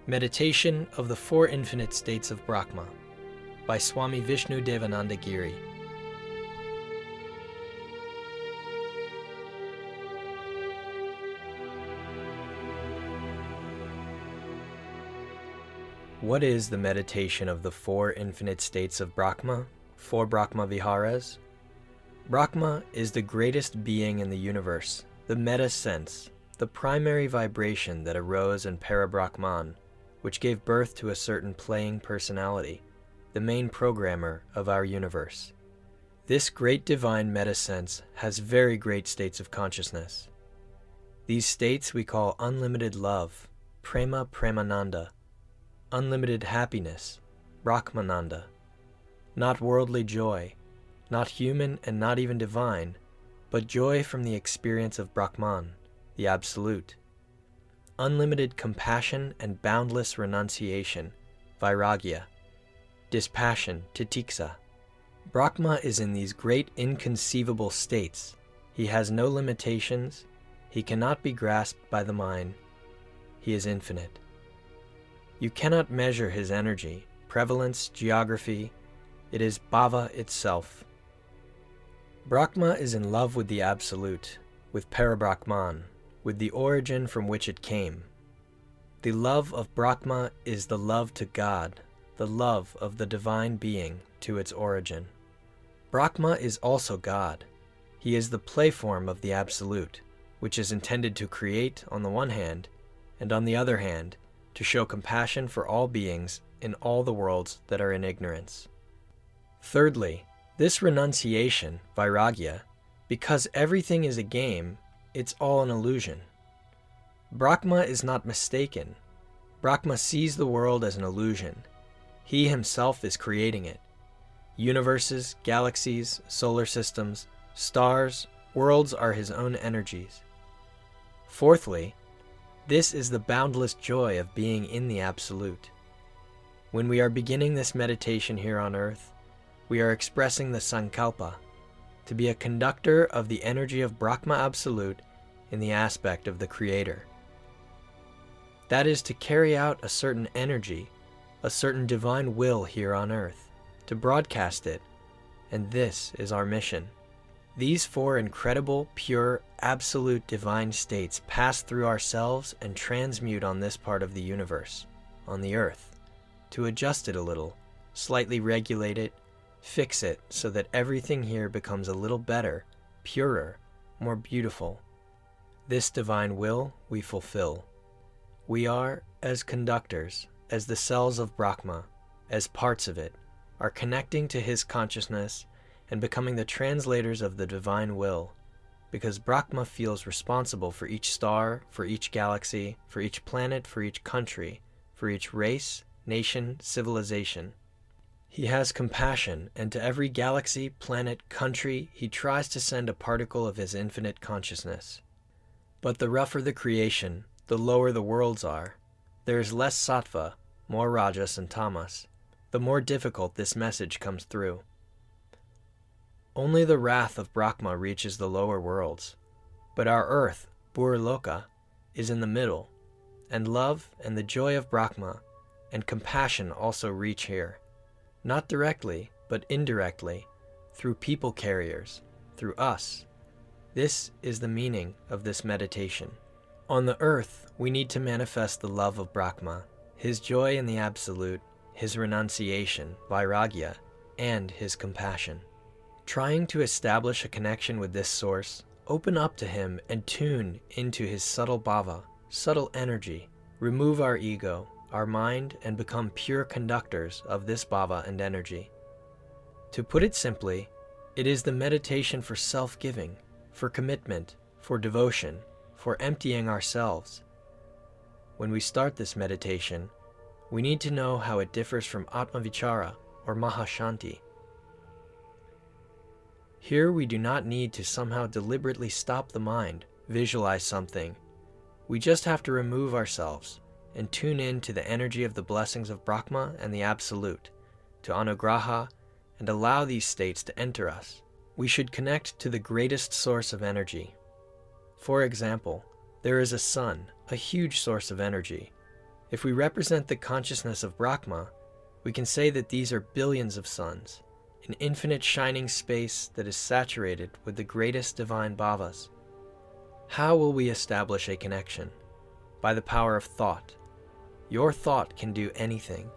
Meditation of the Four Infinite States of Brahma by Swami Vishnudevananda Giri. What is the meditation of the Four Infinite States of Brahma, four Brahma Viharas? Brahma is the greatest being in the universe, the meta sense, the primary vibration that arose in Para-Brahman, which gave birth to a certain playing personality, the main programmer of our universe. This great divine meta-sense has very great states of consciousness. These states we call unlimited love, Prema Premananda, unlimited happiness, Brahmananda, not worldly joy, not human and not even divine, but joy from the experience of Brahman, the Absolute. Unlimited compassion and boundless renunciation, Vairagya, dispassion, Titiksa. Brahma is in these great inconceivable states. He has no limitations. He cannot be grasped by the mind. He is infinite. You cannot measure his energy, prevalence, geography. It is bhava itself. Brahma is in love with the Absolute, with Para-Brahman, with the origin from which it came. The love of Brahma is the love to God, the love of the divine being to its origin. Brahma is also God. He is the playform of the Absolute, which is intended to create on the one hand, and on the other hand, to show compassion for all beings in all the worlds that are in ignorance. Thirdly, this renunciation, Vairagya, because everything is a game, it's all an illusion. Brahma is not mistaken. Brahma sees the world as an illusion. He himself is creating it. Universes, galaxies, solar systems, stars, worlds are his own energies. Fourthly, this is the boundless joy of being in the Absolute. When we are beginning this meditation here on earth, we are expressing the Sankalpa, to be a conductor of the energy of Brahma Absolute in the aspect of the Creator. That is to carry out a certain energy, a certain divine will here on earth, to broadcast it, and this is our mission. These four incredible, pure, absolute divine states pass through ourselves and transmute on this part of the universe, on the earth, to adjust it a little, slightly regulate it, fix it so that everything here becomes a little better, purer, more beautiful. This divine will we fulfill. We are, as conductors, as the cells of Brahma, as parts of it, are connecting to his consciousness and becoming the translators of the divine will, because Brahma feels responsible for each star, for each galaxy, for each planet, for each country, for each race, nation, civilization. He has compassion, and to every galaxy, planet, country, he tries to send a particle of his infinite consciousness. But the rougher the creation, the lower the worlds are. There is less sattva, more rajas and tamas. The more difficult this message comes through. Only the wrath of Brahma reaches the lower worlds. But our earth, Burloka, is in the middle, and love and the joy of Brahma and compassion also reach here. Not directly, but indirectly, through people carriers, through us. This is the meaning of this meditation. On the earth, we need to manifest the love of Brahma, his joy in the Absolute, his renunciation, Vairagya, and his compassion. Trying to establish a connection with this source, open up to him and tune into his subtle bhava, subtle energy, remove our ego, our mind, and become pure conductors of this bhava and energy. To put it simply, it is the meditation for self-giving, for commitment, for devotion, for emptying ourselves. When we start this meditation, we need to know how it differs from Atmavichara or Mahashanti. Here we do not need to somehow deliberately stop the mind, visualize something. We just have to remove ourselves and tune in to the energy of the blessings of Brahma and the Absolute, to anugraha, and allow these states to enter us. We should connect to the greatest source of energy. For example, there is a sun, a huge source of energy. If we represent the consciousness of Brahma, we can say that these are billions of suns, an infinite shining space that is saturated with the greatest divine bhavas. How will we establish a connection? By the power of thought. Your thought can do anything.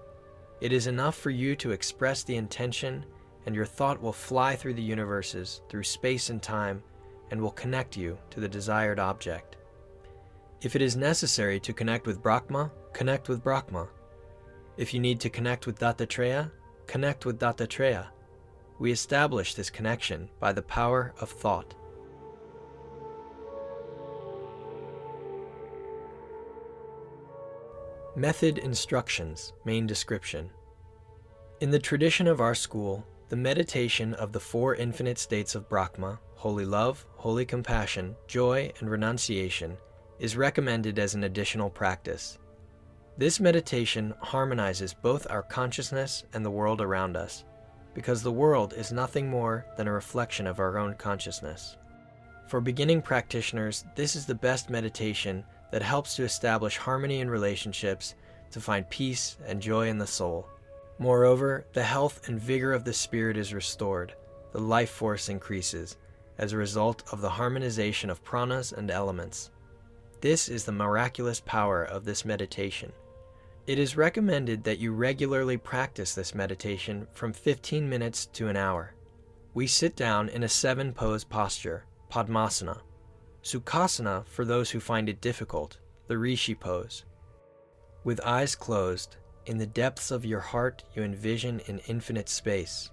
It is enough for you to express the intention, and your thought will fly through the universes, through space and time, and will connect you to the desired object. If it is necessary to connect with Brahma, connect with Brahma. If you need to connect with Dattatreya, connect with Dattatreya. We establish this connection by the power of thought. Method Instructions, Main Description. In the tradition of our school, the meditation of the four infinite states of Brahma, holy love, holy compassion, joy, and renunciation, is recommended as an additional practice. This meditation harmonizes both our consciousness and the world around us, because the world is nothing more than a reflection of our own consciousness. For beginning practitioners, this is the best meditation that helps to establish harmony in relationships, to find peace and joy in the soul. Moreover, the health and vigor of the spirit is restored, the life force increases, as a result of the harmonization of pranas and elements. This is the miraculous power of this meditation. It is recommended that you regularly practice this meditation from 15 minutes to an hour. We sit down in a 7-pose posture, Padmasana. Sukhasana for those who find it difficult, the Rishi pose. With eyes closed, in the depths of your heart you envision an infinite space.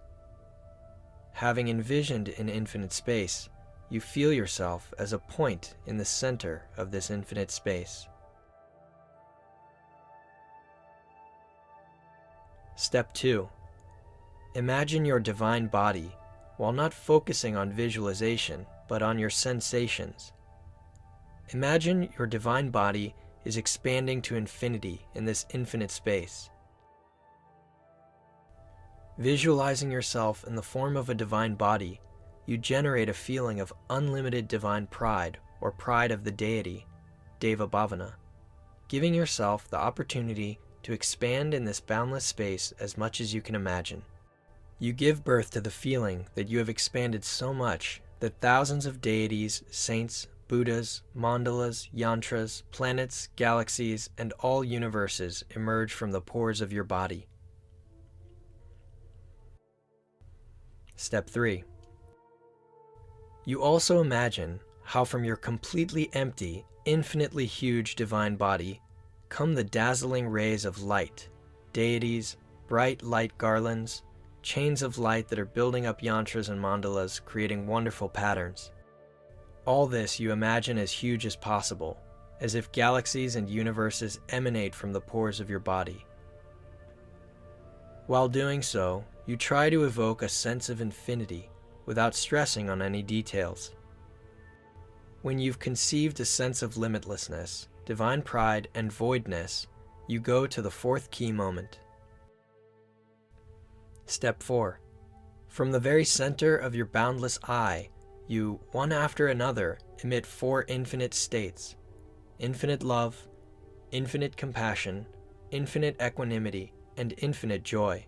Having envisioned an infinite space, you feel yourself as a point in the center of this infinite space. Step 2. Imagine your divine body, while not focusing on visualization, but on your sensations. Imagine your divine body is expanding to infinity in this infinite space. Visualizing yourself in the form of a divine body, you generate a feeling of unlimited divine pride, or pride of the deity, Deva Bhavana, giving yourself the opportunity to expand in this boundless space as much as you can imagine. You give birth to the feeling that you have expanded so much that thousands of deities, saints, Buddhas, mandalas, yantras, planets, galaxies, and all universes emerge from the pores of your body. Step 3. You also imagine how from your completely empty, infinitely huge divine body come the dazzling rays of light, deities, bright light garlands, chains of light that are building up yantras and mandalas, creating wonderful patterns. All this you imagine as huge as possible, as if galaxies and universes emanate from the pores of your body. While doing so, you try to evoke a sense of infinity without stressing on any details. When you've conceived a sense of limitlessness, divine pride, and voidness, you go to the fourth key moment. Step 4. From the very center of your boundless I, you, one after another, emit 4 infinite states: infinite love, infinite compassion, infinite equanimity, and infinite joy.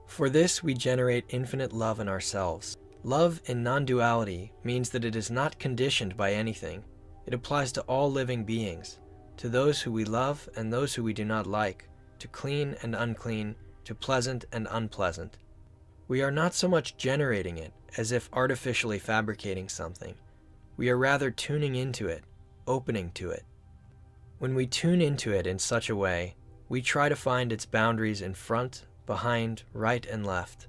For this, we generate infinite love in ourselves. Love in non-duality means that it is not conditioned by anything. It applies to all living beings, to those who we love and those who we do not like, to clean and unclean, to pleasant and unpleasant. We are not so much generating it as if artificially fabricating something. We are rather tuning into it, opening to it. When we tune into it in such a way, we try to find its boundaries in front, behind, right, and left.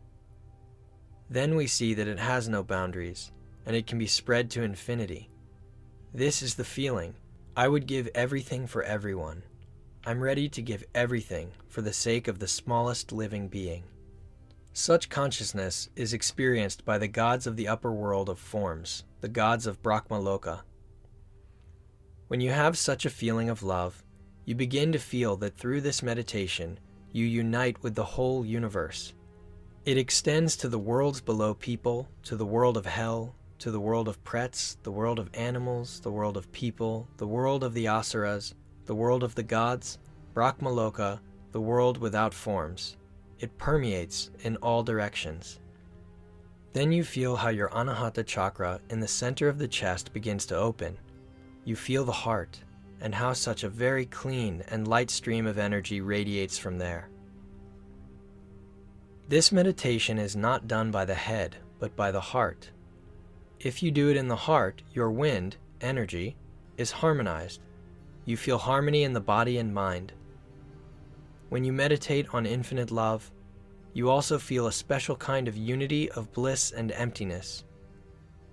Then we see that it has no boundaries, and it can be spread to infinity. This is the feeling. I would give everything for everyone. I'm ready to give everything for the sake of the smallest living being. Such consciousness is experienced by the gods of the upper world of forms, the gods of Brahma Loka. When you have such a feeling of love, you begin to feel that through this meditation, you unite with the whole universe. It extends to the worlds below people, to the world of hell, to the world of prets, the world of animals, the world of people, the world of the asuras, the world of the gods, Brahmaloka, the world without forms. It permeates in all directions. Then you feel how your Anahata chakra in the center of the chest begins to open. You feel the heart, and how such a very clean and light stream of energy radiates from there. This meditation is not done by the head, but by the heart. If you do it in the heart, your wind, energy, is harmonized. You feel harmony in the body and mind. When you meditate on infinite love, you also feel a special kind of unity of bliss and emptiness.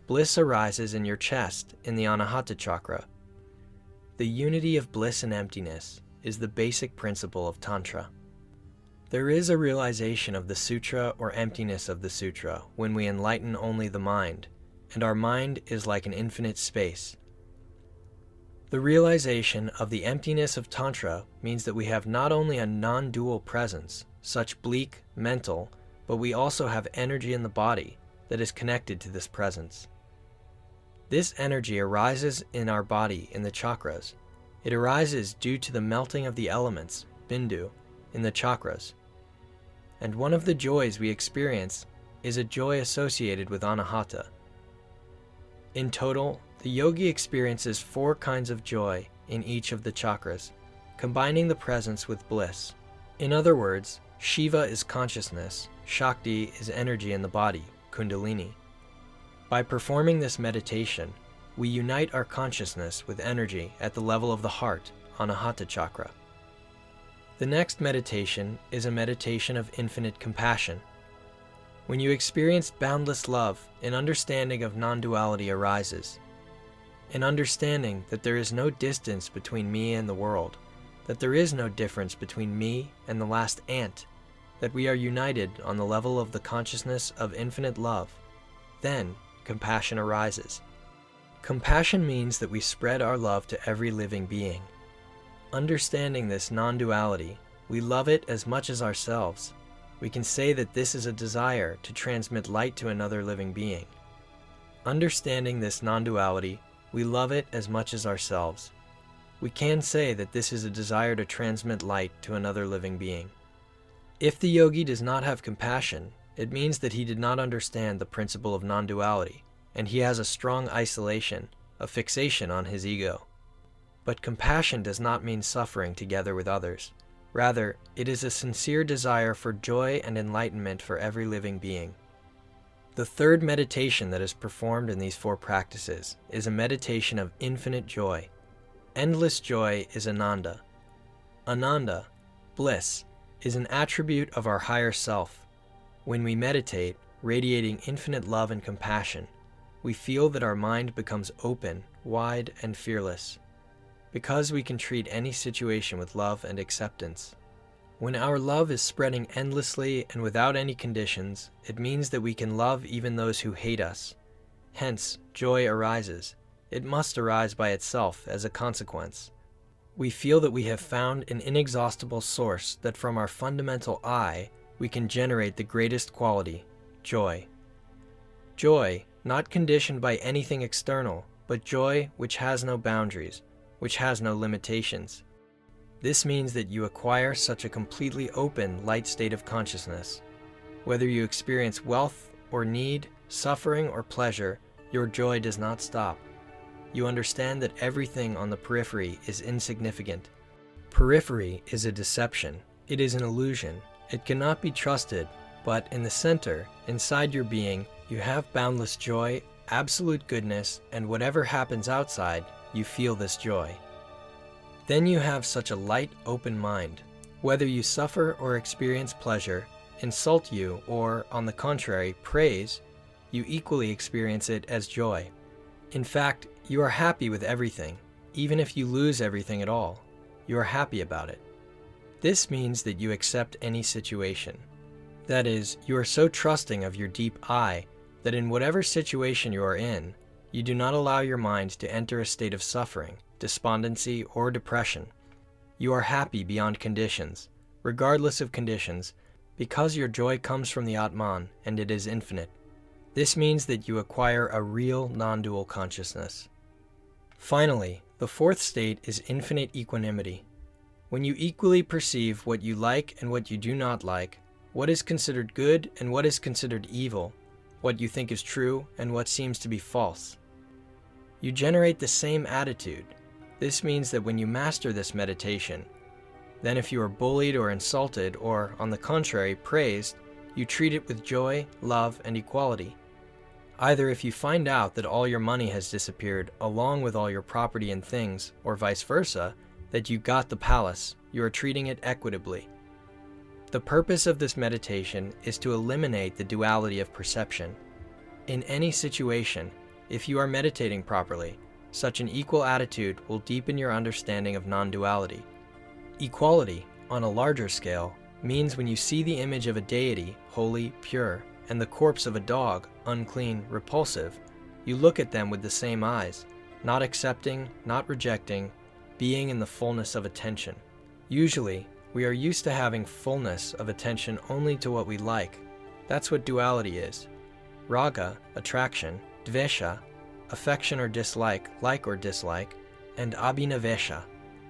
Bliss arises in your chest in the Anahata chakra. The unity of bliss and emptiness is the basic principle of Tantra. There is a realization of the sutra or emptiness of the sutra when we enlighten only the mind, and our mind is like an infinite space. The realization of the emptiness of Tantra means that we have not only a non-dual presence, such bleak, mental, but we also have energy in the body that is connected to this presence. This energy arises in our body in the chakras. It arises due to the melting of the elements, bindu, in the chakras. And one of the joys we experience is a joy associated with Anahata. In total, the yogi experiences 4 kinds of joy in each of the chakras, combining the presence with bliss. In other words, Shiva is consciousness, Shakti is energy in the body, Kundalini. By performing this meditation, we unite our consciousness with energy at the level of the heart, Anahata chakra. The next meditation is a meditation of infinite compassion. When you experience boundless love, an understanding of non-duality arises. An understanding that there is no distance between me and the world, that there is no difference between me and the last ant, that we are united on the level of the consciousness of infinite love. Then, compassion arises. Compassion means that we spread our love to every living being. Understanding this non-duality, we love it as much as ourselves. We can say that this is a desire to transmit light to another living being. Understanding this non-duality, we love it as much as ourselves. We can say that this is a desire to transmit light to another living being. If the yogi does not have compassion, it means that he did not understand the principle of non-duality, and he has a strong isolation, a fixation on his ego. But compassion does not mean suffering together with others. Rather, it is a sincere desire for joy and enlightenment for every living being. The third meditation that is performed in these 4 practices is a meditation of infinite joy. Endless joy is Ananda. Ananda, bliss, is an attribute of our higher self. When we meditate, radiating infinite love and compassion, we feel that our mind becomes open, wide, and fearless, because we can treat any situation with love and acceptance. When our love is spreading endlessly and without any conditions, it means that we can love even those who hate us. Hence, joy arises. It must arise by itself as a consequence. We feel that we have found an inexhaustible source that from our fundamental I, we can generate the greatest quality, joy. Joy, not conditioned by anything external, but joy which has no boundaries, which has no limitations. This means that you acquire such a completely open, light state of consciousness. Whether you experience wealth or need, suffering or pleasure, your joy does not stop. You understand that everything on the periphery is insignificant. Periphery is a deception. It is an illusion. It cannot be trusted, but in the center, inside your being, you have boundless joy, absolute goodness, and whatever happens outside, you feel this joy. Then you have such a light, open mind. Whether you suffer or experience pleasure, insult you, or, on the contrary, praise, you equally experience it as joy. In fact, you are happy with everything. Even if you lose everything at all, you are happy about it. This means that you accept any situation. That is, you are so trusting of your deep I that in whatever situation you are in, you do not allow your mind to enter a state of suffering, despondency, or depression. You are happy beyond conditions, regardless of conditions, because your joy comes from the Atman and it is infinite. This means that you acquire a real non-dual consciousness. Finally, The fourth state is infinite equanimity. When you equally perceive what you like and what you do not like, what is considered good and what is considered evil, what you think is true and what seems to be false. You generate the same attitude. This means that when you master this meditation, then if you are bullied or insulted or, on the contrary, praised, you treat it with joy, love, and equality. Either if you find out that all your money has disappeared along with all your property and things, or vice versa, that you got the palace, you are treating it equitably. The purpose of this meditation is to eliminate the duality of perception. In any situation, if you are meditating properly, such an equal attitude will deepen your understanding of non-duality. Equality, on a larger scale, means when you see the image of a deity, holy, pure, and the corpse of a dog, unclean, repulsive, you look at them with the same eyes, not accepting, not rejecting, being in the fullness of attention. Usually, we are used to having fullness of attention only to what we like. That's what duality is. Raga, attraction, dvesha, affection or dislike, like or dislike, and abhinavesha,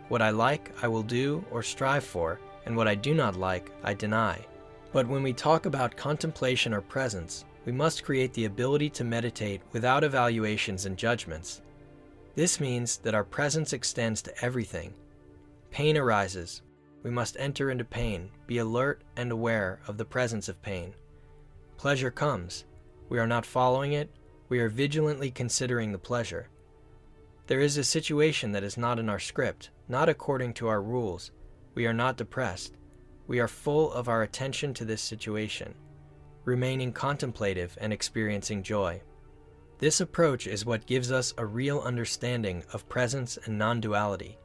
what I like, I will do or strive for, and what I do not like, I deny. But when we talk about contemplation or presence, we must create the ability to meditate without evaluations and judgments. This means that our presence extends to everything. Pain arises. We must enter into pain, be alert and aware of the presence of pain. Pleasure comes. We are not following it. We are vigilantly considering the pleasure. There is a situation that is not in our script, not according to our rules. We are not depressed. We are full of our attention to this situation, remaining contemplative and experiencing joy. This approach is what gives us a real understanding of presence and non-duality.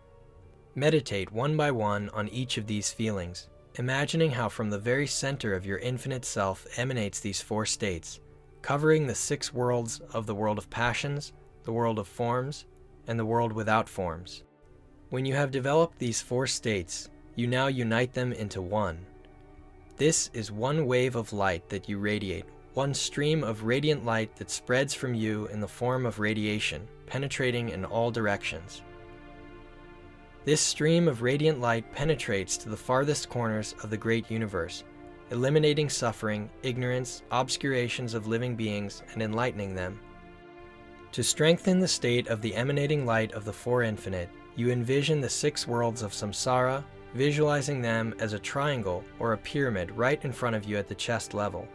Meditate one by one on each of these feelings, imagining how from the very center of your infinite self emanates these four states, covering the 6 worlds of the world of passions, the world of forms, and the world without forms. When you have developed these 4 states, you now unite them into one. This is one wave of light that you radiate, one stream of radiant light that spreads from you in the form of radiation, penetrating in all directions. This stream of radiant light penetrates to the farthest corners of the great universe, eliminating suffering, ignorance, obscurations of living beings, and enlightening them. To strengthen the state of the emanating light of the Four Infinite, you envision the 6 worlds of samsara, visualizing them as a triangle or a pyramid right in front of you at the chest level.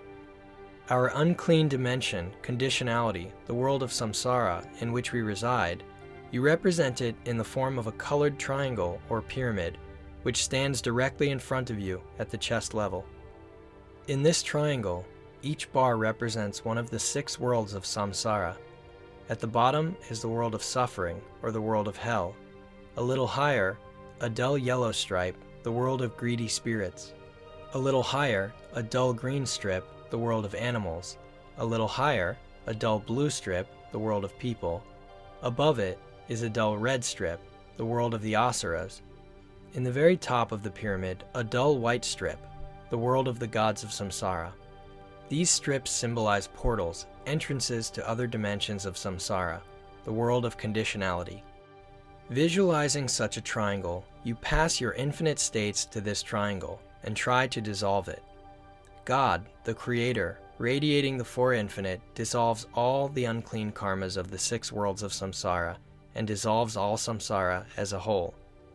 Our unclean dimension, conditionality, the world of samsara in which we reside, you represent it in the form of a colored triangle or pyramid, which stands directly in front of you at the chest level. In this triangle, each bar represents one of the 6 worlds of samsara. At the bottom is the world of suffering, or the world of hell. A little higher, a dull yellow stripe, the world of greedy spirits. A little higher, a dull green strip, the world of animals. A little higher, a dull blue strip, the world of people. Above it is a dull red strip, the world of the asuras. In the very top of the pyramid, a dull white strip, the world of the gods of samsara. These strips symbolize portals, entrances to other dimensions of samsara, the world of conditionality. Visualizing such a triangle, you pass your infinite states to this triangle and try to dissolve it. God, the Creator, radiating the Four Infinite, dissolves all the unclean karmas of the 6 worlds of samsara and dissolves all samsara as a whole.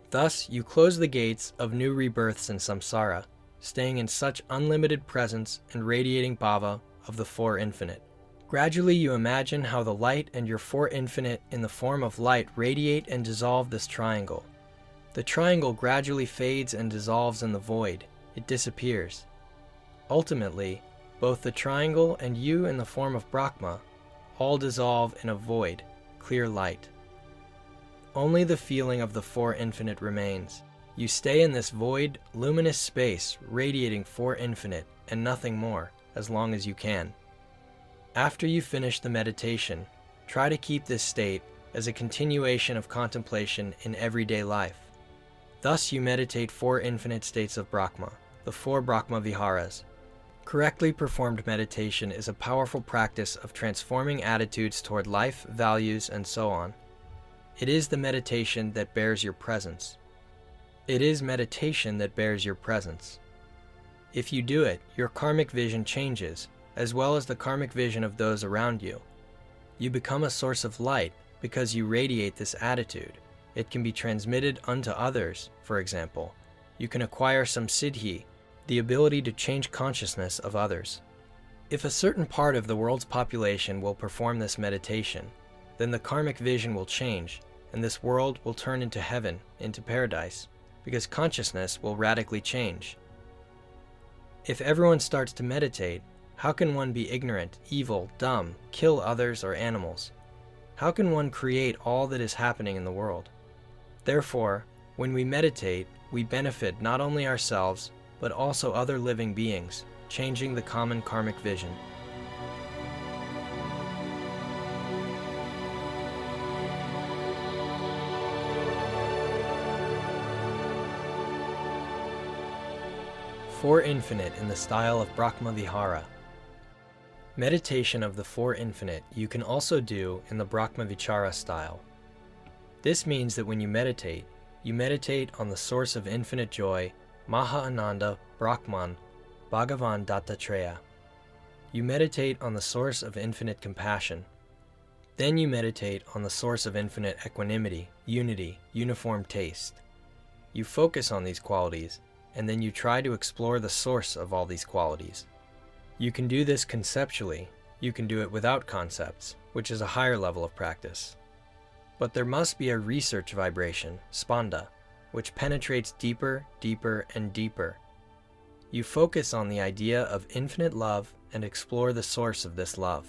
Thus, you close the gates of new rebirths in samsara, staying in such unlimited presence and radiating bhava of the Four Infinite. Gradually you imagine how the light and your Four Infinite in the form of light radiate and dissolve this triangle. The triangle gradually fades and dissolves in the void. It disappears. Ultimately, both the triangle and you in the form of Brahma all dissolve in a void, clear light. Only the feeling of the Four Infinite remains. You stay in this void, luminous space radiating Four Infinite and nothing more, as long as you can. After you finish the meditation, try to keep this state as a continuation of contemplation in everyday life. Thus you meditate 4 infinite states of Brahma, the 4 Brahma Viharas. Correctly performed meditation is a powerful practice of transforming attitudes toward life, values, and so on. It is the meditation that bears your presence. It is meditation that bears your presence. If you do it, your karmic vision changes, as well as the karmic vision of those around you. You become a source of light because you radiate this attitude. It can be transmitted unto others, for example. You can acquire some siddhi, the ability to change consciousness of others. If a certain part of the world's population will perform this meditation, then the karmic vision will change, and this world will turn into heaven, into paradise, because consciousness will radically change. If everyone starts to meditate, how can one be ignorant, evil, dumb, kill others or animals? How can one create all that is happening in the world? Therefore, when we meditate, we benefit not only ourselves, but also other living beings, changing the common karmic vision. Four Infinite in the style of Brahma Vihara. Meditation of the Four Infinite you can also do in the Brahma Vichara style. This means that when you meditate on the source of infinite joy, Maha Ananda Brahman, Bhagavan Dattatreya. You meditate on the source of infinite compassion. Then you meditate on the source of infinite equanimity, unity, uniform taste. You focus on these qualities, and then you try to explore the source of all these qualities. You can do this conceptually. You can do it without concepts, which is a higher level of practice. But there must be a research vibration, spanda, which penetrates deeper, deeper, and deeper. You focus on the idea of infinite love and explore the source of this love.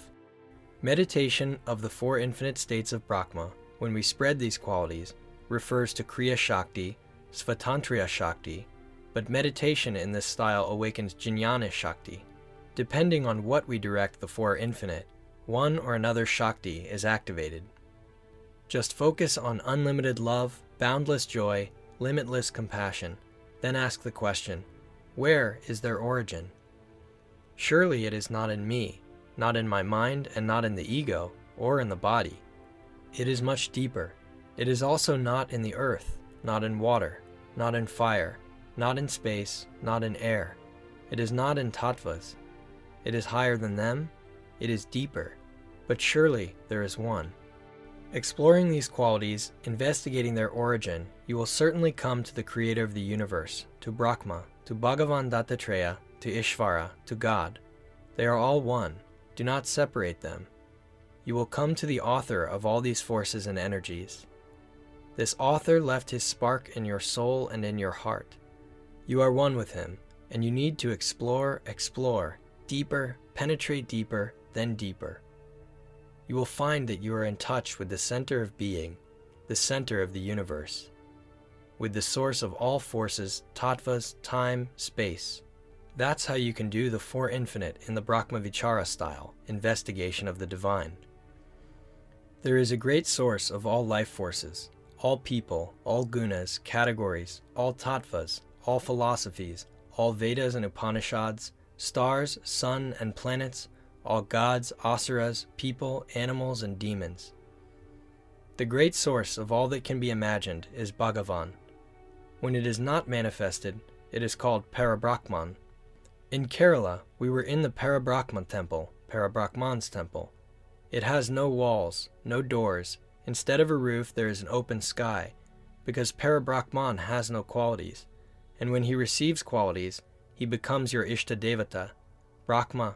Meditation of the four infinite states of Brahma, when we spread these qualities, refers to Kriya Shakti, Svatantriya Shakti, but meditation in this style awakens Jnana Shakti. Depending on what we direct the four infinite, one or another Shakti is activated. Just focus on unlimited love, boundless joy, limitless compassion, then ask the question, where is their origin? Surely it is not in me, not in my mind, and not in the ego, or in the body. It is much deeper. It is also not in the earth, not in water, not in fire, not in space, not in air. It is not in tattvas. It is higher than them. It is deeper. But surely there is one. Exploring these qualities, investigating their origin, you will certainly come to the creator of the universe, to Brahma, to Bhagavan Dattatreya, to Ishvara, to God. They are all one. Do not separate them. You will come to the author of all these forces and energies. This author left his spark in your soul and in your heart. You are one with him, and you need to explore, deeper, penetrate deeper, then deeper. You will find that you are in touch with the center of being, the center of the universe, with the source of all forces, tattvas, time, space. That's how you can do the four infinite in the Brahma Vichara style, investigation of the divine. There is a great source of all life forces, all people, all gunas, categories, all tattvas, all philosophies, all Vedas and Upanishads, stars, sun, and planets, all gods, asuras, people, animals, and demons. The great source of all that can be imagined is Bhagavan. When it is not manifested, it is called Parabrahman. In Kerala, we were in the Parabrahman temple, Parabrahman's temple. It has no walls, no doors. Instead of a roof, there is an open sky, because Parabrahman has no qualities. And when he receives qualities, he becomes your Ishta Devata, Brahma,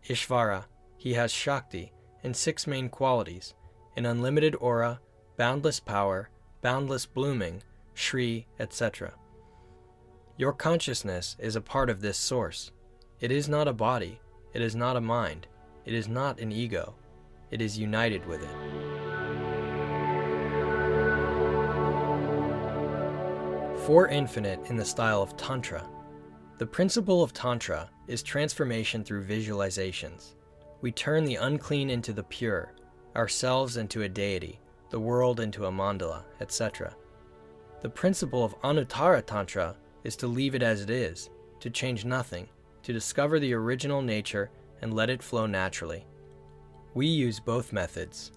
Ishvara. He has Shakti and 6 main qualities, an unlimited aura, boundless power, boundless blooming, Shri, etc. Your consciousness is a part of this source. It is not a body, it is not a mind, it is not an ego, it is united with it. Four Infinite in the style of Tantra. The principle of Tantra is transformation through visualizations. We turn the unclean into the pure, ourselves into a deity, the world into a mandala, etc. The principle of Anuttara Tantra is to leave it as it is, to change nothing, to discover the original nature and let it flow naturally. We use both methods.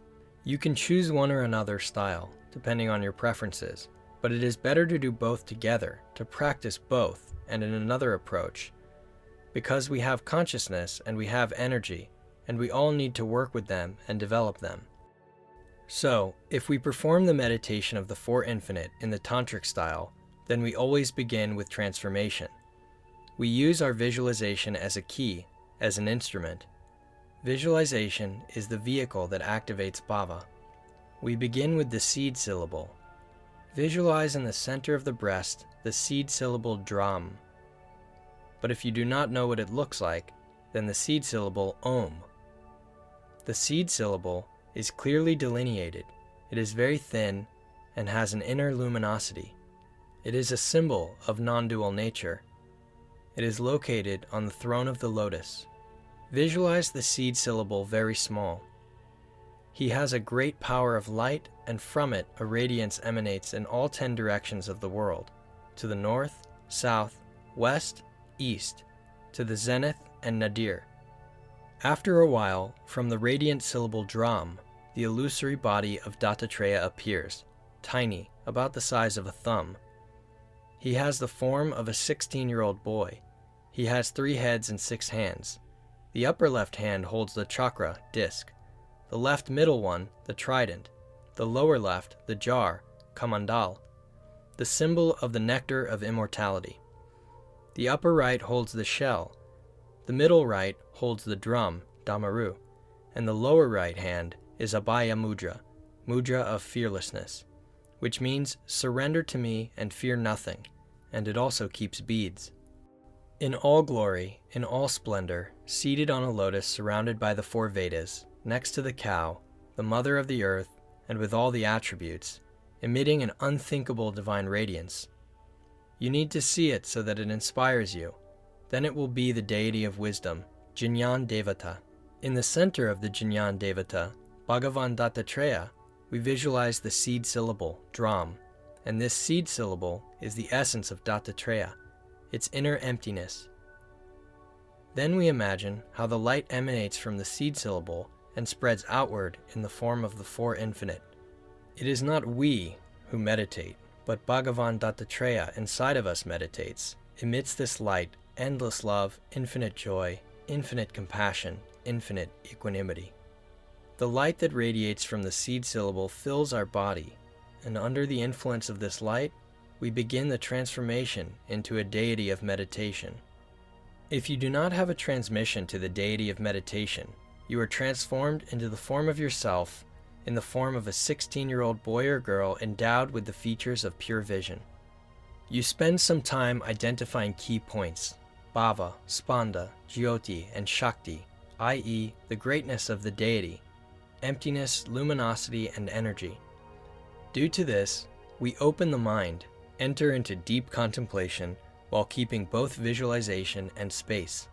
You can choose one or another style depending on your preferences, but it is better to do both together, to practice both, and in another approach, because we have consciousness and we have energy, and we all need to work with them and develop them. So, if we perform the meditation of the Four Infinite in the Tantric style, then we always begin with transformation. We use our visualization as a key, as an instrument. Visualization is the vehicle that activates bhava. We begin with the seed syllable. Visualize in the center of the breast the seed syllable dram. But if you do not know what it looks like, then the seed syllable om. The seed syllable is clearly delineated. It is very thin and has an inner luminosity. It is a symbol of non-dual nature. It is located on the throne of the lotus. Visualize the seed syllable very small. He has a great power of light, and from it a radiance emanates in all 10 directions of the world, to the north, south, west, east, to the zenith and nadir. After a while, from the radiant syllable dram, the illusory body of Dattatreya appears, tiny, about the size of a thumb. He has the form of a 16-year-old boy. He has 3 heads and 6 hands. The upper left hand holds the chakra, disc. The left middle one, the trident. The lower left, the jar, kamandal, the symbol of the nectar of immortality. The upper right holds the shell. The middle right holds the drum, damaru, and the lower right hand is abhaya mudra, mudra of fearlessness, which means surrender to me and fear nothing, and it also keeps beads. In all glory, in all splendor, seated on a lotus surrounded by the 4 Vedas, next to the cow, the mother of the earth, and with all the attributes, emitting an unthinkable divine radiance. You need to see it so that it inspires you. Then it will be the deity of wisdom, Jnana Devata. In the center of the Jnana Devata, Bhagavan Dattatreya, we visualize the seed syllable, dram, and this seed syllable is the essence of Dattatreya, its inner emptiness. Then we imagine how the light emanates from the seed syllable and spreads outward in the form of the Four Infinite. It is not we who meditate, but Bhagavan Dattatreya inside of us meditates, emits this light, endless love, infinite joy, infinite compassion, infinite equanimity. The light that radiates from the seed syllable fills our body, and under the influence of this light, we begin the transformation into a deity of meditation. If you do not have a transmission to the deity of meditation, you are transformed into the form of yourself in the form of a 16-year-old boy or girl endowed with the features of pure vision. You spend some time identifying key points, bhava, spanda, jyoti, and shakti, i.e. the greatness of the deity, emptiness, luminosity, and energy. Due to this, we open the mind, enter into deep contemplation while keeping both visualization and space.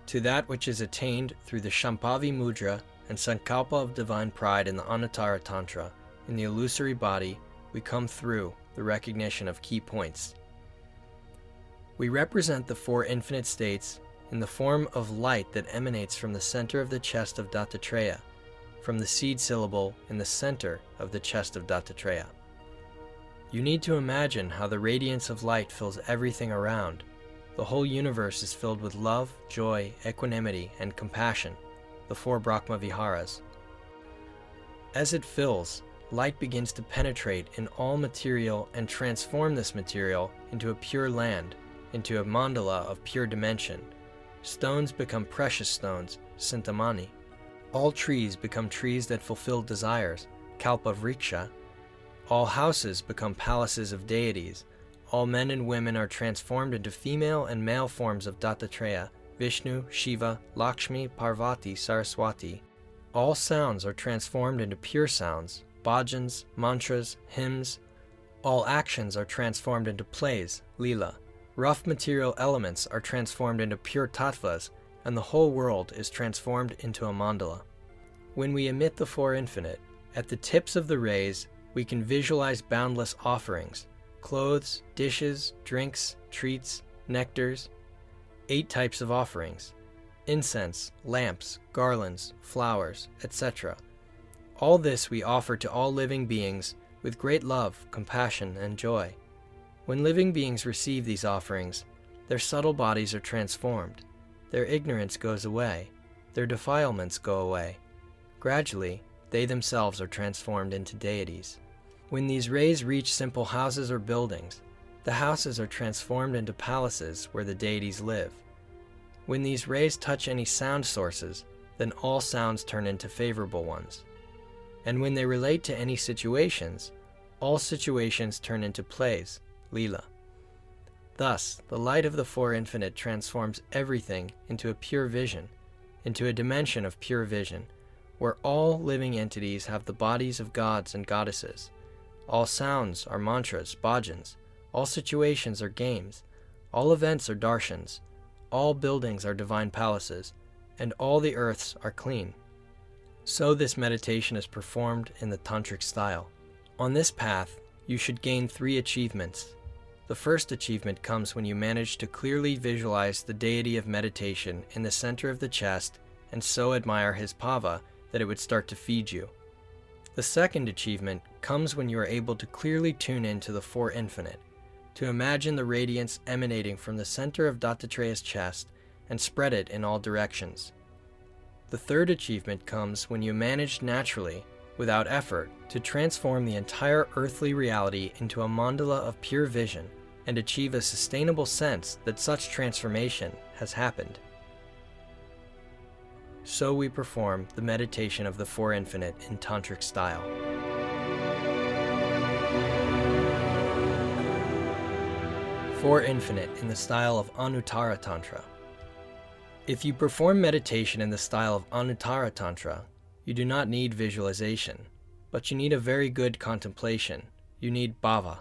To that which is attained through the Shambhavi Mudra and Sankalpa of divine pride in the Anuttara Tantra, in the illusory body, we come through the recognition of key points. We represent the 4 infinite states in the form of light that emanates from the center of the chest of Dattatreya, from the seed syllable in the center of the chest of Dattatreya. You need to imagine how the radiance of light fills everything around. The whole universe is filled with love, joy, equanimity, and compassion, the 4 Brahma Viharas. As it fills, light begins to penetrate in all material and transform this material into a pure land, into a mandala of pure dimension. Stones become precious stones, Sintamani. All trees become trees that fulfill desires, Kalpa Vriksha. All houses become palaces of deities. All men and women are transformed into female and male forms of Dattatreya, Vishnu, Shiva, Lakshmi, Parvati, Saraswati. All sounds are transformed into pure sounds, bhajans, mantras, hymns. All actions are transformed into plays, lila. Rough material elements are transformed into pure tattvas, and the whole world is transformed into a mandala. When we emit the 4 infinite, at the tips of the rays, we can visualize boundless offerings, clothes, dishes, drinks, treats, nectars, 8 types of offerings, incense, lamps, garlands, flowers, etc. All this we offer to all living beings with great love, compassion, and joy. When living beings receive these offerings, their subtle bodies are transformed, their ignorance goes away, their defilements go away. Gradually, they themselves are transformed into deities. When these rays reach simple houses or buildings, the houses are transformed into palaces where the deities live. When these rays touch any sound sources, then all sounds turn into favorable ones. And when they relate to any situations, all situations turn into plays, lila. Thus, the light of the Four Infinite transforms everything into a pure vision, into a dimension of pure vision, where all living entities have the bodies of gods and goddesses. All sounds are mantras, bhajans. All situations are games. All events are darshans. All buildings are divine palaces, and all the earths are clean. So this meditation is performed in the tantric style. On this path, you should gain 3 achievements. The first achievement comes when you manage to clearly visualize the deity of meditation in the center of the chest and so admire his pava that it would start to feed you. The second achievement comes when you are able to clearly tune into the Four Infinite, to imagine the radiance emanating from the center of Dattatreya's chest and spread it in all directions. The third achievement comes when you manage naturally, without effort, to transform the entire earthly reality into a mandala of pure vision and achieve a sustainable sense that such transformation has happened. So we perform the meditation of the Four Infinite in tantric style. Four Infinite in the style of Anuttara Tantra. If you perform meditation in the style of Anuttara Tantra, you do not need visualization, but you need a very good contemplation. You need bhava.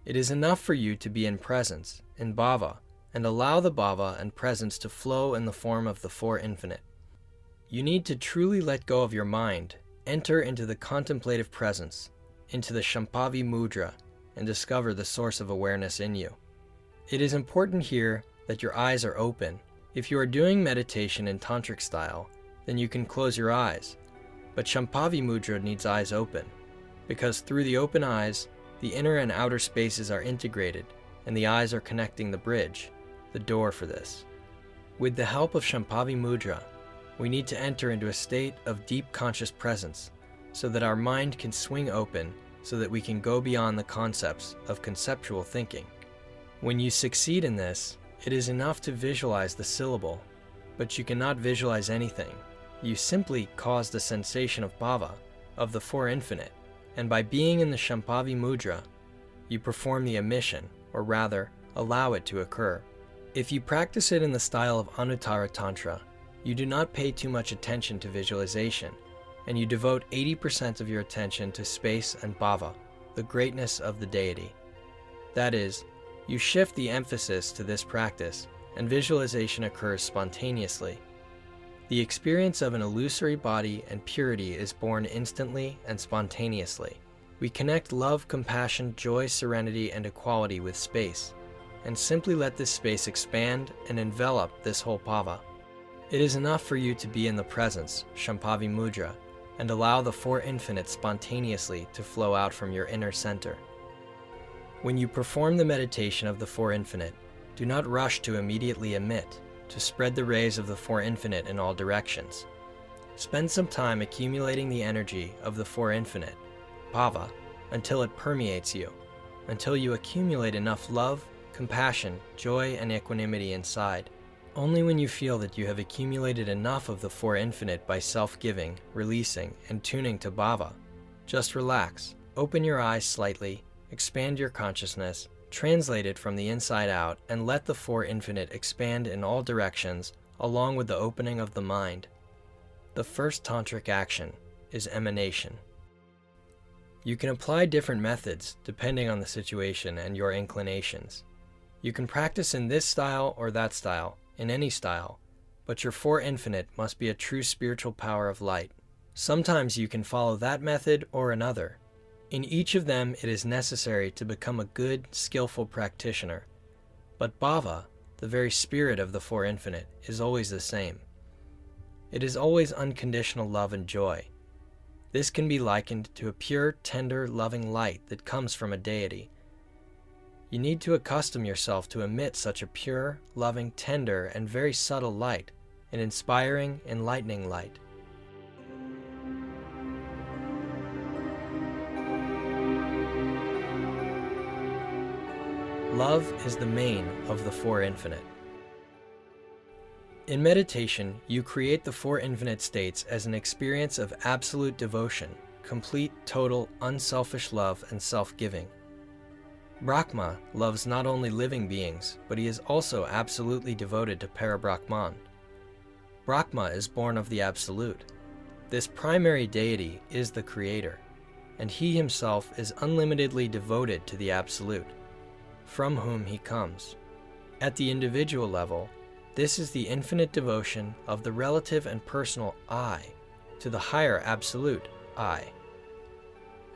It is enough for you to be in presence, in bhava, and allow the bhava and presence to flow in the form of the Four Infinite. You need to truly let go of your mind, enter into the contemplative presence, into the Shambhavi Mudra, and discover the source of awareness in you. It is important here that your eyes are open. If you are doing meditation in tantric style, then you can close your eyes. But Shambhavi Mudra needs eyes open, because through the open eyes, the inner and outer spaces are integrated, and the eyes are connecting the bridge, the door for this. With the help of Shambhavi Mudra, we need to enter into a state of deep conscious presence, so that our mind can swing open, so that we can go beyond the concepts of conceptual thinking. When you succeed in this, it is enough to visualize the syllable, but you cannot visualize anything. You simply cause the sensation of bhava, of the Four Infinite, and by being in the Shambhavi Mudra, you perform the emission, or rather, allow it to occur. If you practice it in the style of Anuttara Tantra, you do not pay too much attention to visualization, and you devote 80% of your attention to space and bhava, the greatness of the deity. That is, you shift the emphasis to this practice, and visualization occurs spontaneously. The experience of an illusory body and purity is born instantly and spontaneously. We connect love, compassion, joy, serenity, and equality with space, and simply let this space expand and envelop this whole bhava. It is enough for you to be in the presence, Shambhavi Mudra, and allow the Four Infinite spontaneously to flow out from your inner center. When you perform the meditation of the Four Infinite, do not rush to immediately emit, to spread the rays of the Four Infinite in all directions. Spend some time accumulating the energy of the Four Infinite, bhava, until it permeates you, until you accumulate enough love, compassion, joy, and equanimity inside. Only when you feel that you have accumulated enough of the Four Infinite by self-giving, releasing, and tuning to bhava, just relax, open your eyes slightly, expand your consciousness, translate it from the inside out, and let the Four Infinite expand in all directions along with the opening of the mind. The first tantric action is emanation. You can apply different methods depending on the situation and your inclinations. You can practice in this style or that style, in any style, but your Four Infinite must be a true spiritual power of light. Sometimes you can follow that method or another. In each of them, it is necessary to become a good, skillful practitioner. But bhava, the very spirit of the Four Infinite, is always the same. It is always unconditional love and joy. This can be likened to a pure, tender, loving light that comes from a deity. You need to accustom yourself to emit such a pure, loving, tender, and very subtle light, an inspiring, enlightening light. Love is the main of the Four Infinite. In meditation, you create the Four Infinite states as an experience of absolute devotion, complete, total, unselfish love and self-giving. Brahma loves not only living beings, but he is also absolutely devoted to Parabrahman. Brahma is born of the Absolute. This primary deity is the Creator, and he himself is unlimitedly devoted to the Absolute, from whom he comes. At the individual level, this is the infinite devotion of the relative and personal I to the higher Absolute I.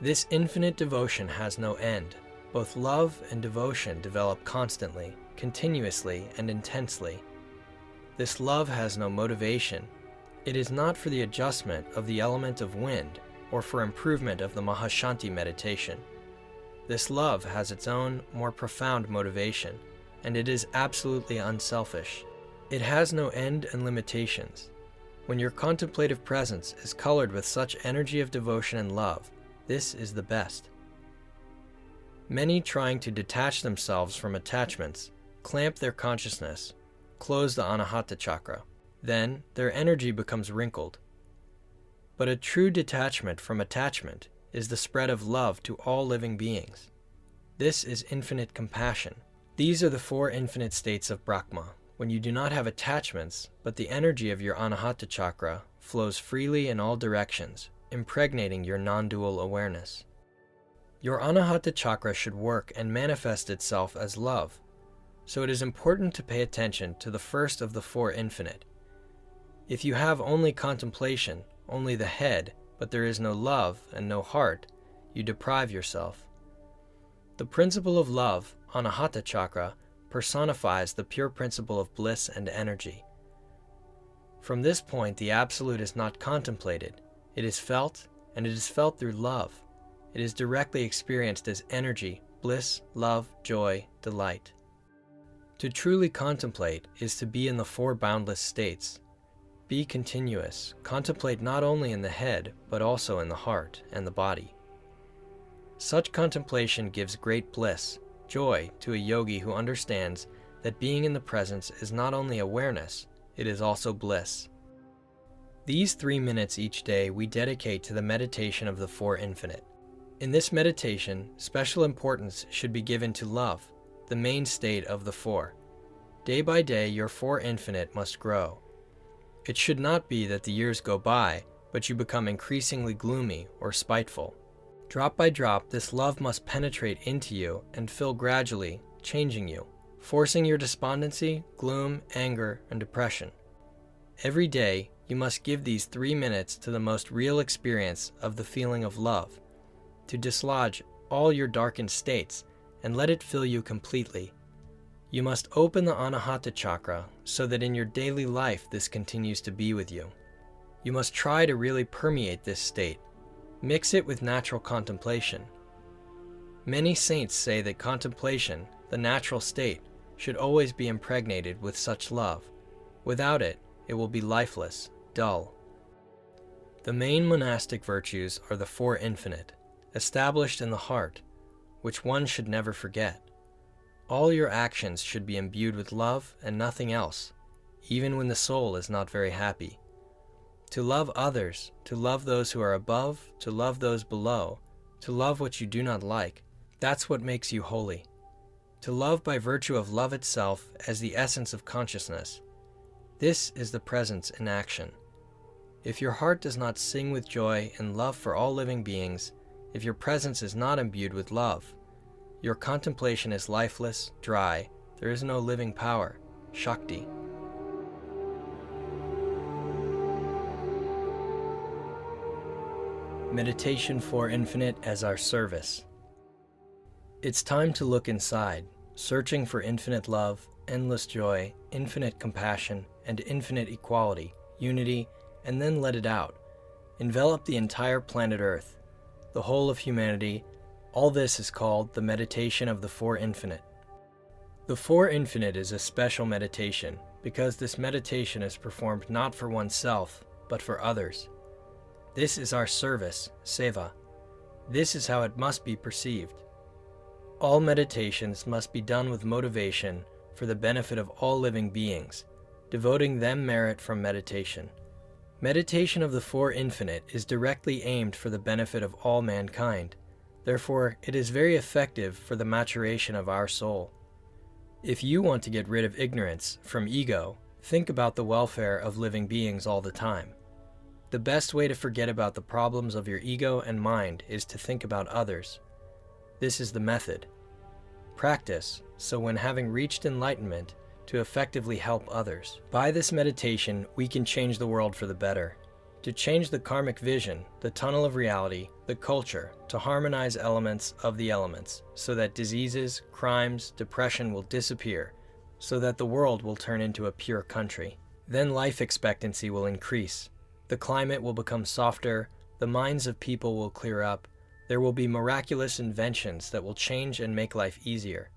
This infinite devotion has no end. Both love and devotion develop constantly, continuously, and intensely. This love has no motivation. It is not for the adjustment of the element of wind or for improvement of the Mahashanti meditation. This love has its own, more profound motivation, and it is absolutely unselfish. It has no end and limitations. When your contemplative presence is colored with such energy of devotion and love, this is the best. Many trying to detach themselves from attachments clamp their consciousness, close the Anahata chakra. Then their energy becomes wrinkled. But a true detachment from attachment is the spread of love to all living beings. This is infinite compassion. These are the Four Infinite states of Brahma, when you do not have attachments, but the energy of your Anahata chakra flows freely in all directions, impregnating your non-dual awareness. Your Anahata chakra should work and manifest itself as love, so it is important to pay attention to the first of the Four Infinite. If you have only contemplation, only the head, but there is no love and no heart, you deprive yourself. The principle of love, Anahata chakra, personifies the pure principle of bliss and energy. From this point, the Absolute is not contemplated. It is felt, and it is felt through love. It is directly experienced as energy, bliss, love, joy, delight. To truly contemplate is to be in the four boundless states. Be continuous. Contemplate not only in the head, but also in the heart and the body. Such contemplation gives great bliss, joy to a yogi who understands that being in the presence is not only awareness, it is also bliss. These 3 minutes each day we dedicate to the meditation of the Four Infinite. In this meditation, special importance should be given to love, the main state of the four. Day by day, your Four Infinite must grow. It should not be that the years go by, but you become increasingly gloomy or spiteful. Drop by drop, this love must penetrate into you and fill gradually, changing you, forcing your despondency, gloom, anger, and depression. Every day, you must give these 3 minutes to the most real experience of the feeling of love, to dislodge all your darkened states and let it fill you completely. You must open the Anahata chakra so that in your daily life this continues to be with you. You must try to really permeate this state. Mix it with natural contemplation. Many saints say that contemplation, the natural state, should always be impregnated with such love. Without it, it will be lifeless, dull. The main monastic virtues are the Four Infinite, established in the heart, which one should never forget. All your actions should be imbued with love and nothing else, even when the soul is not very happy. To love others, to love those who are above, to love those below, to love what you do not like, that's what makes you holy. To love by virtue of love itself as the essence of consciousness. This is the presence in action. If your heart does not sing with joy and love for all living beings, if your presence is not imbued with love, your contemplation is lifeless, dry, there is no living power, Shakti. Meditation for Infinite as our service. It's time to look inside, searching for infinite love, endless joy, infinite compassion, and infinite equality, unity, and then let it out, envelop the entire planet Earth, the whole of humanity. All this is called the meditation of the Four Infinite. The Four Infinite is a special meditation because this meditation is performed not for oneself, but for others. This is our service, seva. This is how it must be perceived. All meditations must be done with motivation for the benefit of all living beings, devoting them merit from meditation. Meditation of the Four Infinite is directly aimed for the benefit of all mankind. Therefore, it is very effective for the maturation of our soul. If you want to get rid of ignorance from ego, think about the welfare of living beings all the time. The best way to forget about the problems of your ego and mind is to think about others. This is the method. Practice, so when having reached enlightenment, to effectively help others. By this meditation, we can change the world for the better. To change the karmic vision, the tunnel of reality, the culture, to harmonize elements of the elements, so that diseases, crimes, depression will disappear, so that the world will turn into a pure country. Then life expectancy will increase. The climate will become softer, the minds of people will clear up, there will be miraculous inventions that will change and make life easier.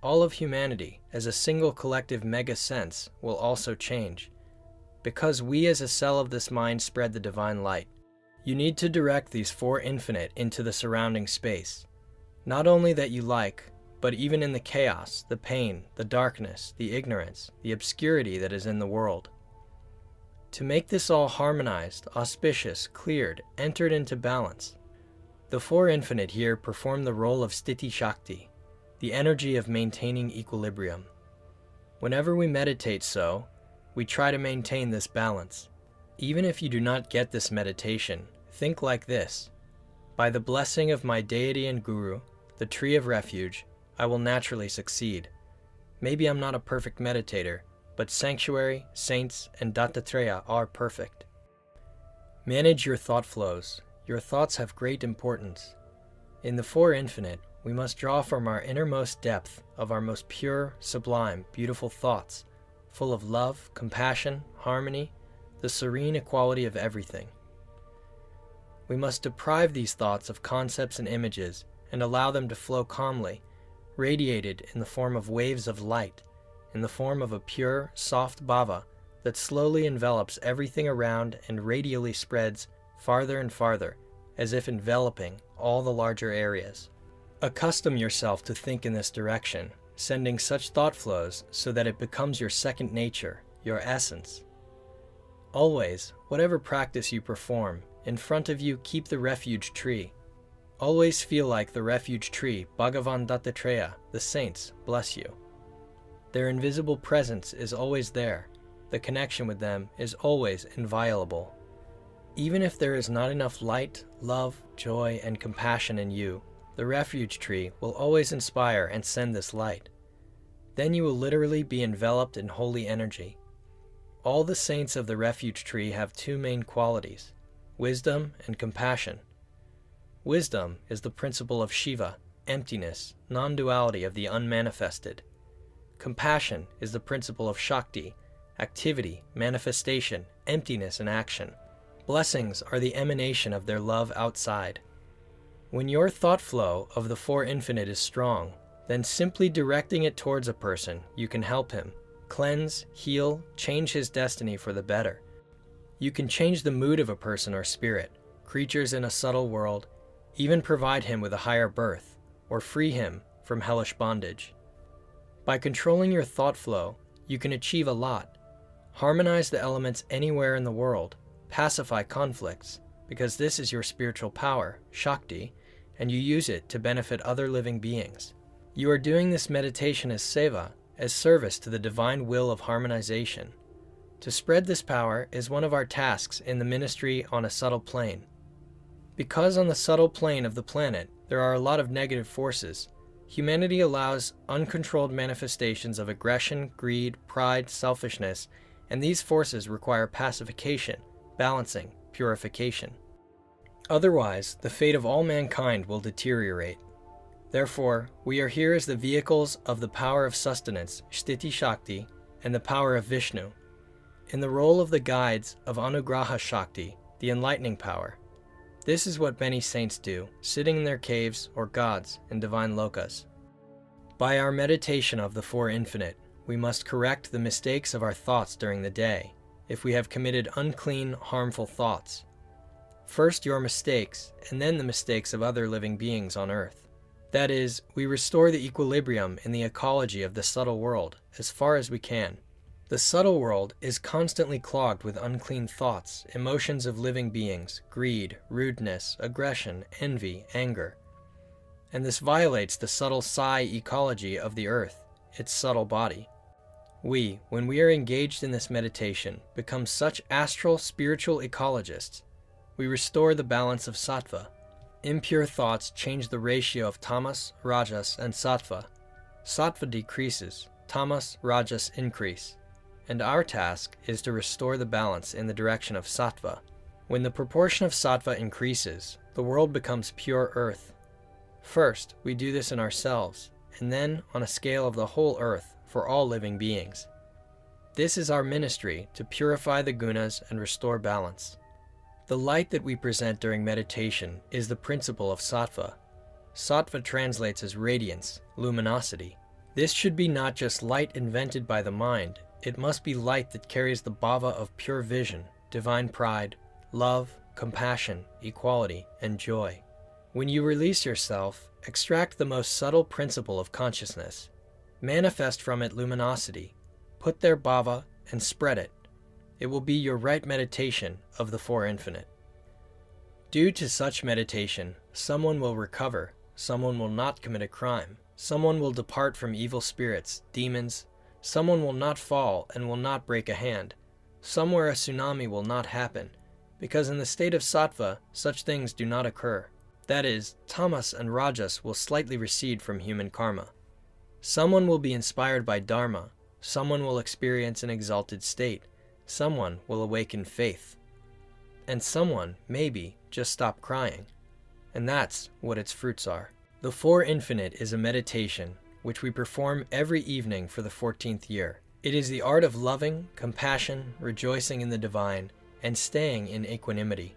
All of humanity, as a single collective mega sense, will also change. Because we as a cell of this mind spread the divine light, you need to direct these Four Infinite into the surrounding space. Not only that you like, but even in the chaos, the pain, the darkness, the ignorance, the obscurity that is in the world. To make this all harmonized, auspicious, cleared, entered into balance, the Four Infinite here perform the role of Sthiti Shakti, the energy of maintaining equilibrium. Whenever we meditate so, we try to maintain this balance. Even if you do not get this meditation, think like this. By the blessing of my deity and guru, the tree of refuge, I will naturally succeed. Maybe I'm not a perfect meditator, but sanctuary, saints, and Dattatreya are perfect. Manage your thought flows. Your thoughts have great importance. In the Four Infinite, we must draw from our innermost depth of our most pure, sublime, beautiful thoughts, full of love, compassion, harmony, the serene equality of everything. We must deprive these thoughts of concepts and images and allow them to flow calmly, radiated in the form of waves of light, in the form of a pure, soft bhava that slowly envelops everything around and radially spreads farther and farther, as if enveloping all the larger areas. Accustom yourself to think in this direction, sending such thought flows so that it becomes your second nature, your essence. Always, whatever practice you perform, in front of you keep the refuge tree. Always feel like the refuge tree, Bhagavan Dattatreya, the saints, bless you. Their invisible presence is always there. The connection with them is always inviolable. Even if there is not enough light, love, joy, and compassion in you, the refuge tree will always inspire and send this light. Then you will literally be enveloped in holy energy. All the saints of the refuge tree have two main qualities, wisdom and compassion. Wisdom is the principle of Shiva, emptiness, non-duality of the unmanifested. Compassion is the principle of Shakti, activity, manifestation, emptiness, and action. Blessings are the emanation of their love outside. When your thought flow of the Four Infinite is strong, then simply directing it towards a person, you can help him, cleanse, heal, change his destiny for the better. You can change the mood of a person or spirit, creatures in a subtle world, even provide him with a higher birth, or free him from hellish bondage. By controlling your thought flow, you can achieve a lot. Harmonize the elements anywhere in the world, pacify conflicts, because this is your spiritual power, Shakti, and you use it to benefit other living beings. You are doing this meditation as seva, as service to the divine will of harmonization. To spread this power is one of our tasks in the ministry on a subtle plane. Because on the subtle plane of the planet, there are a lot of negative forces, humanity allows uncontrolled manifestations of aggression, greed, pride, selfishness, and these forces require pacification, balancing, purification. Otherwise, the fate of all mankind will deteriorate. Therefore, we are here as the vehicles of the power of sustenance, Sthiti Shakti, and the power of Vishnu. In the role of the guides of Anugraha Shakti, the enlightening power. This is what many saints do, sitting in their caves or gods in divine lokas. By our meditation of the Four Infinite, we must correct the mistakes of our thoughts during the day, if we have committed unclean, harmful thoughts. First your mistakes, and then the mistakes of other living beings on earth. That is, we restore the equilibrium in the ecology of the subtle world as far as we can. The subtle world is constantly clogged with unclean thoughts, emotions of living beings, greed, rudeness, aggression, envy, anger. And this violates the subtle psi ecology of the earth, its subtle body. We, when we are engaged in this meditation, become such astral spiritual ecologists. We restore the balance of sattva. Impure thoughts change the ratio of tamas, rajas, and sattva. Sattva decreases, tamas, rajas increase. And our task is to restore the balance in the direction of sattva. When the proportion of sattva increases, the world becomes pure earth. First, we do this in ourselves, and then on a scale of the whole earth for all living beings. This is our ministry to purify the gunas and restore balance. The light that we present during meditation is the principle of sattva. Sattva translates as radiance, luminosity. This should be not just light invented by the mind, it must be light that carries the bhava of pure vision, divine pride, love, compassion, equality, and joy. When you release yourself, extract the most subtle principle of consciousness. Manifest from it luminosity. Put there bhava and spread it. It will be your right meditation of the Four Infinite. Due to such meditation, someone will recover, someone will not commit a crime, someone will depart from evil spirits, demons, someone will not fall and will not break a hand, somewhere a tsunami will not happen, because in the state of sattva, such things do not occur. That is, tamas and rajas will slightly recede from human karma. Someone will be inspired by dharma, someone will experience an exalted state, someone will awaken faith, and someone, maybe, just stop crying. And that's what its fruits are. The Four Infinite is a meditation which we perform every evening for the 14th year. It is the art of loving, compassion, rejoicing in the divine, and staying in equanimity.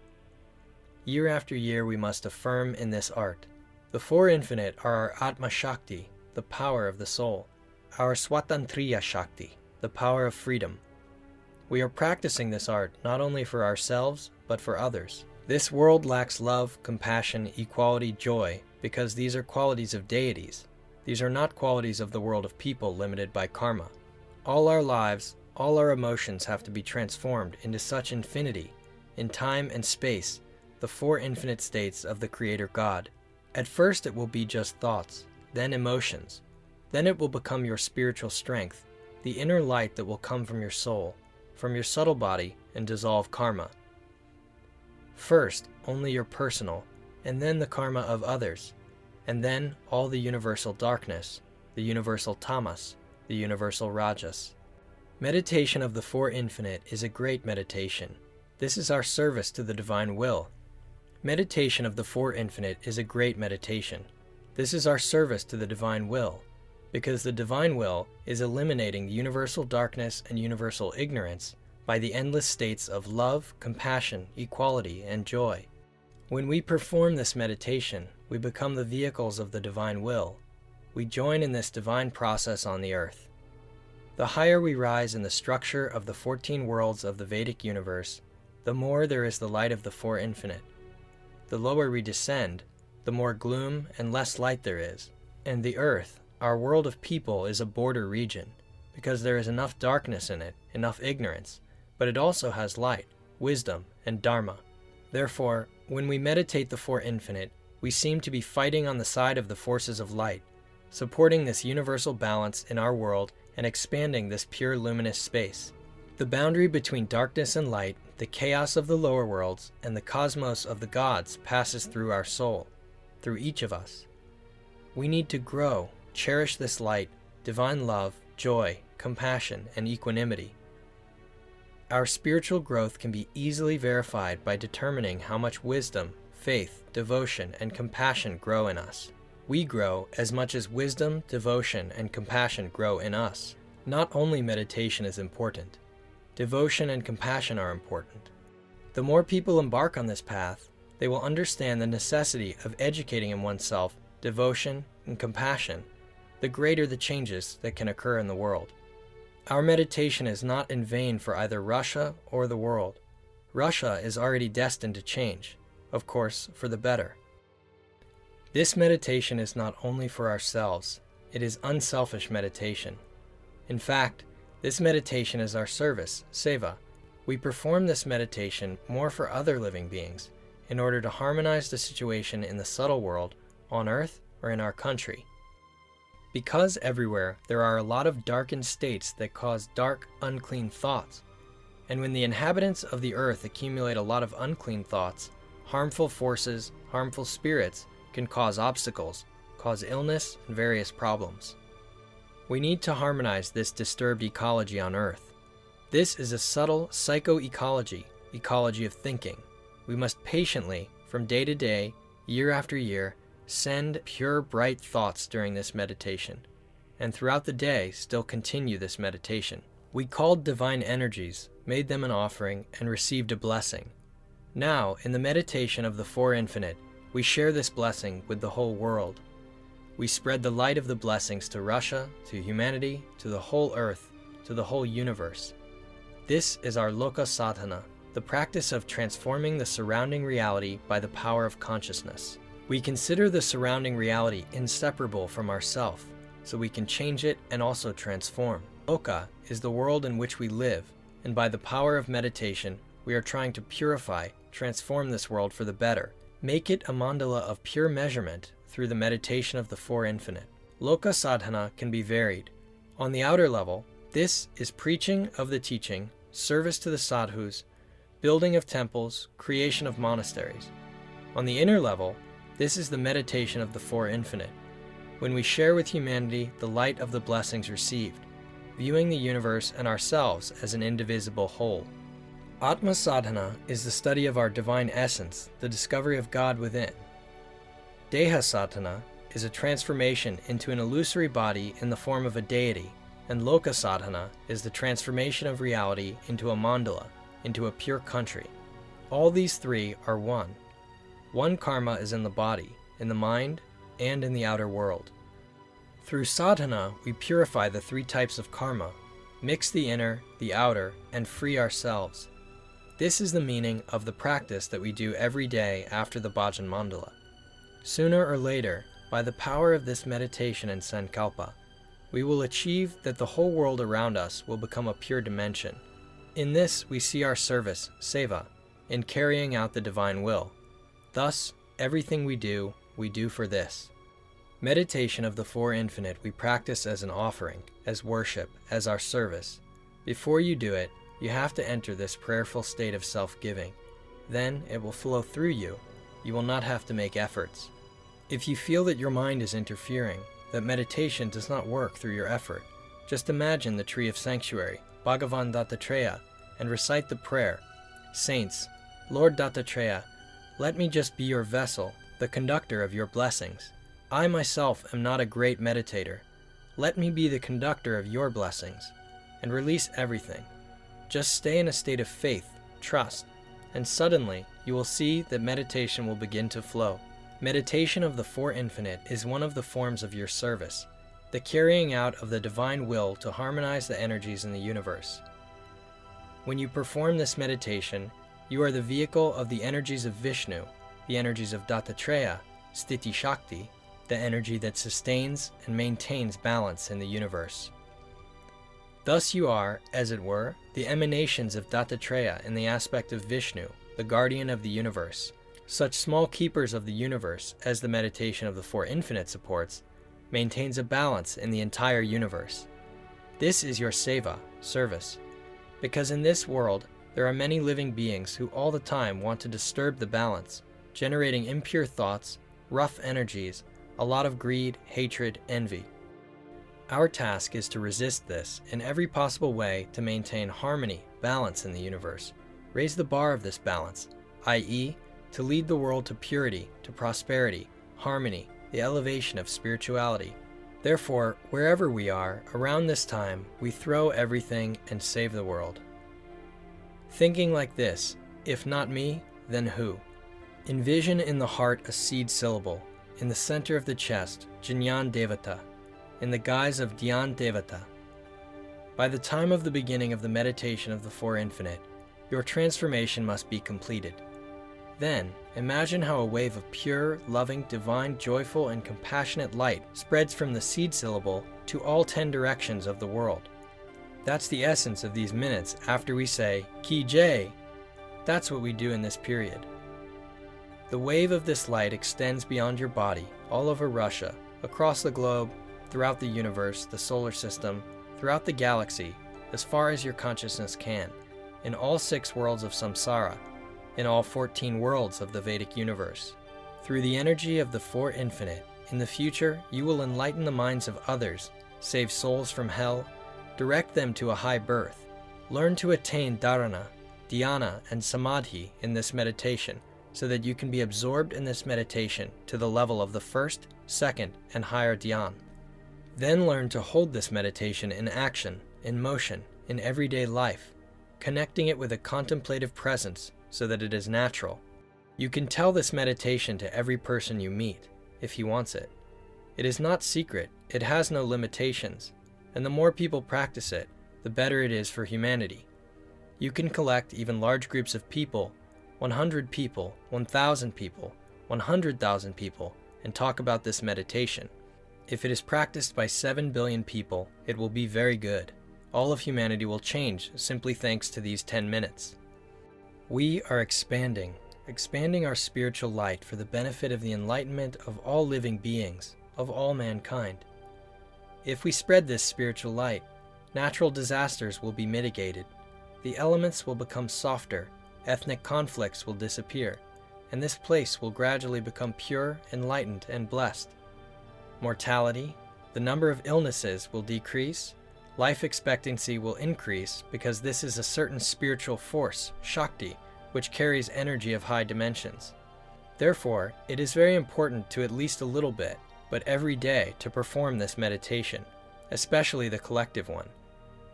Year after year we must affirm in this art. The Four Infinite are our Atma Shakti, the power of the soul, our Swatantriya Shakti, the power of freedom. We are practicing this art not only for ourselves, but for others. This world lacks love, compassion, equality, joy, because these are qualities of deities. These are not qualities of the world of people limited by karma. All our lives, all our emotions have to be transformed into such infinity, in time and space, the four infinite states of the Creator God. At first it will be just thoughts, then emotions. Then it will become your spiritual strength, the inner light that will come from your soul, from your subtle body, and dissolve karma. First, only your personal, and then the karma of others, and then all the universal darkness, the universal tamas, the universal rajas. Meditation of the Four Infinite is a great meditation. This is our service to the divine will. Meditation of the Four Infinite is a great meditation. This is our service to the divine will, because the divine will is eliminating the universal darkness and universal ignorance by the endless states of love, compassion, equality, and joy. When we perform this meditation, we become the vehicles of the divine will. We join in this divine process on the earth. The higher we rise in the structure of the 14 worlds of the Vedic universe, the more there is the light of the Four Infinite. The lower we descend, the more gloom and less light there is. And the earth, our world of people, is a border region, because there is enough darkness in it, enough ignorance, but it also has light, wisdom, and dharma. Therefore, when we meditate the Four Infinite, we seem to be fighting on the side of the forces of light, supporting this universal balance in our world and expanding this pure luminous space. The boundary between darkness and light, the chaos of the lower worlds, and the cosmos of the gods passes through our soul, through each of us. We need to grow, cherish this light, divine love, joy, compassion, and equanimity. Our spiritual growth can be easily verified by determining how much wisdom, faith, devotion, and compassion grow in us. We grow as much as wisdom, devotion, and compassion grow in us. Not only meditation is important, devotion and compassion are important. The more people embark on this path, they will understand the necessity of educating in oneself devotion and compassion, the greater the changes that can occur in the world. Our meditation is not in vain for either Russia or the world. Russia is already destined to change, of course, for the better. This meditation is not only for ourselves, it is unselfish meditation. In fact, this meditation is our service, seva. We perform this meditation more for other living beings in order to harmonize the situation in the subtle world, on earth or in our country. Because everywhere there are a lot of darkened states that cause dark, unclean thoughts, and when the inhabitants of the earth accumulate a lot of unclean thoughts, harmful forces, harmful spirits can cause obstacles, cause illness and various problems. We need to harmonize this disturbed ecology on earth. This is a subtle psycho-ecology, ecology of thinking. We must patiently, from day to day, year after year, send pure, bright thoughts during this meditation, and throughout the day still continue this meditation. We called divine energies, made them an offering, and received a blessing. Now, in the meditation of the Four Infinite, we share this blessing with the whole world. We spread the light of the blessings to Russia, to humanity, to the whole earth, to the whole universe. This is our loka sadhana, the practice of transforming the surrounding reality by the power of consciousness. We consider the surrounding reality inseparable from ourself, so we can change it and also transform. Loka is the world in which we live, and by the power of meditation, we are trying to purify, transform this world for the better, make it a mandala of pure measurement through the meditation of the Four Infinite. Loka sadhana can be varied. On the outer level, this is preaching of the teaching, service to the sadhus, building of temples, creation of monasteries. On the inner level, this is the meditation of the Four Infinite, when we share with humanity the light of the blessings received, viewing the universe and ourselves as an indivisible whole. Atma sadhana is the study of our divine essence, the discovery of God within. Deha sadhana is a transformation into an illusory body in the form of a deity, and Loka sadhana is the transformation of reality into a mandala, into a pure country. All these three are one. One karma is in the body, in the mind, and in the outer world. Through sadhana, we purify the three types of karma, mix the inner, the outer, and free ourselves. This is the meaning of the practice that we do every day after the bhajan mandala. Sooner or later, by the power of this meditation and sankalpa, we will achieve that the whole world around us will become a pure dimension. In this, we see our service, seva, in carrying out the divine will. Thus, everything we do for this. Meditation of the Four Infinite we practice as an offering, as worship, as our service. Before you do it, you have to enter this prayerful state of self-giving. Then it will flow through you. You will not have to make efforts. If you feel that your mind is interfering, that meditation does not work through your effort, just imagine the tree of sanctuary, Bhagavan Dattatreya, and recite the prayer, Saints, Lord Dattatreya, let me just be your vessel, the conductor of your blessings. I myself am not a great meditator. Let me be the conductor of your blessings, and release everything. Just stay in a state of faith, trust, and suddenly you will see that meditation will begin to flow. Meditation of the Four Infinite is one of the forms of your service, the carrying out of the divine will to harmonize the energies in the universe. When you perform this meditation, you are the vehicle of the energies of Vishnu, the energies of Dattatreya, Sthiti Shakti, the energy that sustains and maintains balance in the universe. Thus you are, as it were, the emanations of Dattatreya in the aspect of Vishnu, the guardian of the universe. Such small keepers of the universe, as the meditation of the Four Infinite supports, maintains a balance in the entire universe. This is your seva, service, because in this world there are many living beings who all the time want to disturb the balance, generating impure thoughts, rough energies, a lot of greed, hatred, envy. Our task is to resist this in every possible way to maintain harmony, balance in the universe, raise the bar of this balance, i.e., to lead the world to purity, to prosperity, harmony, the elevation of spirituality. Therefore, wherever we are, around this time, we throw everything and save the world. Thinking like this, If not me, then who? Envision in the heart a seed syllable, in the center of the chest, Jnana Devata, in the guise of Dhyan Devata. By the time of the beginning of the meditation of the Four Infinite, your transformation must be completed. Then, imagine how a wave of pure, loving, divine, joyful, and compassionate light spreads from the seed syllable to all 10 directions of the world. That's the essence of these minutes after we say, Ki Jai. That's what we do in this period. The wave of this light extends beyond your body, all over Russia, across the globe, throughout the universe, the solar system, throughout the galaxy, as far as your consciousness can, in all 6 worlds of samsara, in all 14 worlds of the Vedic universe. Through the energy of the Four Infinite, in the future you will enlighten the minds of others, save souls from hell, direct them to a high birth, learn to attain dharana, dhyana, and samadhi in this meditation, so that you can be absorbed in this meditation to the level of the first, second, and higher dhyan. Then learn to hold this meditation in action, in motion, in everyday life, connecting it with a contemplative presence so that it is natural. You can tell this meditation to every person you meet, if he wants it. It is not secret, it has no limitations, and the more people practice it, the better it is for humanity. You can collect even large groups of people, 100 people, 1,000 people, 100,000 people, and talk about this meditation. If it is practiced by 7 billion people, it will be very good. All of humanity will change simply thanks to these 10 minutes. We are expanding our spiritual light for the benefit of the enlightenment of all living beings, of all mankind. If we spread this spiritual light, natural disasters will be mitigated, the elements will become softer, ethnic conflicts will disappear, and this place will gradually become pure, enlightened, and blessed. Mortality, the number of illnesses will decrease, life expectancy will increase because this is a certain spiritual force, Shakti, which carries energy of high dimensions. Therefore, it is very important to at least a little bit, but every day to perform this meditation, especially the collective one.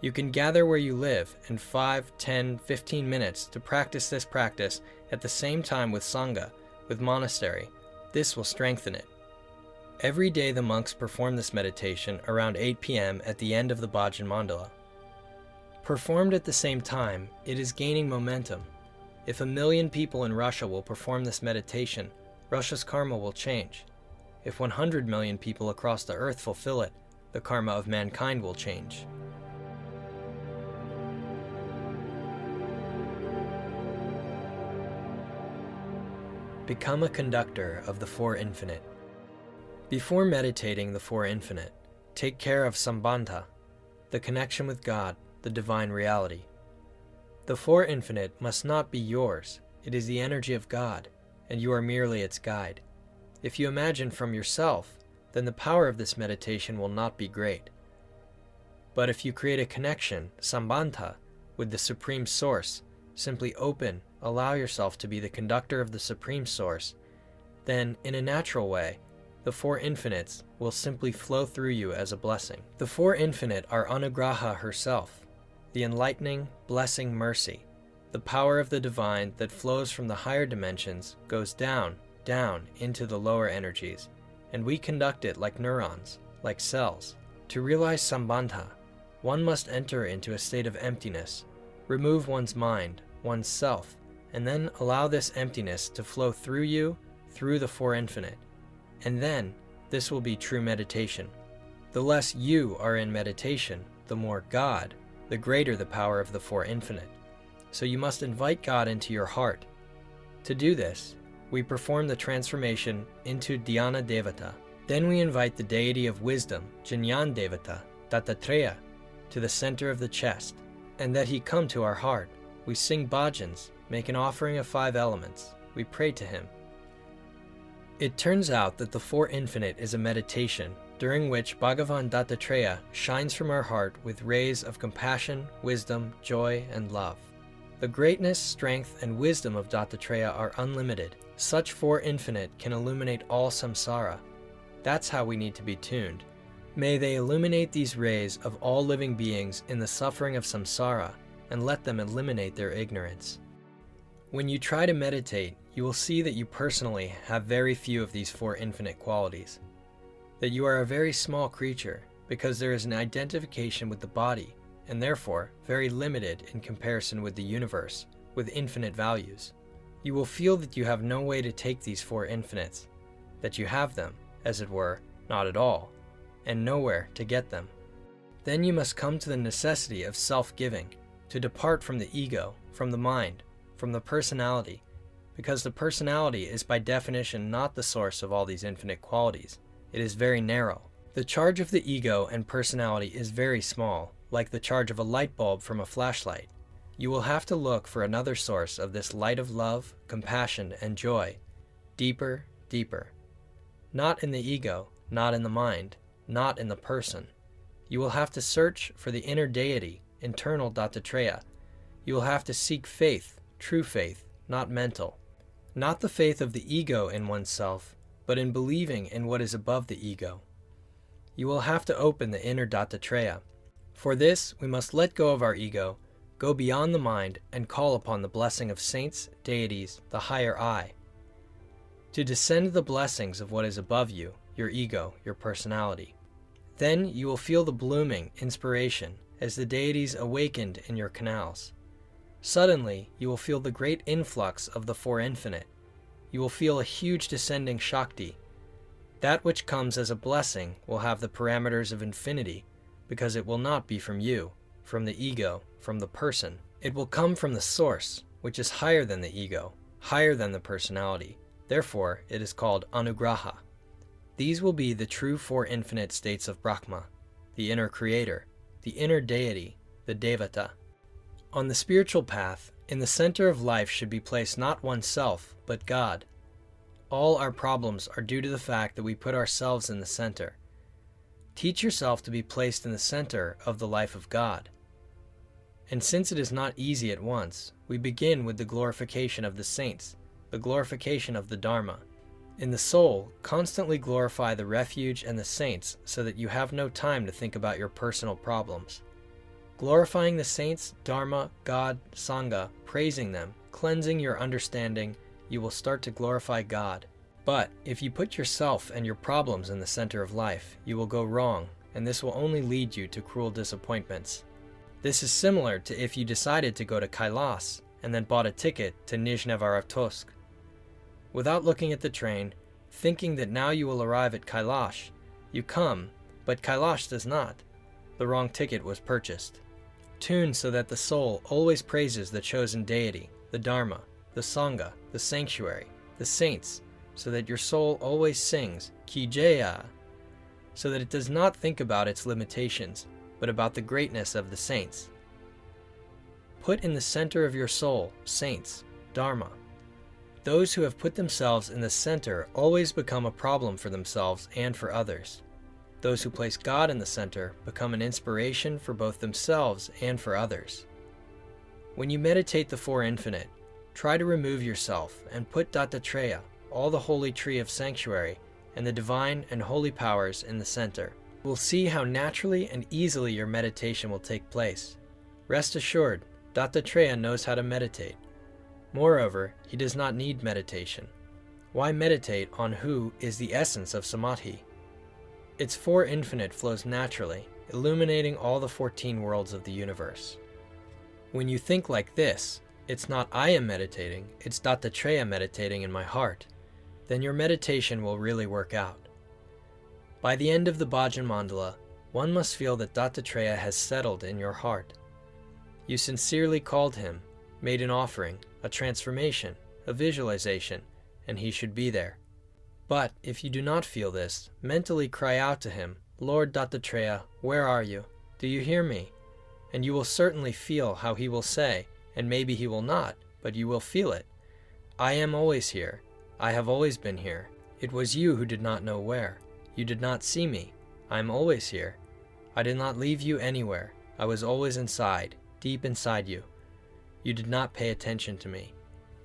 You can gather where you live and 5, 10, 15 minutes to practice this practice at the same time with Sangha, with monastery. This will strengthen it. Every day the monks perform this meditation around 8 p.m. at the end of the Bhajan Mandala. Performed at the same time, it is gaining momentum. If 1 million people in Russia will perform this meditation, Russia's karma will change. If 100 million people across the earth fulfill it, the karma of mankind will change. Become a conductor of the Four Infinite. Before meditating the Four Infinite, take care of Sambandha, the connection with God, the divine reality. The Four Infinite must not be yours. It is the energy of God, and you are merely its guide. If you imagine from yourself, then the power of this meditation will not be great. But if you create a connection, Sambandha, with the Supreme Source, simply allow yourself to be the conductor of the Supreme Source, then, in a natural way, the Four Infinites will simply flow through you as a blessing. The Four Infinite are Anugraha herself, the enlightening, blessing mercy. The power of the divine that flows from the higher dimensions goes down into the lower energies, and we conduct it like neurons, like cells. To realize Sambandha, one must enter into a state of emptiness, remove one's mind, one's self, and then allow this emptiness to flow through you, through the Four Infinite. And then, this will be true meditation. The less you are in meditation, the more God, the greater the power of the Four Infinite. So you must invite God into your heart. To do this, we perform the transformation into Dhyana Devata. Then we invite the deity of wisdom, Jnana Devata, Dattatreya, to the center of the chest, and that he come to our heart. We sing bhajans, make an offering of 5 elements. We pray to him. It turns out that the Four Infinite is a meditation during which Bhagavan Dattatreya shines from our heart with rays of compassion, wisdom, joy, and love. The greatness, strength, and wisdom of Dattatreya are unlimited. Such Four Infinite can illuminate all samsara. That's how we need to be tuned. May they illuminate these rays of all living beings in the suffering of samsara and let them eliminate their ignorance. When you try to meditate, you will see that you personally have very few of these four infinite qualities, that you are a very small creature because there is an identification with the body, and therefore very limited in comparison with the universe, with infinite values. You will feel that you have no way to take these four infinites, that you have them, as it were, not at all, and nowhere to get them. Then you must come to the necessity of self-giving, to depart from the ego, from the mind, from the personality, because the personality is by definition not the source of all these infinite qualities. It is very narrow. The charge of the ego and personality is very small, like the charge of a light bulb from a flashlight. You will have to look for another source of this light of love, compassion, and joy, deeper, deeper. Not in the ego, not in the mind, not in the person. You will have to search for the inner deity, internal Dattatreya. You will have to seek faith, true faith, not mental. Not the faith of the ego in oneself, but in believing in what is above the ego. You will have to open the inner Dattatreya. For this, we must let go of our ego, go beyond the mind, and call upon the blessing of saints, deities, the higher I. To descend the blessings of what is above you, your ego, your personality. Then you will feel the blooming inspiration as the deities awakened in your canals. Suddenly, you will feel the great influx of the four infinite. You will feel a huge descending Shakti. That which comes as a blessing will have the parameters of infinity, because it will not be from you, from the ego, from the person. It will come from the source, which is higher than the ego, higher than the personality. Therefore, it is called anugraha. These will be the true four infinite states of Brahma, the inner creator, the inner deity, the devata. On the spiritual path, in the center of life should be placed not oneself, but God. All our problems are due to the fact that we put ourselves in the center. Teach yourself to be placed in the center of the life of God. And since it is not easy at once, we begin with the glorification of the saints, the glorification of the Dharma. In the soul, constantly glorify the refuge and the saints so that you have no time to think about your personal problems. Glorifying the saints, Dharma, God, Sangha, praising them, cleansing your understanding, you will start to glorify God. But if you put yourself and your problems in the center of life, you will go wrong, and this will only lead you to cruel disappointments. This is similar to if you decided to go to Kailas and then bought a ticket to Nizhnevaratsk. Without looking at the train, thinking that now you will arrive at Kailash, you come, but Kailash does not. The wrong ticket was purchased. Tune so that the soul always praises the chosen deity, the Dharma, the Sangha, the sanctuary, the saints, so that your soul always sings Ki Jaya, so that it does not think about its limitations, but about the greatness of the saints. Put in the center of your soul, saints, Dharma. Those who have put themselves in the center always become a problem for themselves and for others. Those who place God in the center become an inspiration for both themselves and for others. When you meditate the four infinite, try to remove yourself and put Dattatreya, all the holy tree of sanctuary, and the divine and holy powers in the center. You will see how naturally and easily your meditation will take place. Rest assured, Dattatreya knows how to meditate. Moreover, he does not need meditation. Why meditate on who is the essence of samadhi? Its four infinite flows naturally, illuminating all the 14 worlds of the universe. When you think like this, it's not I am meditating, it's Dattatreya meditating in my heart, then your meditation will really work out. By the end of the Bhajan Mandala, one must feel that Dattatreya has settled in your heart. You sincerely called him, made an offering, a transformation, a visualization, and he should be there. But if you do not feel this, mentally cry out to him, Lord Dattatreya, where are you? Do you hear me? And you will certainly feel how he will say, and maybe he will not, but you will feel it. I am always here. I have always been here. It was you who did not know where. You did not see me. I am always here. I did not leave you anywhere. I was always inside, deep inside you. You did not pay attention to me.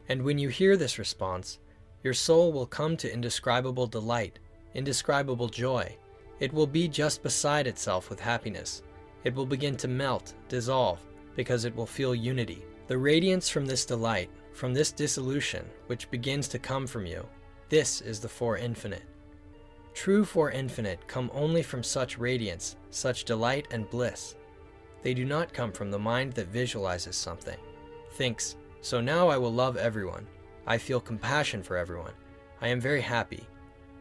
And when you hear this response, your soul will come to indescribable delight, indescribable joy. It will be just beside itself with happiness. It will begin to melt, dissolve, because it will feel unity. The radiance from this delight from this dissolution which begins to come from you. This is the Four Infinite. True Four Infinite come only from such radiance, such delight and bliss. They do not come from the mind that visualizes something, thinks, so now I will love everyone, I feel compassion for everyone, I am very happy.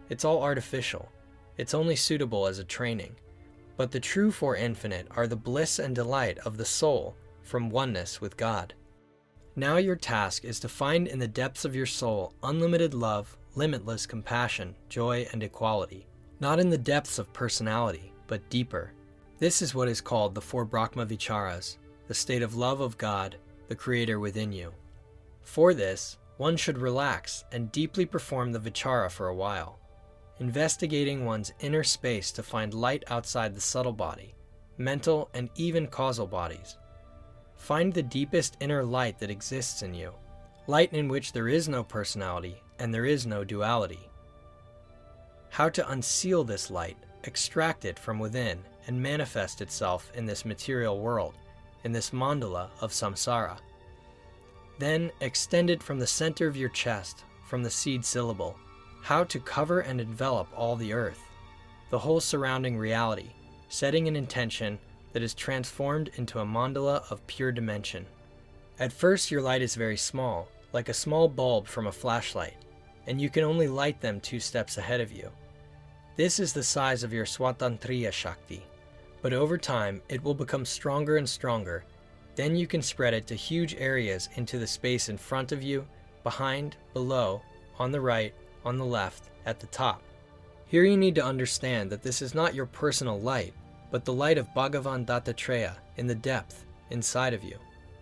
It's all artificial. It's only suitable as a training. But the true Four Infinite are the bliss and delight of the soul from oneness with God. Now your task is to find in the depths of your soul unlimited love, limitless compassion, joy, and equality. Not in the depths of personality, but deeper. This is what is called the Four Brahma Vicharas, the state of love of God, the Creator within you. For this, one should relax and deeply perform the vichara for a while, investigating one's inner space to find light outside the subtle body, mental, and even causal bodies. Find the deepest inner light that exists in you, light in which there is no personality and there is no duality. How to unseal this light, extract it from within, and manifest itself in this material world, in this mandala of samsara. Then extend it from the center of your chest, from the seed syllable, how to cover and envelop all the earth, the whole surrounding reality, setting an intention that is transformed into a mandala of pure dimension. At first your light is very small, like a small bulb from a flashlight, and you can only light them 2 steps ahead of you. This is the size of your Swatantriya Shakti, but over time it will become stronger and stronger. Then you can spread it to huge areas into the space in front of you, behind, below, on the right, on the left, at the top. Here you need to understand that this is not your personal light, but the light of Bhagavan Dattatreya in the depth, inside of you.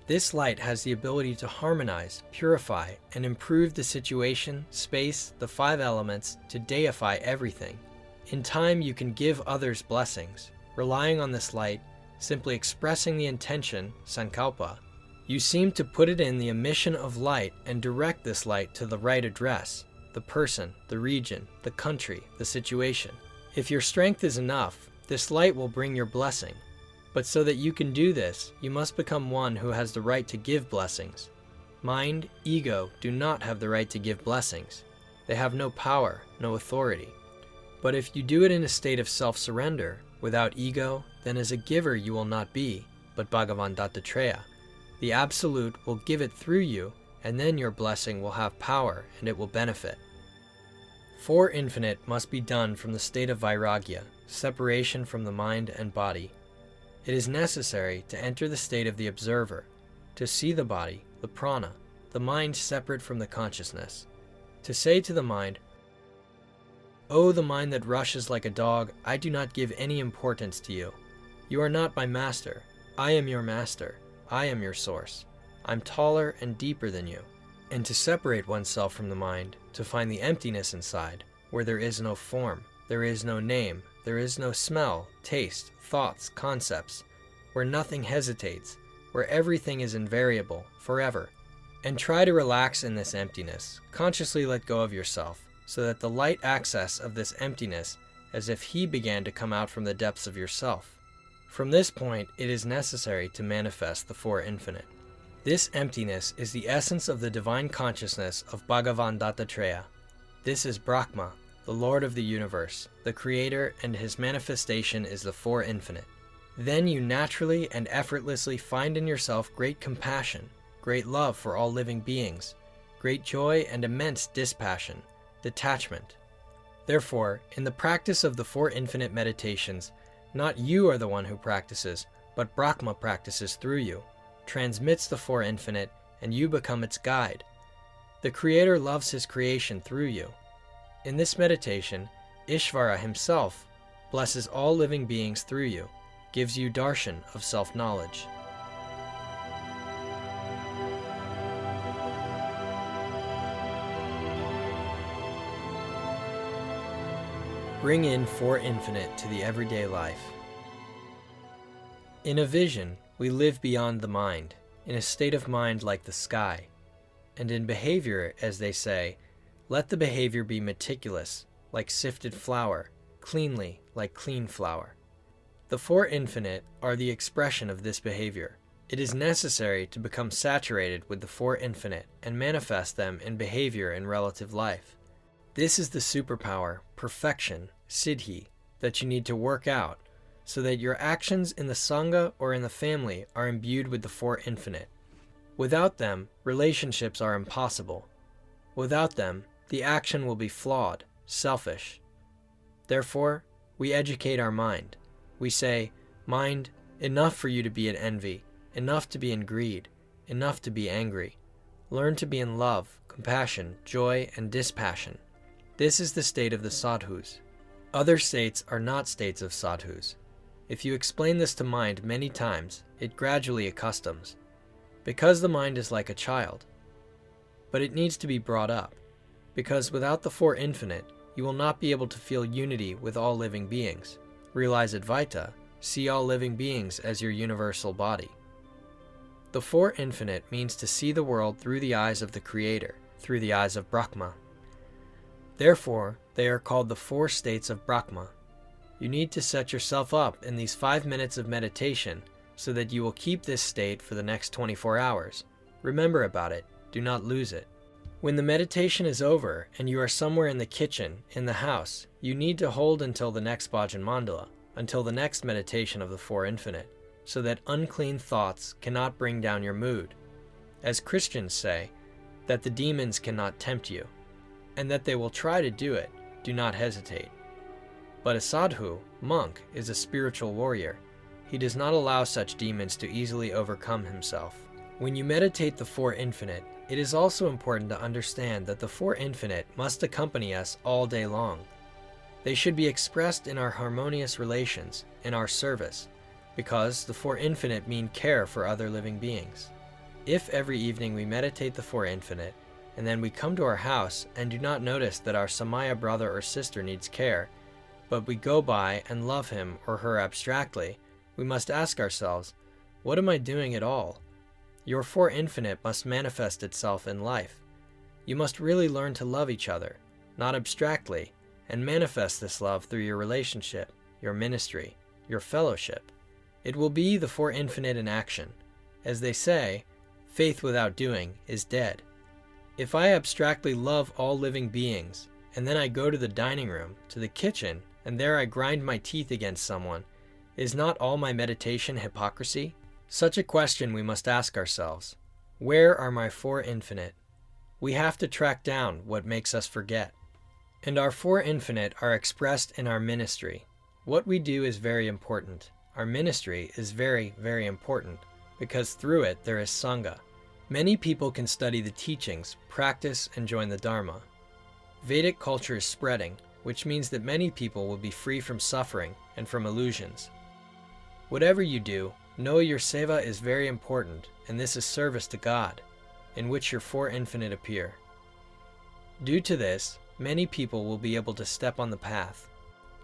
This light has the ability to harmonize, purify, and improve the situation, space, the 5 elements, to deify everything. In time you can give others blessings, relying on this light, simply expressing the intention, sankalpa. You seem to put it in the emission of light and direct this light to the right address, the person, the region, the country, the situation. If your strength is enough, this light will bring your blessing. But so that you can do this, you must become one who has the right to give blessings. Mind, ego do not have the right to give blessings. They have no power, no authority. But if you do it in a state of self-surrender, without ego, then as a giver you will not be, but Bhagavan Dattatreya. The Absolute will give it through you, and then your blessing will have power and it will benefit. Four Infinite must be done from the state of Vairagya, separation from the mind and body. It is necessary to enter the state of the observer, to see the body, the prana, the mind separate from the consciousness, to say to the mind, "O the mind that rushes like a dog, I do not give any importance to you. You are not my master. I am your master. I am your source. I'm taller and deeper than you." And to separate oneself from the mind, to find the emptiness inside, where there is no form, there is no name, there is no smell, taste, thoughts, concepts, where nothing hesitates, where everything is invariable, forever. And try to relax in this emptiness, consciously let go of yourself, so that the light access of this emptiness as if he began to come out from the depths of yourself. From this point, it is necessary to manifest the Four Infinite. This emptiness is the essence of the divine consciousness of Bhagavan Dattatreya. This is Brahma, the Lord of the universe, the Creator, and his manifestation is the Four Infinite. Then you naturally and effortlessly find in yourself great compassion, great love for all living beings, great joy and immense dispassion, detachment. Therefore, in the practice of the Four Infinite meditations, not you are the one who practices, but Brahma practices through you, transmits the Four Infinite, and you become its guide. The Creator loves his creation through you. In this meditation, Ishvara himself blesses all living beings through you, gives you darshan of self-knowledge. Bring in Four Infinite to the everyday life. In a vision, we live beyond the mind, in a state of mind like the sky. And in behavior, as they say, let the behavior be meticulous, like sifted flour, cleanly, like clean flour. The Four Infinite are the expression of this behavior. It is necessary to become saturated with the Four Infinite and manifest them in behavior in relative life. This is the superpower, perfection, siddhi, that you need to work out so that your actions in the Sangha or in the family are imbued with the Four Infinite. Without them, relationships are impossible. Without them, the action will be flawed, selfish. Therefore, we educate our mind. We say, mind, enough for you to be in envy, enough to be in greed, enough to be angry. Learn to be in love, compassion, joy, and dispassion. This is the state of the sadhus. Other states are not states of sadhus. If you explain this to mind many times, it gradually accustoms, because the mind is like a child. But it needs to be brought up, because without the Four Infinite, you will not be able to feel unity with all living beings, realize Advaita, see all living beings as your universal body. The Four Infinite means to see the world through the eyes of the Creator, through the eyes of Brahma. Therefore, they are called the Four States of Brahma. You need to set yourself up in these 5 minutes of meditation so that you will keep this state for the next 24 hours. Remember about it. Do not lose it. When the meditation is over and you are somewhere in the kitchen, in the house, you need to hold until the next bhajan mandala, until the next meditation of the Four Infinite, so that unclean thoughts cannot bring down your mood. As Christians say, that the demons cannot tempt you, and that they will try to do it. Do not hesitate. But a sadhu, monk, is a spiritual warrior. He does not allow such demons to easily overcome himself. When you meditate the Four Infinite, it is also important to understand that the Four Infinite must accompany us all day long. They should be expressed in our harmonious relations, in our service, because the Four Infinite mean care for other living beings. If every evening we meditate the Four Infinite, and then we come to our house and do not notice that our Samaya brother or sister needs care, but we go by and love him or her abstractly, we must ask ourselves, what am I doing at all? Your Four Infinite must manifest itself in life. You must really learn to love each other, not abstractly, and manifest this love through your relationship, your ministry, your fellowship. It will be the Four Infinite in action. As they say, faith without doing is dead. If I abstractly love all living beings, and then I go to the dining room, to the kitchen, and there I grind my teeth against someone, is not all my meditation hypocrisy? Such a question we must ask ourselves. Where are my Four Infinite? We have to track down what makes us forget. And our Four Infinite are expressed in our ministry. What we do is very important. Our ministry is very, very important, because through it there is Sangha. Many people can study the teachings, practice, and join the Dharma. Vedic culture is spreading, which means that many people will be free from suffering and from illusions. Whatever you do, know your seva is very important, and this is service to God, in which your Four Infinite appear. Due to this, many people will be able to step on the path.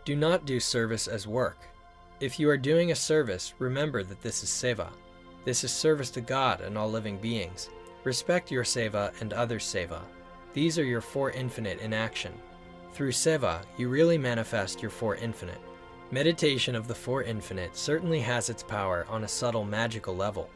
Do not do service as work. If you are doing a service, remember that this is seva. This is service to God and all living beings. Respect your seva and others' seva. These are your Four Infinite in action. Through seva, you really manifest your Four Infinite. Meditation of the Four Infinite certainly has its power on a subtle magical level,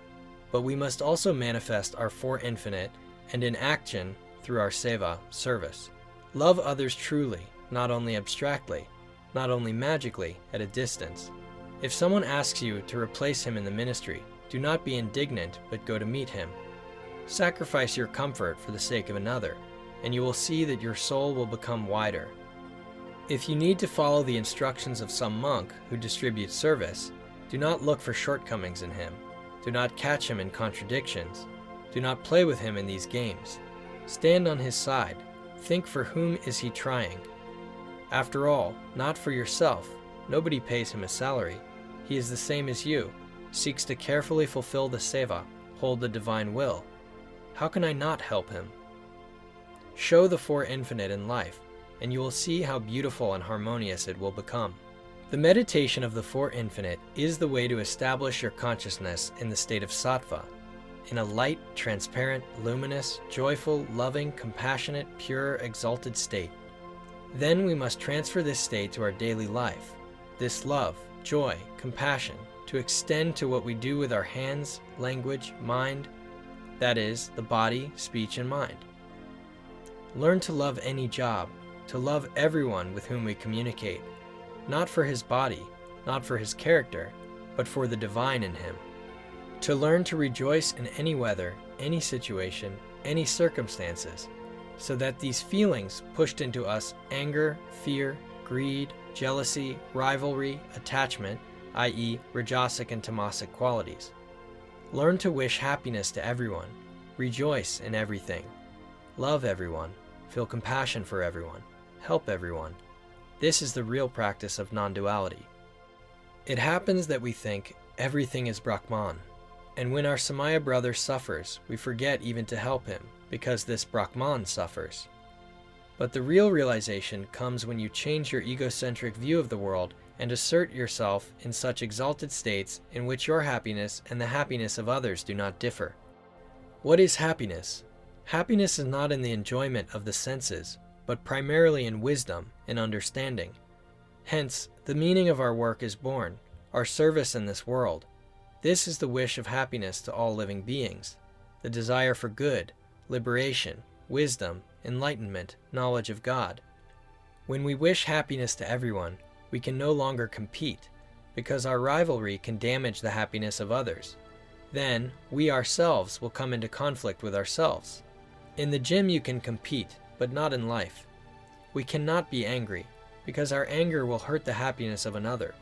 but we must also manifest our Four Infinite and in action through our seva, service. Love others truly, not only abstractly, not only magically at a distance. If someone asks you to replace him in the ministry, do not be indignant, but go to meet him. Sacrifice your comfort for the sake of another, and you will see that your soul will become wider. If you need to follow the instructions of some monk who distributes service, do not look for shortcomings in him. Do not catch him in contradictions. Do not play with him in these games. Stand on his side. Think, for whom is he trying? After all, not for yourself. Nobody pays him a salary. He is the same as you, seeks to carefully fulfill the seva, hold the divine will. How can I not help him? Show the Four Infinite in life, and you will see how beautiful and harmonious it will become. The meditation of the Four Infinite is the way to establish your consciousness in the state of sattva, in a light, transparent, luminous, joyful, loving, compassionate, pure, exalted state. Then we must transfer this state to our daily life. This love, joy, compassion, to extend to what we do with our hands, language, mind, that is, the body, speech, and mind. Learn to love any job, to love everyone with whom we communicate, not for his body, not for his character, but for the divine in him. To learn to rejoice in any weather, any situation, any circumstances, so that these feelings pushed into us anger, fear, greed, jealousy, rivalry, attachment, i.e. rajasic and tamasic qualities. Learn to wish happiness to everyone, rejoice in everything, love everyone, feel compassion for everyone, help everyone. This is the real practice of non-duality. It happens that we think everything is Brahman, and when our Samaya brother suffers, we forget even to help him, because this Brahman suffers. But the real realization comes when you change your egocentric view of the world and assert yourself in such exalted states in which your happiness and the happiness of others do not differ. What is happiness? Happiness is not in the enjoyment of the senses, but primarily in wisdom and understanding. Hence, the meaning of our work is born, our service in this world. This is the wish of happiness to all living beings, the desire for good, liberation, wisdom, enlightenment, knowledge of God. When we wish happiness to everyone, we can no longer compete, because our rivalry can damage the happiness of others. Then, we ourselves will come into conflict with ourselves. In the gym you can compete, but not in life. We cannot be angry, because our anger will hurt the happiness of another.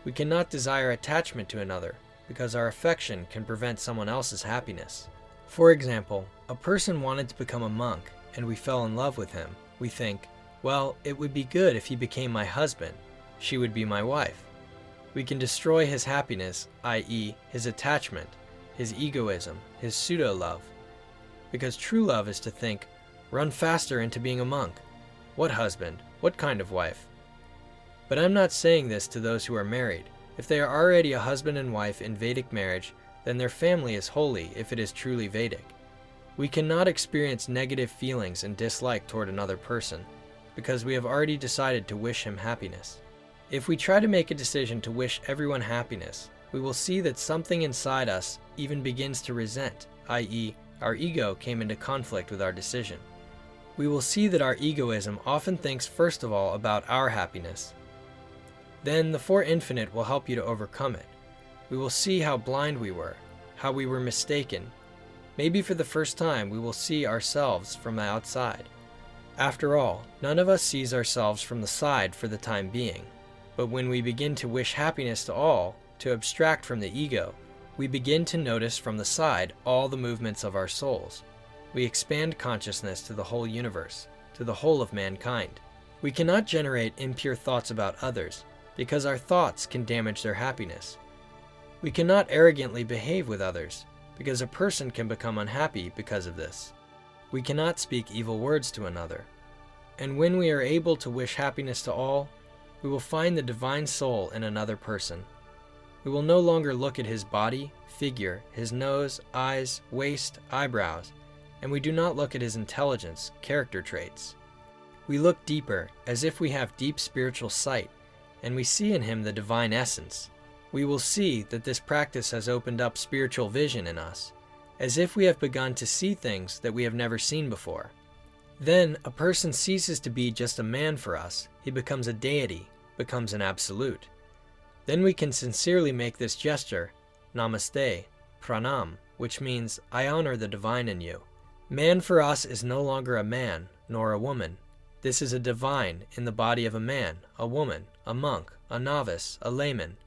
We cannot desire attachment to another, because our affection can prevent someone else's happiness. For example, a person wanted to become a monk, and we fell in love with him. We think, well, it would be good if he became my husband. She would be my wife. We can destroy his happiness, i.e., his attachment, his egoism, his pseudo-love. Because true love is to think, run faster into being a monk. What husband? What kind of wife? But I'm not saying this to those who are married. If they are already a husband and wife in Vedic marriage, then their family is holy if it is truly Vedic. We cannot experience negative feelings and dislike toward another person, because we have already decided to wish him happiness. If we try to make a decision to wish everyone happiness, we will see that something inside us even begins to resent, i.e., our ego came into conflict with our decision. We will see that our egoism often thinks first of all about our happiness. Then the Four Infinite will help you to overcome it. We will see how blind we were, how we were mistaken. Maybe for the first time we will see ourselves from the outside. After all, none of us sees ourselves from the side for the time being. But when we begin to wish happiness to all, to abstract from the ego, we begin to notice from the side all the movements of our souls. We expand consciousness to the whole universe, to the whole of mankind. We cannot generate impure thoughts about others, because our thoughts can damage their happiness. We cannot arrogantly behave with others, because a person can become unhappy because of this. We cannot speak evil words to another. And when we are able to wish happiness to all, we will find the divine soul in another person. We will no longer look at his body, figure, his nose, eyes, waist, eyebrows, and we do not look at his intelligence, character traits. We look deeper, as if we have deep spiritual sight, and we see in him the divine essence. We will see that this practice has opened up spiritual vision in us, as if we have begun to see things that we have never seen before. Then a person ceases to be just a man for us. He becomes a deity, becomes an absolute. Then we can sincerely make this gesture, Namaste, Pranam, which means, I honor the divine in you. Man for us is no longer a man, nor a woman. This is a divine in the body of a man, a woman, a monk, a novice, a layman.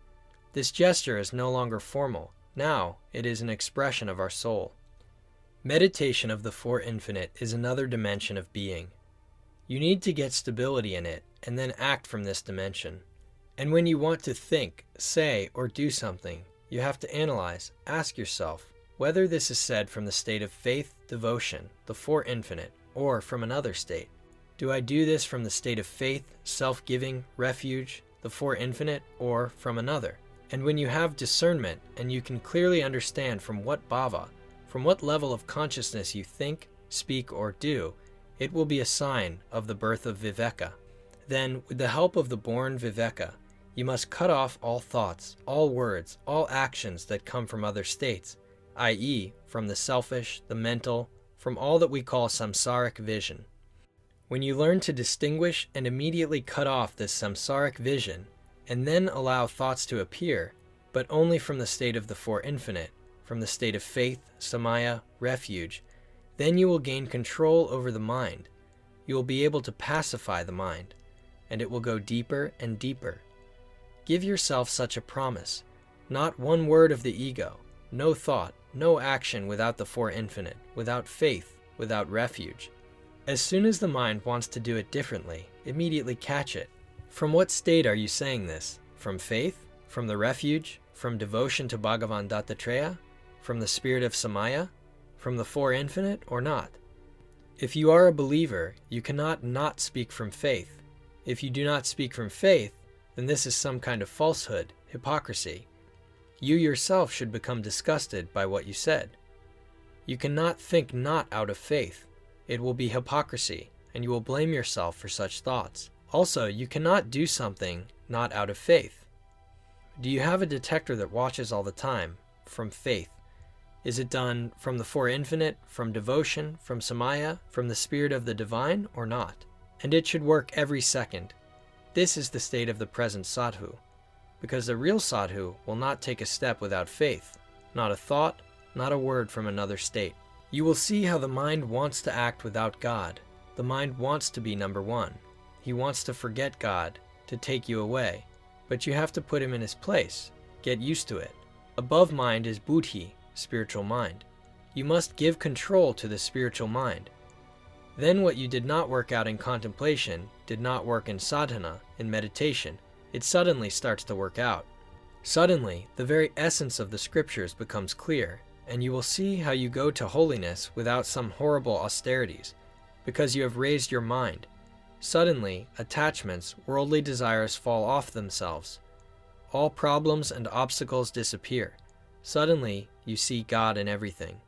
This gesture is no longer formal. Now it is an expression of our soul. Meditation of the Four Infinite is another dimension of being. You need to get stability in it and then act from this dimension. And when you want to think, say, or do something, you have to analyze, ask yourself whether this is said from the state of faith, devotion, the Four Infinite, or from another state. Do I do this from the state of faith, self-giving, refuge, the Four Infinite, or from another? And when you have discernment and you can clearly understand from what bhava, from what level of consciousness you think, speak, or do, it will be a sign of the birth of Viveka. Then, with the help of the born Viveka, You must cut off all thoughts, all words, all actions that come from other states, i.e., from the selfish, the mental, from all that we call samsaric vision. When you learn to distinguish and immediately cut off this samsaric vision, and then allow thoughts to appear, but only from the state of the Four Infinite, from the state of faith, samaya, refuge, then you will gain control over the mind. You will be able to pacify the mind, and it will go deeper and deeper. Give yourself such a promise. Not one word of the ego, no thought, no action without the Four Infinite, without faith, without refuge. As soon as the mind wants to do it differently, immediately catch it. From what state are you saying this? From faith? From the refuge? From devotion to Bhagavan Dattatreya? From the spirit of Samaya? From the Four Infinite or not? If you are a believer, you cannot not speak from faith. If you do not speak from faith, then this is some kind of falsehood, hypocrisy. You yourself should become disgusted by what you said. You cannot think not out of faith. It will be hypocrisy, and you will blame yourself for such thoughts. Also, you cannot do something not out of faith. Do you have a detector that watches all the time, from faith? Is it done from the Four Infinite, from devotion, from Samaya, from the spirit of the divine, or not? And it should work every second. This is the state of the present sadhu, because the real sadhu will not take a step without faith, not a thought, not a word from another state. You will see how the mind wants to act without God. The mind wants to be number one. He wants to forget God, to take you away, but you have to put him in his place. Get used to it. Above mind is buddhi, spiritual mind. You must give control to the spiritual mind. Then what you did not work out in contemplation, did not work in sadhana, in meditation, it suddenly starts to work out. Suddenly, the very essence of the scriptures becomes clear, and you will see how you go to holiness without some horrible austerities, because you have raised your mind. Suddenly, attachments, worldly desires fall off themselves. All problems and obstacles disappear. Suddenly, you see God in everything.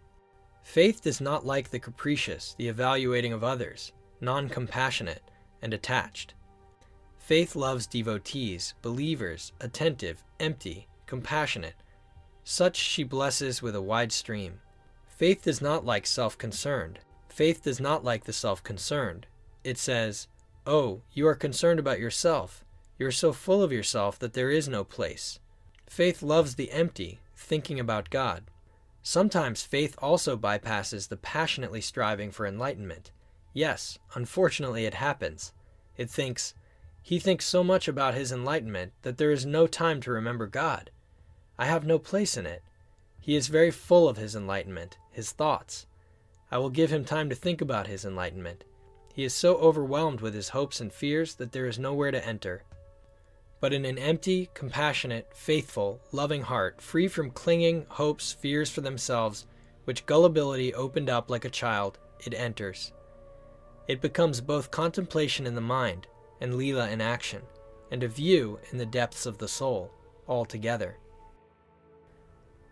Faith does not like the capricious, the evaluating of others, non-compassionate, and attached. Faith loves devotees, believers, attentive, empty, compassionate. Such she blesses with a wide stream. Faith does not like self-concerned. Faith does not like the self-concerned. It says, "Oh, you are concerned about yourself. You are so full of yourself that there is no place." Faith loves the empty, thinking about God. Sometimes faith also bypasses the passionately striving for enlightenment. Yes, unfortunately it happens. It thinks, he thinks so much about his enlightenment that there is no time to remember God. I have no place in it. He is very full of his enlightenment, his thoughts. I will give him time to think about his enlightenment. He is so overwhelmed with his hopes and fears that there is nowhere to enter. But in an empty, compassionate, faithful, loving heart, free from clinging, hopes, fears for themselves, which gullibility opened up like a child, it enters. It becomes both contemplation in the mind, and lila in action, and a view in the depths of the soul, all together.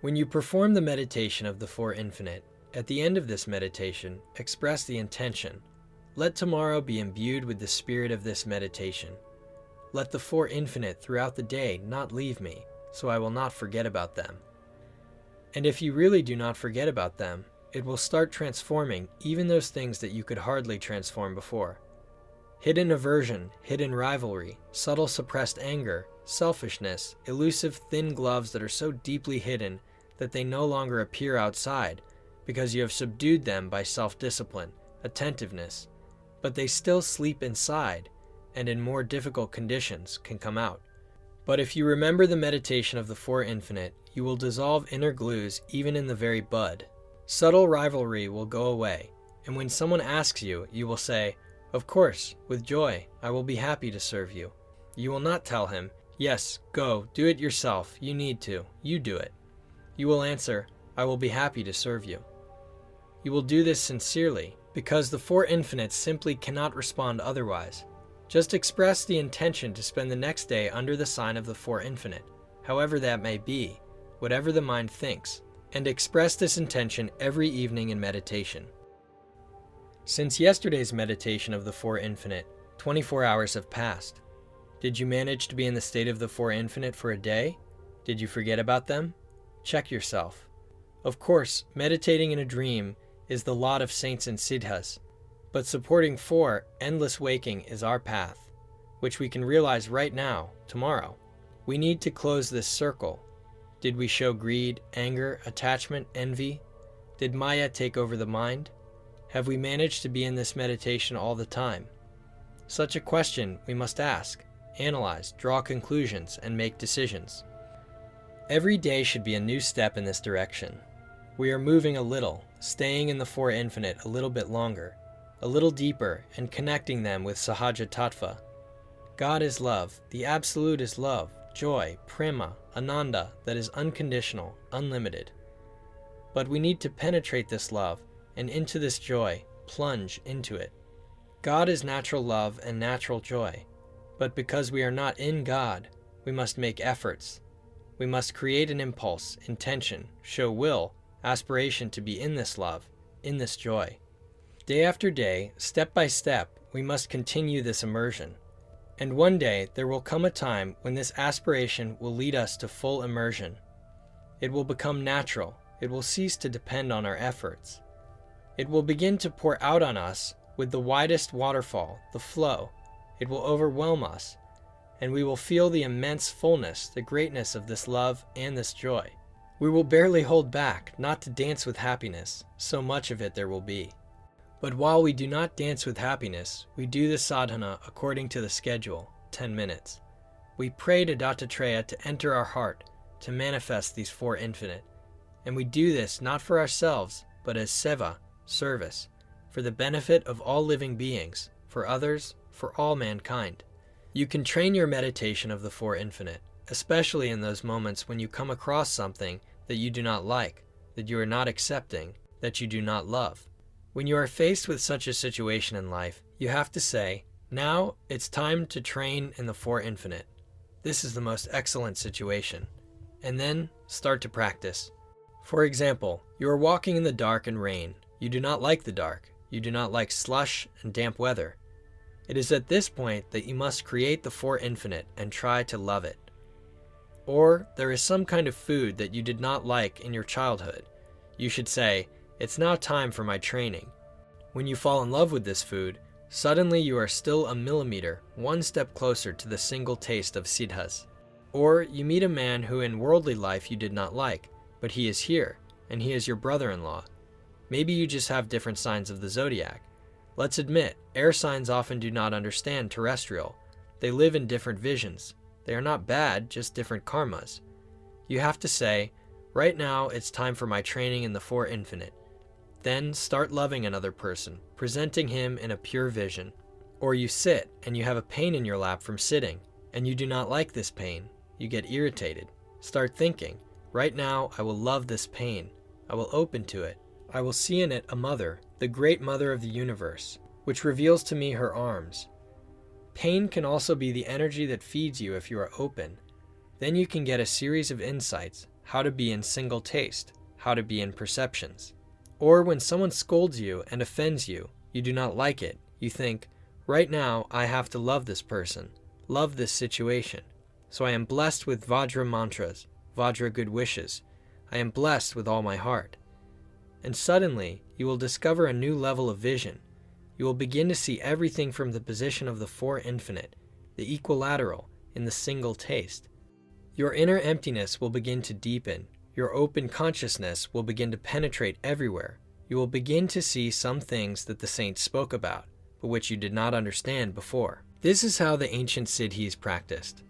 When you perform the meditation of the Four Infinite, at the end of this meditation, express the intention, "Let tomorrow be imbued with the spirit of this meditation. Let the Four Infinite throughout the day not leave me, so I will not forget about them." And if you really do not forget about them, it will start transforming even those things that you could hardly transform before. Hidden aversion, hidden rivalry, subtle suppressed anger, selfishness, elusive thin gloves that are so deeply hidden that they no longer appear outside because you have subdued them by self-discipline, attentiveness, but they still sleep inside and in more difficult conditions can come out. But if you remember the meditation of the Four Infinite, you will dissolve inner glues even in the very bud. Subtle rivalry will go away, and when someone asks you, you will say, "Of course, with joy, I will be happy to serve you." You will not tell him, "Yes, go, do it yourself, you need to, you do it." You will answer, "I will be happy to serve you." You will do this sincerely, because the Four Infinites simply cannot respond otherwise. Just express the intention to spend the next day under the sign of the Four Infinite, however that may be, whatever the mind thinks, and express this intention every evening in meditation. Since yesterday's meditation of the Four Infinite, 24 hours have passed. Did you manage to be in the state of the Four Infinite for a day? Did you forget about them? Check yourself. Of course, meditating in a dream is the lot of saints and siddhas, but supporting four, endless waking, is our path, which we can realize right now, tomorrow. We need to close this circle. Did we show greed, anger, attachment, envy? Did Maya take over the mind? Have we managed to be in this meditation all the time? Such a question we must ask, analyze, draw conclusions, and make decisions. Every day should be a new step in this direction. We are moving a little, staying in the Four Infinite a little bit longer, a little deeper, and connecting them with Sahaja Tattva. God is love, the Absolute is love, joy, prema, ananda, that is unconditional, unlimited. But we need to penetrate this love, and into this joy, plunge into it. God is natural love and natural joy, but because we are not in God, we must make efforts. We must create an impulse, intention, show will, aspiration to be in this love, in this joy. Day after day, step by step, we must continue this immersion. And one day there will come a time when this aspiration will lead us to full immersion. It will become natural. It will cease to depend on our efforts. It will begin to pour out on us with the widest waterfall, the flow. It will overwhelm us, and we will feel the immense fullness, the greatness of this love and this joy. We will barely hold back, not to dance with happiness, so much of it there will be. But while we do not dance with happiness, we do the sadhana according to the schedule, 10 minutes. We pray to Dattatreya to enter our heart, to manifest these four infinite. And we do this not for ourselves, but as seva, service, for the benefit of all living beings, for others, for all mankind. You can train your meditation of the Four Infinite, especially in those moments when you come across something that you do not like, that you are not accepting, that you do not love. When you are faced with such a situation in life, you have to say, now it's time to train in the Four Infinite. This is the most excellent situation. And then start to practice. For example, you are walking in the dark and rain. You do not like the dark. You do not like slush and damp weather. It is at this point that you must create the Four Infinite and try to love it. Or there is some kind of food that you did not like in your childhood. You should say, it's now time for my training. When you fall in love with this food, suddenly you are still a millimeter, one step closer to the single taste of siddhas. Or you meet a man who in worldly life you did not like, but he is here, and he is your brother-in-law. Maybe you just have different signs of the zodiac. Let's admit, air signs often do not understand terrestrial. They live in different visions. They are not bad, just different karmas. You have to say, right now it's time for my training in the Four Infinite. Then start loving another person, presenting him in a pure vision. Or you sit and you have a pain in your lap from sitting, and you do not like this pain. You get irritated. Start thinking, right now I will love this pain. I will open to it. I will see in it a mother, the great mother of the universe, which reveals to me her arms. Pain can also be the energy that feeds you if you are open. Then you can get a series of insights, how to be in single taste, how to be in perceptions. Or when someone scolds you and offends you, you do not like it. You think, right now I have to love this person, love this situation. So I am blessed with Vajra mantras, Vajra good wishes. I am blessed with all my heart. And suddenly, you will discover a new level of vision. You will begin to see everything from the position of the Four Infinite, the equilateral, in the single taste. Your inner emptiness will begin to deepen. Your open consciousness will begin to penetrate everywhere. You will begin to see some things that the saints spoke about, but which you did not understand before. This is how the ancient siddhis practiced.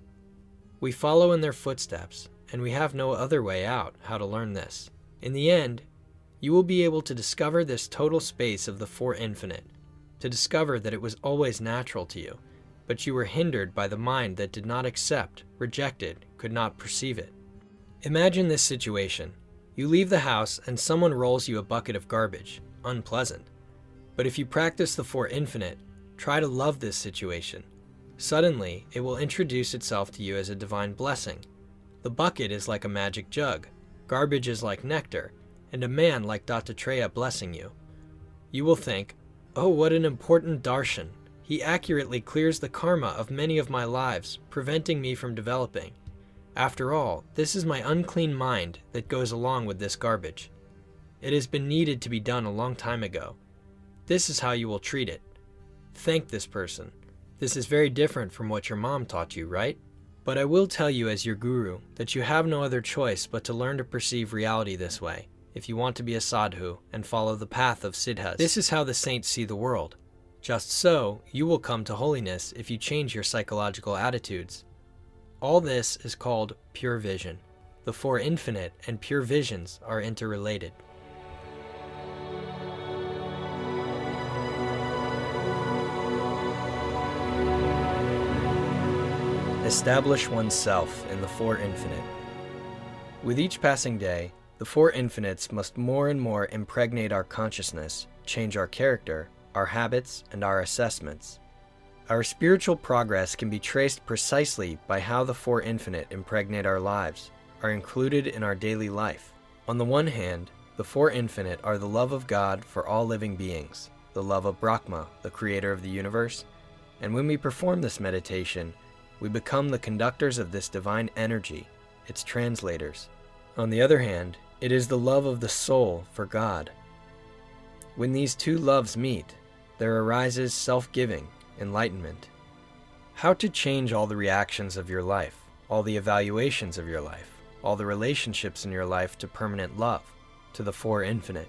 We follow in their footsteps, and we have no other way out how to learn this. In the end, you will be able to discover this total space of the Four Infinite, to discover that it was always natural to you, but you were hindered by the mind that did not accept, rejected, could not perceive it. Imagine this situation. You leave the house and someone rolls you a bucket of garbage. Unpleasant. But if you practice the Four Infinite, try to love this situation. Suddenly, it will introduce itself to you as a divine blessing. The bucket is like a magic jug, garbage is like nectar, and a man like Dattatreya blessing you. You will think, oh, what an important darshan. He accurately clears the karma of many of my lives, preventing me from developing. After all, this is my unclean mind that goes along with this garbage. It has been needed to be done a long time ago. This is how you will treat it. Thank this person. This is very different from what your mom taught you, right? But I will tell you as your guru that you have no other choice but to learn to perceive reality this way, if you want to be a sadhu and follow the path of siddhas. This is how the saints see the world. Just so, you will come to holiness if you change your psychological attitudes. All this is called pure vision. The four infinite and pure visions are interrelated. Establish oneself in the four infinite. With each passing day, the four infinites must more and more impregnate our consciousness, change our character, our habits, and our assessments. Our spiritual progress can be traced precisely by how the four infinite impregnate our lives, are included in our daily life. On the one hand, the four infinite are the love of God for all living beings, the love of Brahma, the creator of the universe, and when we perform this meditation, we become the conductors of this divine energy, its translators. On the other hand, it is the love of the soul for God. When these two loves meet, there arises self-giving, enlightenment. How to change all the reactions of your life, all the evaluations of your life, all the relationships in your life to permanent love, to the four infinite.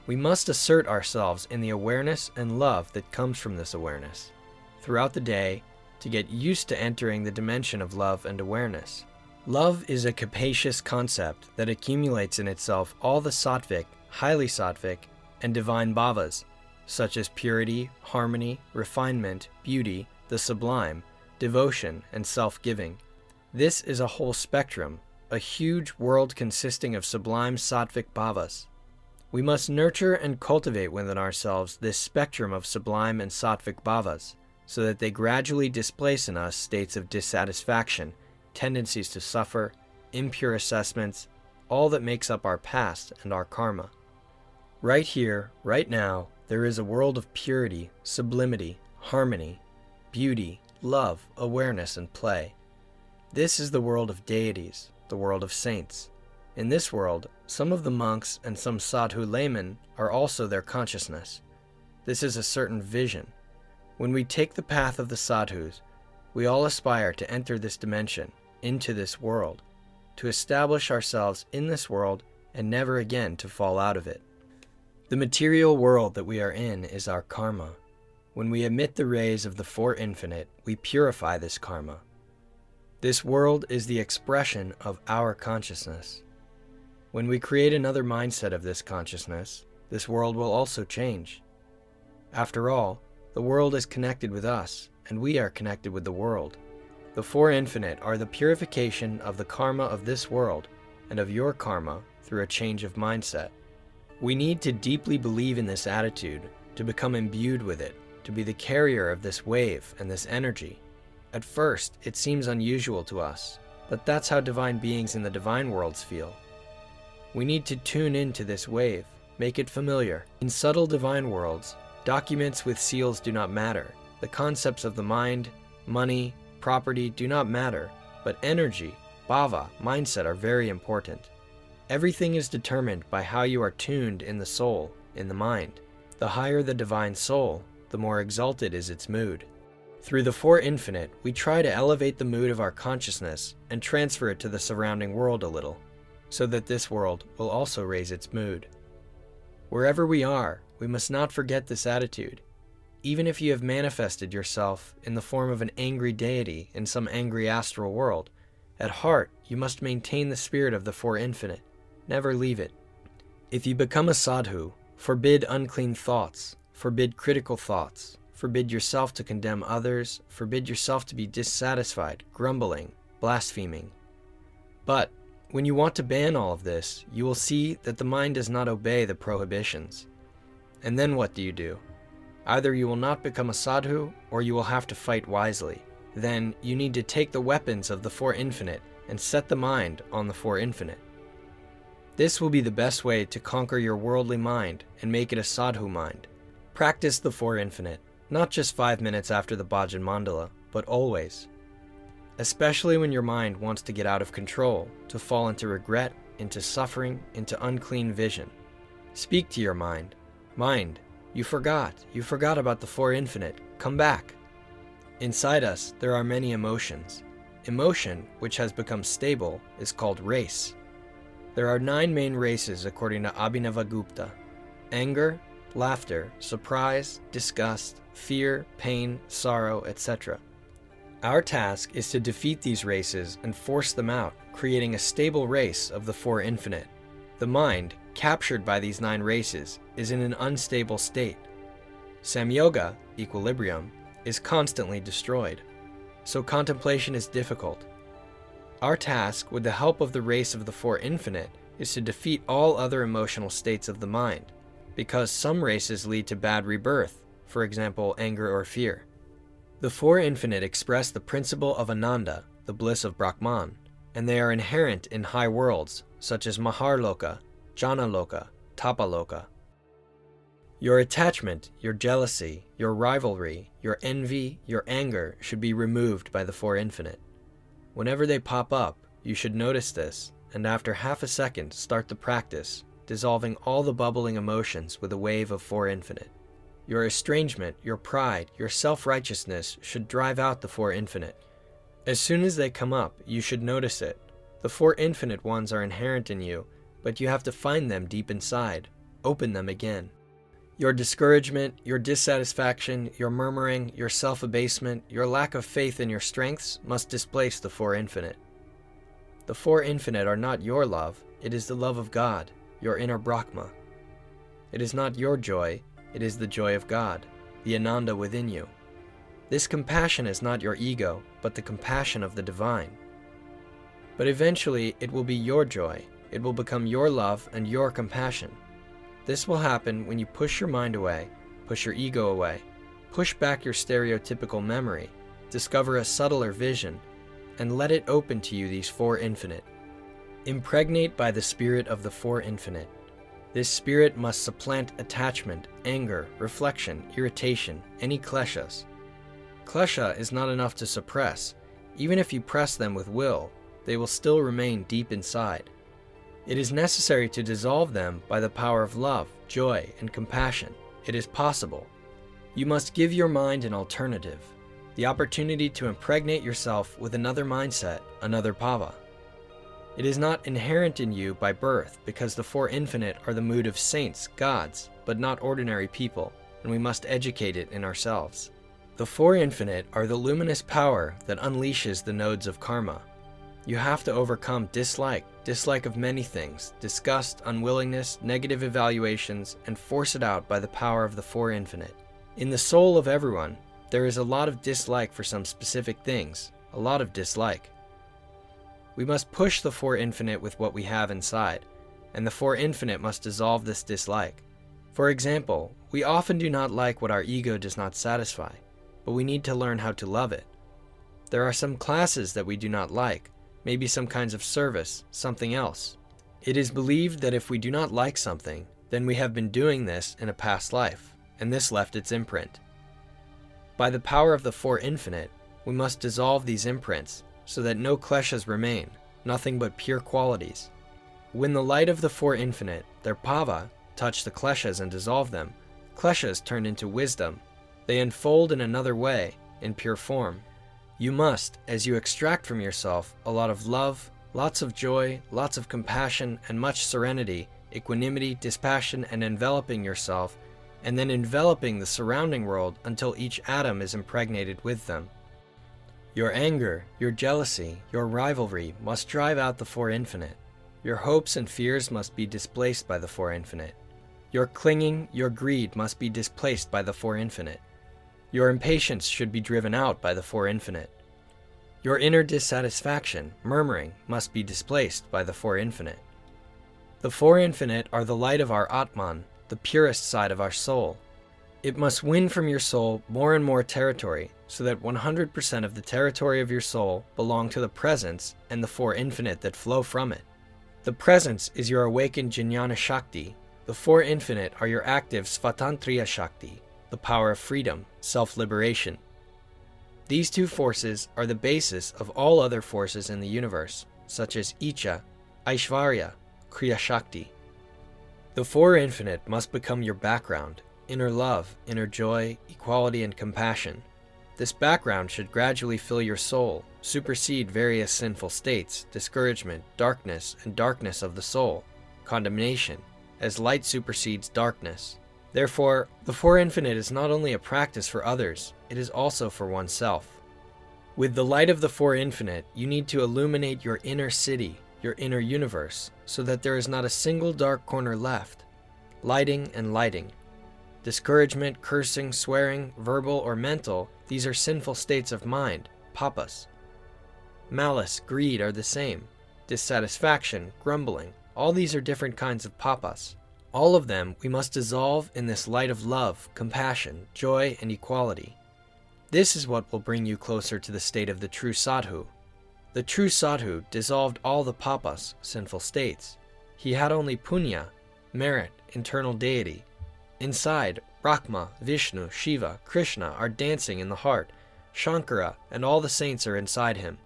We must assert ourselves in the awareness and love that comes from this awareness. Throughout the day, to get used to entering the dimension of love and awareness. Love is a capacious concept that accumulates in itself all the sattvic, highly sattvic, and divine bhavas, such as purity, harmony, refinement, beauty, the sublime, devotion, and self-giving. This is a whole spectrum, a huge world consisting of sublime sattvic bhavas. We must nurture and cultivate within ourselves this spectrum of sublime and sattvic bhavas, so that they gradually displace in us states of dissatisfaction, tendencies to suffer, impure assessments, all that makes up our past and our karma. Right here, right now, there is a world of purity, sublimity, harmony, beauty, love, awareness, and play. This is the world of deities, the world of saints. In this world, some of the monks and some sadhu laymen are also their consciousness. This is a certain vision. When we take the path of the sadhus, we all aspire to enter this dimension, into this world, to establish ourselves in this world and never again to fall out of it. The material world that we are in is our karma. When we emit the rays of the four infinite, we purify this karma. This world is the expression of our consciousness. When we create another mindset of this consciousness, this world will also change. After all, the world is connected with us, and we are connected with the world. The four infinite are the purification of the karma of this world and of your karma through a change of mindset. We need to deeply believe in this attitude, to become imbued with it, to be the carrier of this wave and this energy. At first, it seems unusual to us, but that's how divine beings in the divine worlds feel. We need to tune into this wave, make it familiar. In subtle divine worlds, documents with seals do not matter. The concepts of the mind, money, property do not matter, but energy, bhava, mindset are very important. Everything is determined by how you are tuned in the soul, in the mind. The higher the divine soul, the more exalted is its mood. Through the four infinite, we try to elevate the mood of our consciousness and transfer it to the surrounding world a little, so that this world will also raise its mood. Wherever we are, we must not forget this attitude. Even if you have manifested yourself in the form of an angry deity in some angry astral world, at heart you must maintain the spirit of the four infinite. Never leave it. If you become a sadhu, forbid unclean thoughts, forbid critical thoughts, forbid yourself to condemn others, forbid yourself to be dissatisfied, grumbling, blaspheming. But when you want to ban all of this, you will see that the mind does not obey the prohibitions. And then what do? Either you will not become a sadhu, or you will have to fight wisely. Then you need to take the weapons of the four infinite and set the mind on the four infinite. This will be the best way to conquer your worldly mind and make it a sadhu mind. Practice the four infinite. Not just 5 minutes after the Bhajan Mandala, but always. Especially when your mind wants to get out of control, to fall into regret, into suffering, into unclean vision. Speak to your mind. Mind, you forgot about the Four Infinite. Come back. Inside us, there are many emotions. Emotion, which has become stable, is called race. There are 9 main races according to Abhinavagupta: anger, laughter, surprise, disgust, fear, pain, sorrow, etc. Our task is to defeat these races and force them out, creating a stable race of the Four Infinite. The mind, captured by these 9 races, is in an unstable state. Samyoga, equilibrium, is constantly destroyed, so contemplation is difficult. Our task, with the help of the race of the Four Infinite, is to defeat all other emotional states of the mind, because some races lead to bad rebirth, for example, anger or fear. The Four Infinite express the principle of Ananda, the bliss of Brahman, and they are inherent in high worlds, such as Maharloka, Janaloka, Tapaloka. Your attachment, your jealousy, your rivalry, your envy, your anger should be removed by the Four Infinite. Whenever they pop up, you should notice this, and after half a second start the practice, dissolving all the bubbling emotions with a wave of Four Infinite. Your estrangement, your pride, your self-righteousness should drive out the Four Infinite. As soon as they come up, you should notice it. The Four Infinite ones are inherent in you, but you have to find them deep inside. Open them again. Your discouragement, your dissatisfaction, your murmuring, your self-abasement, your lack of faith in your strengths must displace the Four Infinite. The Four Infinite are not your love, it is the love of God, your inner Brahma. It is not your joy, it is the joy of God, the Ananda within you. This compassion is not your ego, but the compassion of the divine. But eventually it will be your joy, it will become your love and your compassion. This will happen when you push your mind away, push your ego away, push back your stereotypical memory, discover a subtler vision, and let it open to you these Four Infinite. Impregnate by the spirit of the Four Infinite. This spirit must supplant attachment, anger, reflection, irritation, any kleshas. Klesha is not enough to suppress. Even if you press them with will, they will still remain deep inside. It is necessary to dissolve them by the power of love, joy, and compassion. It is possible. You must give your mind an alternative, the opportunity to impregnate yourself with another mindset, another bhava. It is not inherent in you by birth, because the Four Infinite are the mood of saints, gods, but not ordinary people, and we must educate it in ourselves. The Four Infinite are the luminous power that unleashes the nodes of karma. You have to overcome dislike of many things, disgust, unwillingness, negative evaluations, and force it out by the power of the Four Infinite. In the soul of everyone, there is a lot of dislike for some specific things, a lot of dislike. We must push the Four Infinite with what we have inside, and the Four Infinite must dissolve this dislike. For example, we often do not like what our ego does not satisfy, but we need to learn how to love it. There are some classes that we do not like, maybe some kinds of service, something else. It is believed that if we do not like something, then we have been doing this in a past life, and this left its imprint. By the power of the Four Infinite, we must dissolve these imprints, so that no kleshas remain, nothing but pure qualities. When the light of the Four Infinite, their bhava, touch the kleshas and dissolve them, kleshas turn into wisdom. They unfold in another way, in pure form. You must, as you extract from yourself a lot of love, lots of joy, lots of compassion, and much serenity, equanimity, dispassion, and enveloping yourself, and then enveloping the surrounding world until each atom is impregnated with them. Your anger, your jealousy, your rivalry must drive out the Four Infinite. Your hopes and fears must be displaced by the Four Infinite. Your clinging, your greed must be displaced by the Four Infinite. Your impatience should be driven out by the Four Infinite. Your inner dissatisfaction, murmuring, must be displaced by the Four Infinite. The Four Infinite are the light of our Atman, the purest side of our soul. It must win from your soul more and more territory, so that 100% of the territory of your soul belong to the Presence and the Four Infinite that flow from it. The Presence is your awakened Jnana Shakti. The Four Infinite are your active Svatantriya Shakti. the power of freedom, self-liberation. These two forces are the basis of all other forces in the universe, such as Icha, Aishvarya, Kriya Shakti. The Four Infinite must become your background, inner love, inner joy, equality, and compassion. This background should gradually fill your soul, supersede various sinful states, discouragement, darkness, and darkness of the soul, condemnation, as light supersedes darkness. Therefore, the Four Infinite is not only a practice for others, it is also for oneself. With the light of the Four Infinite, you need to illuminate your inner city, your inner universe, so that there is not a single dark corner left. Lighting and lighting. Discouragement, cursing, swearing, verbal or mental, these are sinful states of mind, papas. Malice, greed are the same. Dissatisfaction, grumbling, all these are different kinds of papas. All of them we must dissolve in this light of love, compassion, joy, and equality. This is what will bring you closer to the state of the true sadhu. The true sadhu dissolved all the papas, sinful states. He had only punya, merit, internal deity. Inside, Brahma, Vishnu, Shiva, Krishna are dancing in the heart. Shankara and all the saints are inside him.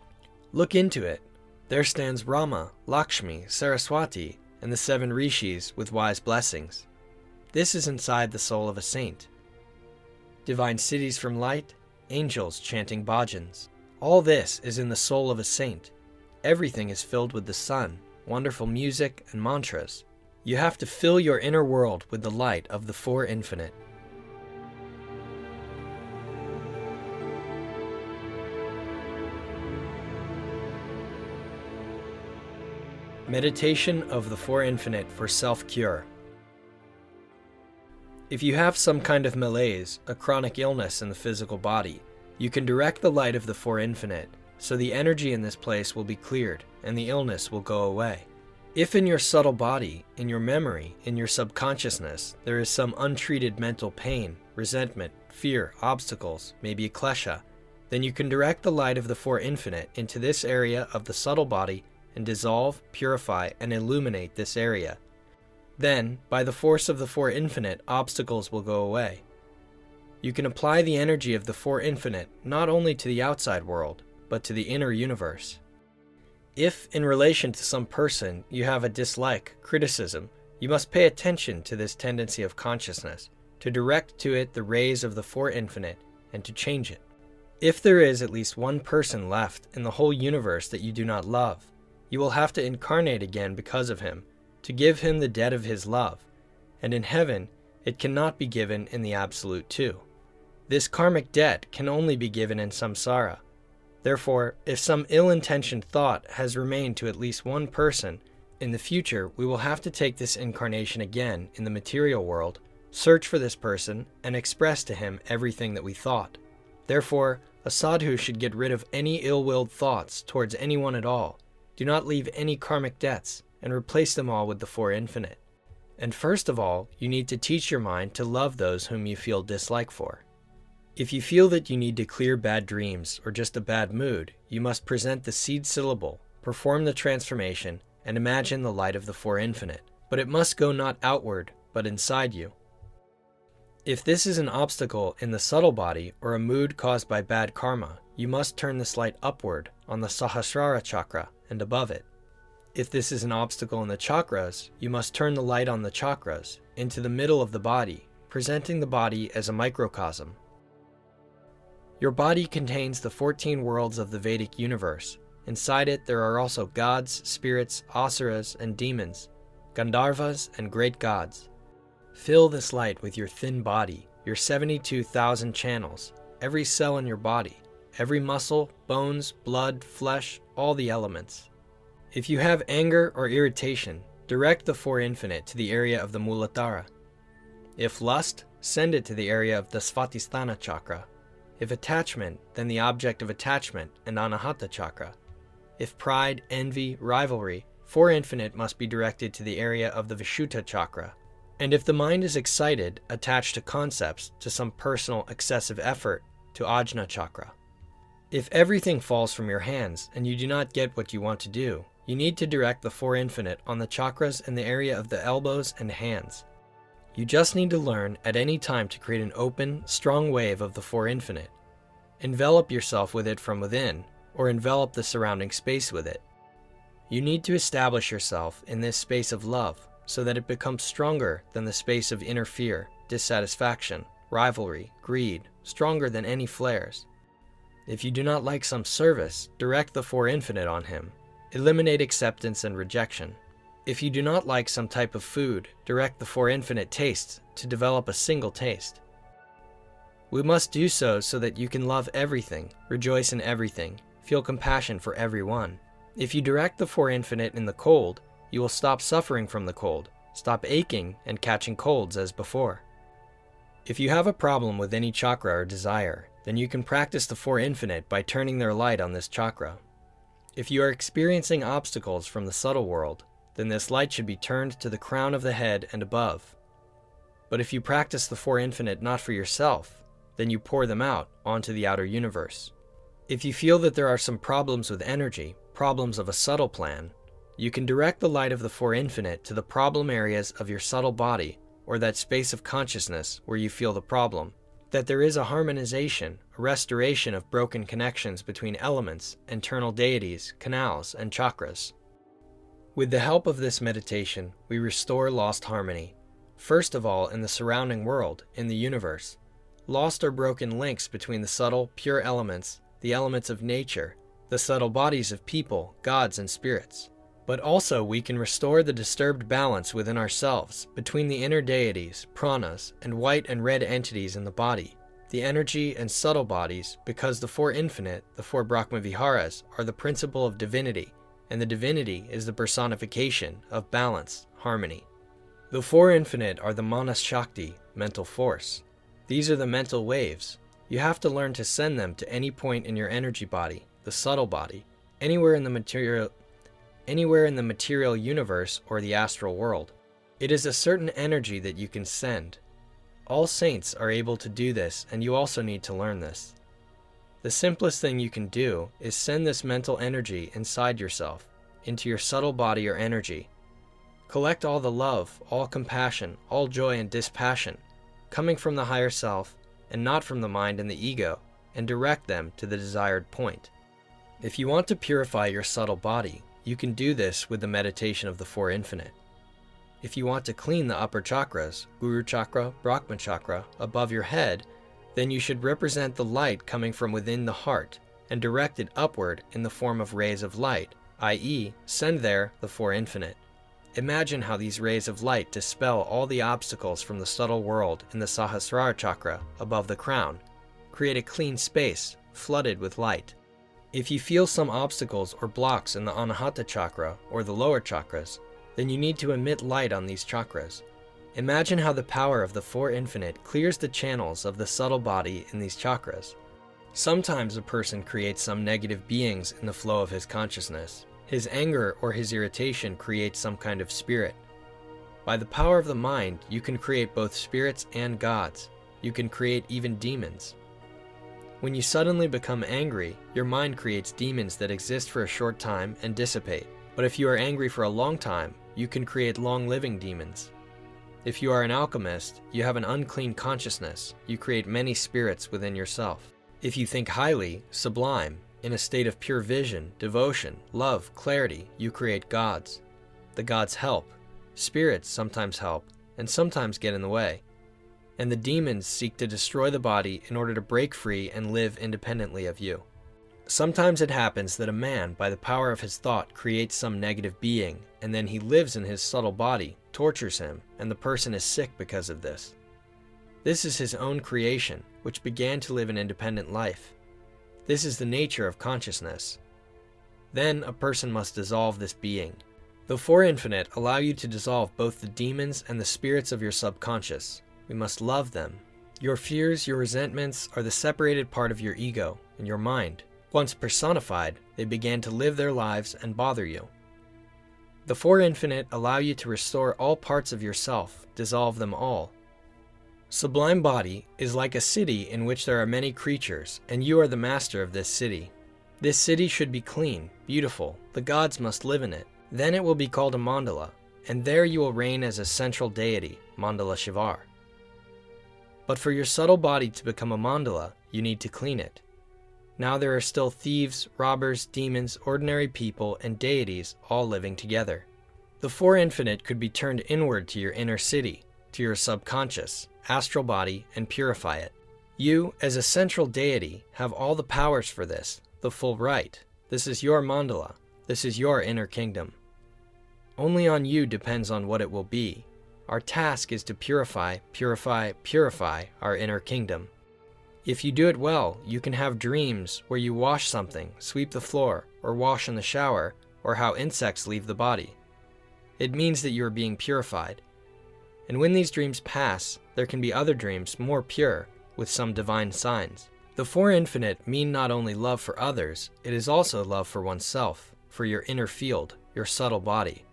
Look into it. There stands Rama, Lakshmi, Saraswati, and the 7 rishis with wise blessings. This is inside the soul of a saint. Divine cities from light, angels chanting bhajans. All this is in the soul of a saint. Everything is filled with the sun, wonderful music, and mantras. You have to fill your inner world with the light of the Four Infinite. Meditation of the Four Infinite for self-cure. If you have some kind of malaise, a chronic illness in the physical body, you can direct the light of the Four Infinite, so the energy in this place will be cleared and the illness will go away. If in your subtle body, in your memory, in your subconsciousness, there is some untreated mental pain, resentment, fear, obstacles, maybe a klesha, then you can direct the light of the Four Infinite into this area of the subtle body and dissolve, purify, and illuminate this area. Then, by the force of the Four Infinite, obstacles will go away. You can apply the energy of the Four Infinite not only to the outside world, but to the inner universe. If, in relation to some person, you have a dislike, criticism, you must pay attention to this tendency of consciousness, to direct to it the rays of the Four Infinite, and to change it. If there is at least one person left in the whole universe that you do not love, you will have to incarnate again because of him, to give him the debt of his love, and in heaven it cannot be given in the Absolute too. This karmic debt can only be given in samsara. Therefore, if some ill-intentioned thought has remained to at least one person, in the future we will have to take this incarnation again in the material world, search for this person, and express to him everything that we thought. Therefore, a sadhu should get rid of any ill-willed thoughts towards anyone at all. Do not leave any karmic debts, and replace them all with the Four Infinite. And first of all, you need to teach your mind to love those whom you feel dislike for. If you feel that you need to clear bad dreams or just a bad mood, you must present the seed syllable, perform the transformation, and imagine the light of the Four Infinite. But it must go not outward, but inside you. If this is an obstacle in the subtle body or a mood caused by bad karma, you must turn this light upward on the Sahasrara chakra and above it. If this is an obstacle in the chakras, you must turn the light on the chakras into the middle of the body, presenting the body as a microcosm. Your body contains the 14 worlds of the Vedic universe. Inside it there are also gods, spirits, asuras, and demons, Gandharvas, and great gods. Fill this light with your thin body, your 72,000 channels, every cell in your body, every muscle, bones, blood, flesh, all the elements. If you have anger or irritation, direct the Four Infinite to the area of the Muladhara. If lust, send it to the area of the Svatisthana chakra. If attachment, then the object of attachment and Anahata chakra. If pride, envy, rivalry, Four Infinite must be directed to the area of the Vishuddha chakra. And if the mind is excited, attached to concepts, to some personal excessive effort, to Ajna chakra. If everything falls from your hands and you do not get what you want to do, you need to direct the Four Infinite on the chakras in the area of the elbows and hands. You just need to learn at any time to create an open, strong wave of the Four Infinite. Envelop yourself with it from within, or envelop the surrounding space with it. You need to establish yourself in this space of love so that it becomes stronger than the space of inner fear, dissatisfaction, rivalry, greed, stronger than any flares. If you do not like some service, direct the Four Infinite on him. Eliminate acceptance and rejection. If you do not like some type of food, direct the Four Infinite tastes to develop a single taste. We must do so that you can love everything, rejoice in everything, feel compassion for everyone. If you direct the Four Infinite in the cold, you will stop suffering from the cold, stop aching and catching colds as before. If you have a problem with any chakra or desire, then you can practice the Four Infinite by turning their light on this chakra. If you are experiencing obstacles from the subtle world, then this light should be turned to the crown of the head and above. But if you practice the Four Infinite not for yourself, then you pour them out onto the outer universe. If you feel that there are some problems with energy, problems of a subtle plan, you can direct the light of the Four Infinite to the problem areas of your subtle body, or that space of consciousness where you feel the problem, that there is a harmonization, a restoration of broken connections between elements, internal deities, canals, and chakras. With the help of this meditation, we restore lost harmony. First of all, in the surrounding world, in the universe. Lost or broken links between the subtle, pure elements, the elements of nature, the subtle bodies of people, gods, and spirits. But also we can restore the disturbed balance within ourselves, between the inner deities, pranas, and white and red entities in the body, the energy and subtle bodies, because the Four Infinite, the Four Brahma Viharas, are the principle of divinity, and the divinity is the personification of balance, harmony. The Four Infinite are the Manas Shakti, mental force. These are the mental waves. You have to learn to send them to any point in your energy body, the subtle body, anywhere in the material universe or the astral world. It is a certain energy that you can send. All saints are able to do this, and you also need to learn this. The simplest thing you can do is send this mental energy inside yourself, into your subtle body or energy. Collect all the love, all compassion, all joy and dispassion, coming from the higher self and not from the mind and the ego, and direct them to the desired point. If you want to purify your subtle body, you can do this with the meditation of the Four Infinite. If you want to clean the upper chakras, Guru Chakra, Brahma Chakra, above your head, then you should represent the light coming from within the heart and direct it upward in the form of rays of light, i.e., send there the Four Infinite. Imagine how these rays of light dispel all the obstacles from the subtle world in the Sahasrara Chakra above the crown. Create a clean space, flooded with light. If you feel some obstacles or blocks in the Anahata Chakra or the lower chakras, then you need to emit light on these chakras. Imagine how the power of the Four Infinite clears the channels of the subtle body in these chakras. Sometimes a person creates some negative beings in the flow of his consciousness. His anger or his irritation creates some kind of spirit. By the power of the mind, you can create both spirits and gods. You can create even demons. When you suddenly become angry, your mind creates demons that exist for a short time and dissipate. But if you are angry for a long time, you can create long-living demons. If you are an alchemist, you have an unclean consciousness. You create many spirits within yourself. If you think highly, sublime, in a state of pure vision, devotion, love, clarity, you create gods. The gods help. Spirits sometimes help, and sometimes get in the way. And the demons seek to destroy the body in order to break free and live independently of you. Sometimes it happens that a man, by the power of his thought, creates some negative being, and then he lives in his subtle body, tortures him, and the person is sick because of this. This is his own creation, which began to live an independent life. This is the nature of consciousness. Then a person must dissolve this being. The Four Infinite allow you to dissolve both the demons and the spirits of your subconscious. We must love them. Your fears, your resentments are the separated part of your ego and your mind. Once personified, they began to live their lives and bother you. The Four Infinite allow you to restore all parts of yourself, dissolve them all. Sublime Body is like a city in which there are many creatures, and you are the master of this city. This city should be clean, beautiful. The gods must live in it. Then it will be called a mandala. and there you will reign as a central deity, Mandala Shivar. But for your subtle body to become a mandala, you need to clean it. Now there are still thieves, robbers, demons, ordinary people, and deities all living together. The four infinite could be turned inward to your inner city, to your subconscious, astral body, and purify it. You, as a central deity, have all the powers for this, the full right. This is your mandala. This is your inner kingdom. Only on you depends on what it will be. Our task is to purify, purify, purify our inner kingdom. If you do it well, you can have dreams where you wash something, sweep the floor, or wash in the shower, or how insects leave the body. It means that you are being purified. And when these dreams pass, there can be other dreams more pure, with some divine signs. The four infinite mean not only love for others, it is also love for oneself, for your inner field, your subtle body.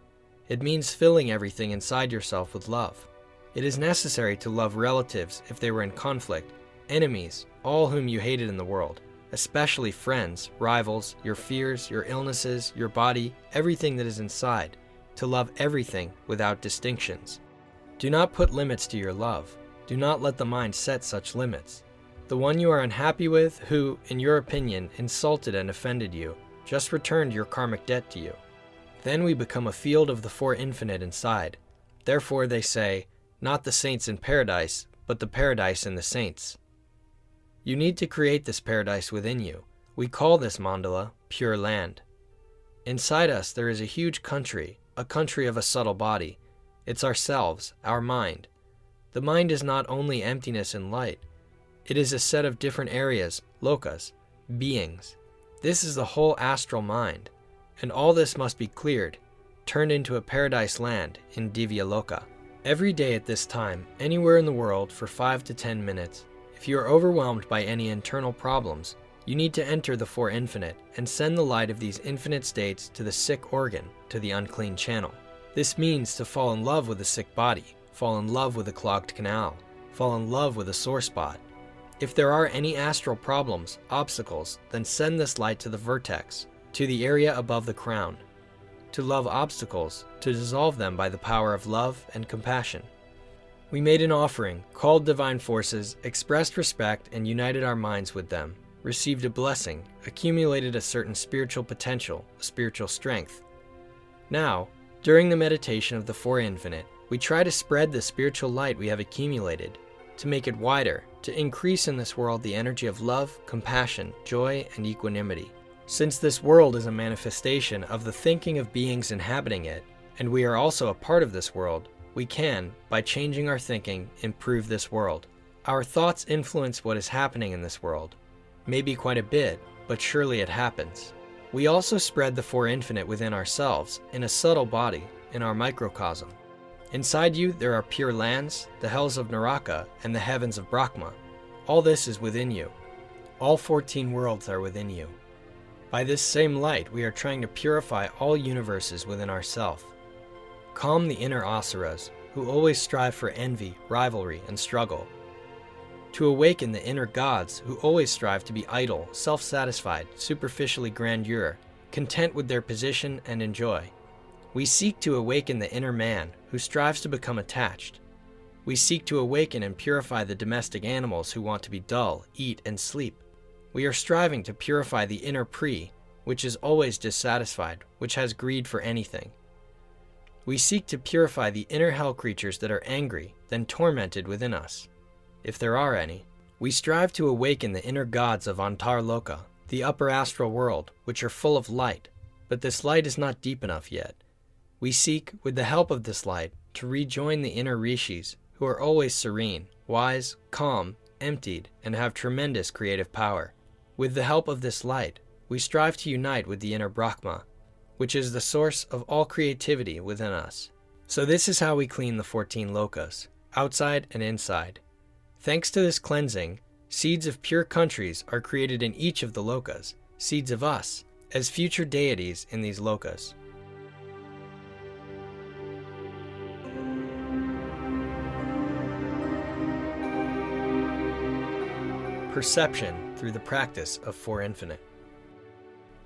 It means filling everything inside yourself with love. It is necessary to love relatives if they were in conflict, enemies, all whom you hated in the world, especially friends, rivals, your fears, your illnesses, your body, everything that is inside, to love everything without distinctions. Do not put limits to your love. Do not let the mind set such limits. The one you are unhappy with, who, in your opinion, insulted and offended you, just returned your karmic debt to you. Then we become a field of the four infinite inside. Therefore they say, not the saints in paradise, but the paradise in the saints. You need to create this paradise within you. We call this mandala pure land. Inside us there is a huge country, a country of a subtle body. It's ourselves, our mind. The mind is not only emptiness and light. It is a set of different areas, lokas, beings. This is the whole astral mind. And all this must be cleared, turned into a paradise land in Divya Loka. Every day at this time, anywhere in the world for 5 to 10 minutes, if you are overwhelmed by any internal problems, you need to enter the four infinite and send the light of these infinite states to the sick organ, to the unclean channel. This means to fall in love with a sick body, fall in love with a clogged canal, fall in love with a sore spot. If there are any astral problems, obstacles, then send this light to the vertex, to the area above the crown. To love obstacles, to dissolve them by the power of love and compassion. We made an offering, called divine forces, expressed respect, and united our minds with them, received a blessing, accumulated a certain spiritual potential, spiritual strength. Now, during the meditation of the four infinite, we try to spread the spiritual light we have accumulated, to make it wider, to increase in this world the energy of love, compassion, joy, and equanimity. Since this world is a manifestation of the thinking of beings inhabiting it, and we are also a part of this world, we can, by changing our thinking, improve this world. Our thoughts influence what is happening in this world. Maybe quite a bit, but surely it happens. We also spread the four infinite within ourselves, in a subtle body, in our microcosm. Inside you there are pure lands, the hells of Naraka, and the heavens of Brahma. All this is within you. All 14 worlds are within you. By this same light, we are trying to purify all universes within ourselves. Calm the inner asuras, who always strive for envy, rivalry, and struggle. To awaken the inner gods, who always strive to be idle, self-satisfied, superficially grandeur, content with their position and enjoy. We seek to awaken the inner man, who strives to become attached. We seek to awaken and purify the domestic animals who want to be dull, eat, and sleep. We are striving to purify the inner pri, which is always dissatisfied, which has greed for anything. We seek to purify the inner hell creatures that are angry, then tormented within us, if there are any. We strive to awaken the inner gods of Antar Loka, the upper astral world, which are full of light, but this light is not deep enough yet. We seek, with the help of this light, to rejoin the inner rishis, who are always serene, wise, calm, emptied, and have tremendous creative power. With the help of this light, we strive to unite with the inner Brahma, which is the source of all creativity within us. So this is how we clean the 14 lokas, outside and inside. Thanks to this cleansing, seeds of pure countries are created in each of the lokas, seeds of us, as future deities in these lokas. Perception through the practice of Four Infinite.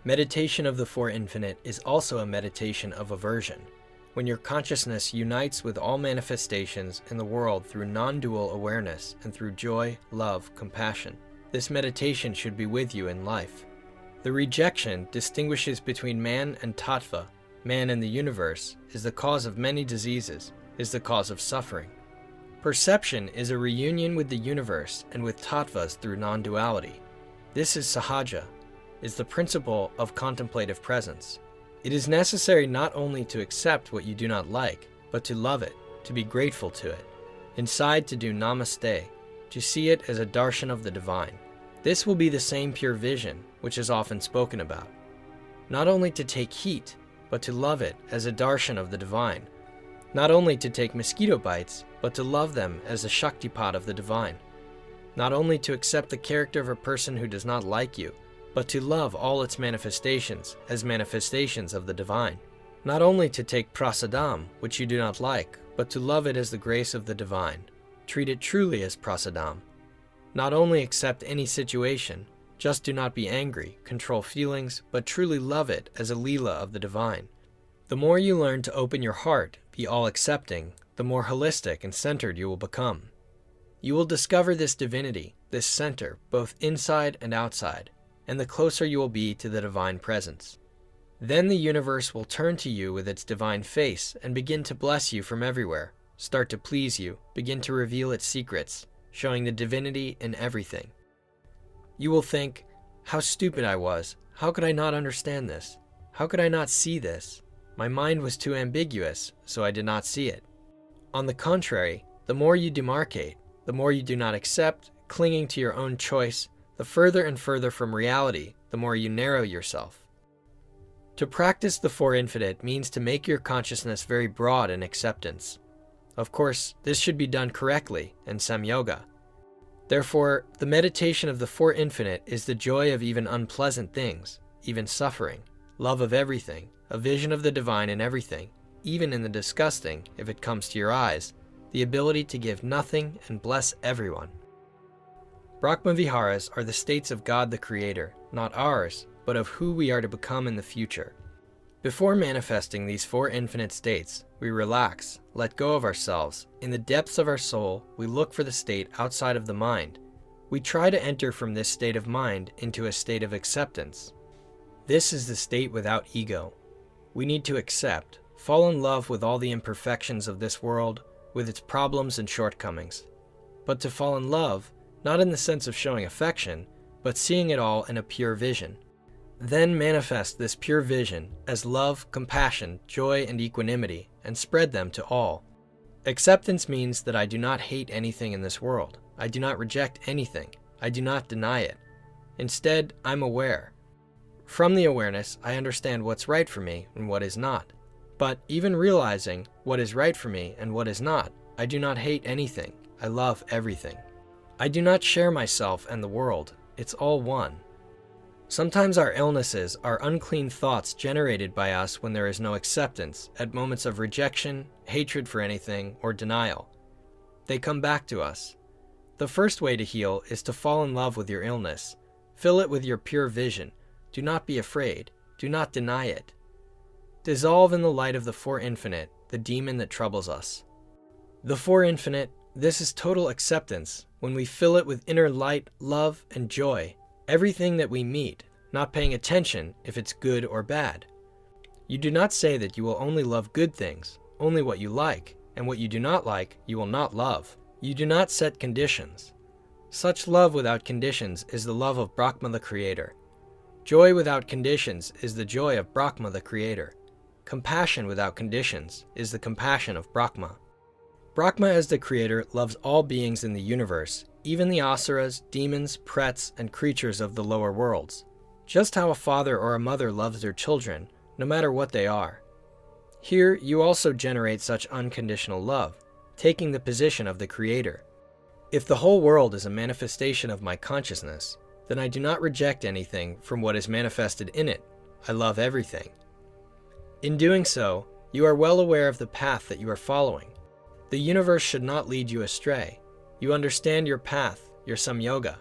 Meditation of the Four Infinite is also a meditation of aversion. when your consciousness unites with all manifestations in the world through non-dual awareness and through joy, love, compassion. This meditation should be with you in life. The rejection distinguishes between man and tattva. Man in the universe is the cause of many diseases, is the cause of suffering. Perception is a reunion with the universe and with tattvas through non-duality. This is sahaja, is the principle of contemplative presence. It is necessary not only to accept what you do not like, but to love it, to be grateful to it. Inside to do namaste, to see it as a darshan of the divine. This will be the same pure vision, which is often spoken about. Not only to take heat, but to love it as a darshan of the divine. Not only to take mosquito bites, but to love them as a shaktipat of the divine. Not only to accept the character of a person who does not like you, but to love all its manifestations as manifestations of the divine. Not only to take prasadam, which you do not like, but to love it as the grace of the divine. Treat it truly as prasadam. Not only accept any situation, just do not be angry, control feelings, but truly love it as a leela of the divine. The more you learn to open your heart, be all-accepting, the more holistic and centered you will become. You will discover this divinity, this center, both inside and outside, and the closer you will be to the divine presence. Then the universe will turn to you with its divine face and begin to bless you from everywhere, start to please you, begin to reveal its secrets, showing the divinity in everything. You will think, how stupid I was. How could I not understand this? How could I not see this? My mind was too ambiguous, so I did not see it. On the contrary, the more you demarcate, the more you do not accept, clinging to your own choice, the further and further from reality, the more you narrow yourself. To practice the Four Infinite means to make your consciousness very broad in acceptance. Of course, this should be done correctly in samyoga. Therefore, the meditation of the Four Infinite is the joy of even unpleasant things, even suffering, love of everything, a vision of the divine in everything, even in the disgusting, if it comes to your eyes, the ability to give nothing and bless everyone. Brahma Viharas are the states of God the Creator, not ours, but of who we are to become in the future. Before manifesting these four infinite states, we relax, let go of ourselves. In the depths of our soul, we look for the state outside of the mind. We try to enter from this state of mind into a state of acceptance. This is the state without ego. We need to accept, fall in love with all the imperfections of this world, with its problems and shortcomings. But to fall in love, not in the sense of showing affection, but seeing it all in a pure vision. Then manifest this pure vision as love, compassion, joy, and equanimity, and spread them to all. Acceptance means that I do not hate anything in this world. I do not reject anything. I do not deny it. Instead, I'm aware. From the awareness, I understand what's right for me and what is not. But even realizing what is right for me and what is not, I do not hate anything. I love everything. I do not share myself and the world. It's all one. Sometimes our illnesses are unclean thoughts generated by us when there is no acceptance, at moments of rejection, hatred for anything, or denial. They come back to us. The first way to heal is to fall in love with your illness. Fill it with your pure vision. Do not be afraid. Do not deny it. Dissolve in the light of the Four Infinite, the demon that troubles us. The Four Infinite, this is total acceptance, when we fill it with inner light, love, and joy. Everything that we meet, not paying attention if it's good or bad. You do not say that you will only love good things, only what you like, and what you do not like, you will not love. You do not set conditions. Such love without conditions is the love of Brahma the Creator. Joy without conditions is the joy of Brahma the Creator. Compassion without conditions is the compassion of Brahma. Brahma as the Creator loves all beings in the universe, even the asuras, demons, prets, and creatures of the lower worlds. Just how a father or a mother loves their children, no matter what they are. Here, you also generate such unconditional love, taking the position of the Creator. If the whole world is a manifestation of my consciousness, then I do not reject anything from what is manifested in it. I love everything. In doing so, you are well aware of the path that you are following. The universe should not lead you astray. You understand your path, your samyoga.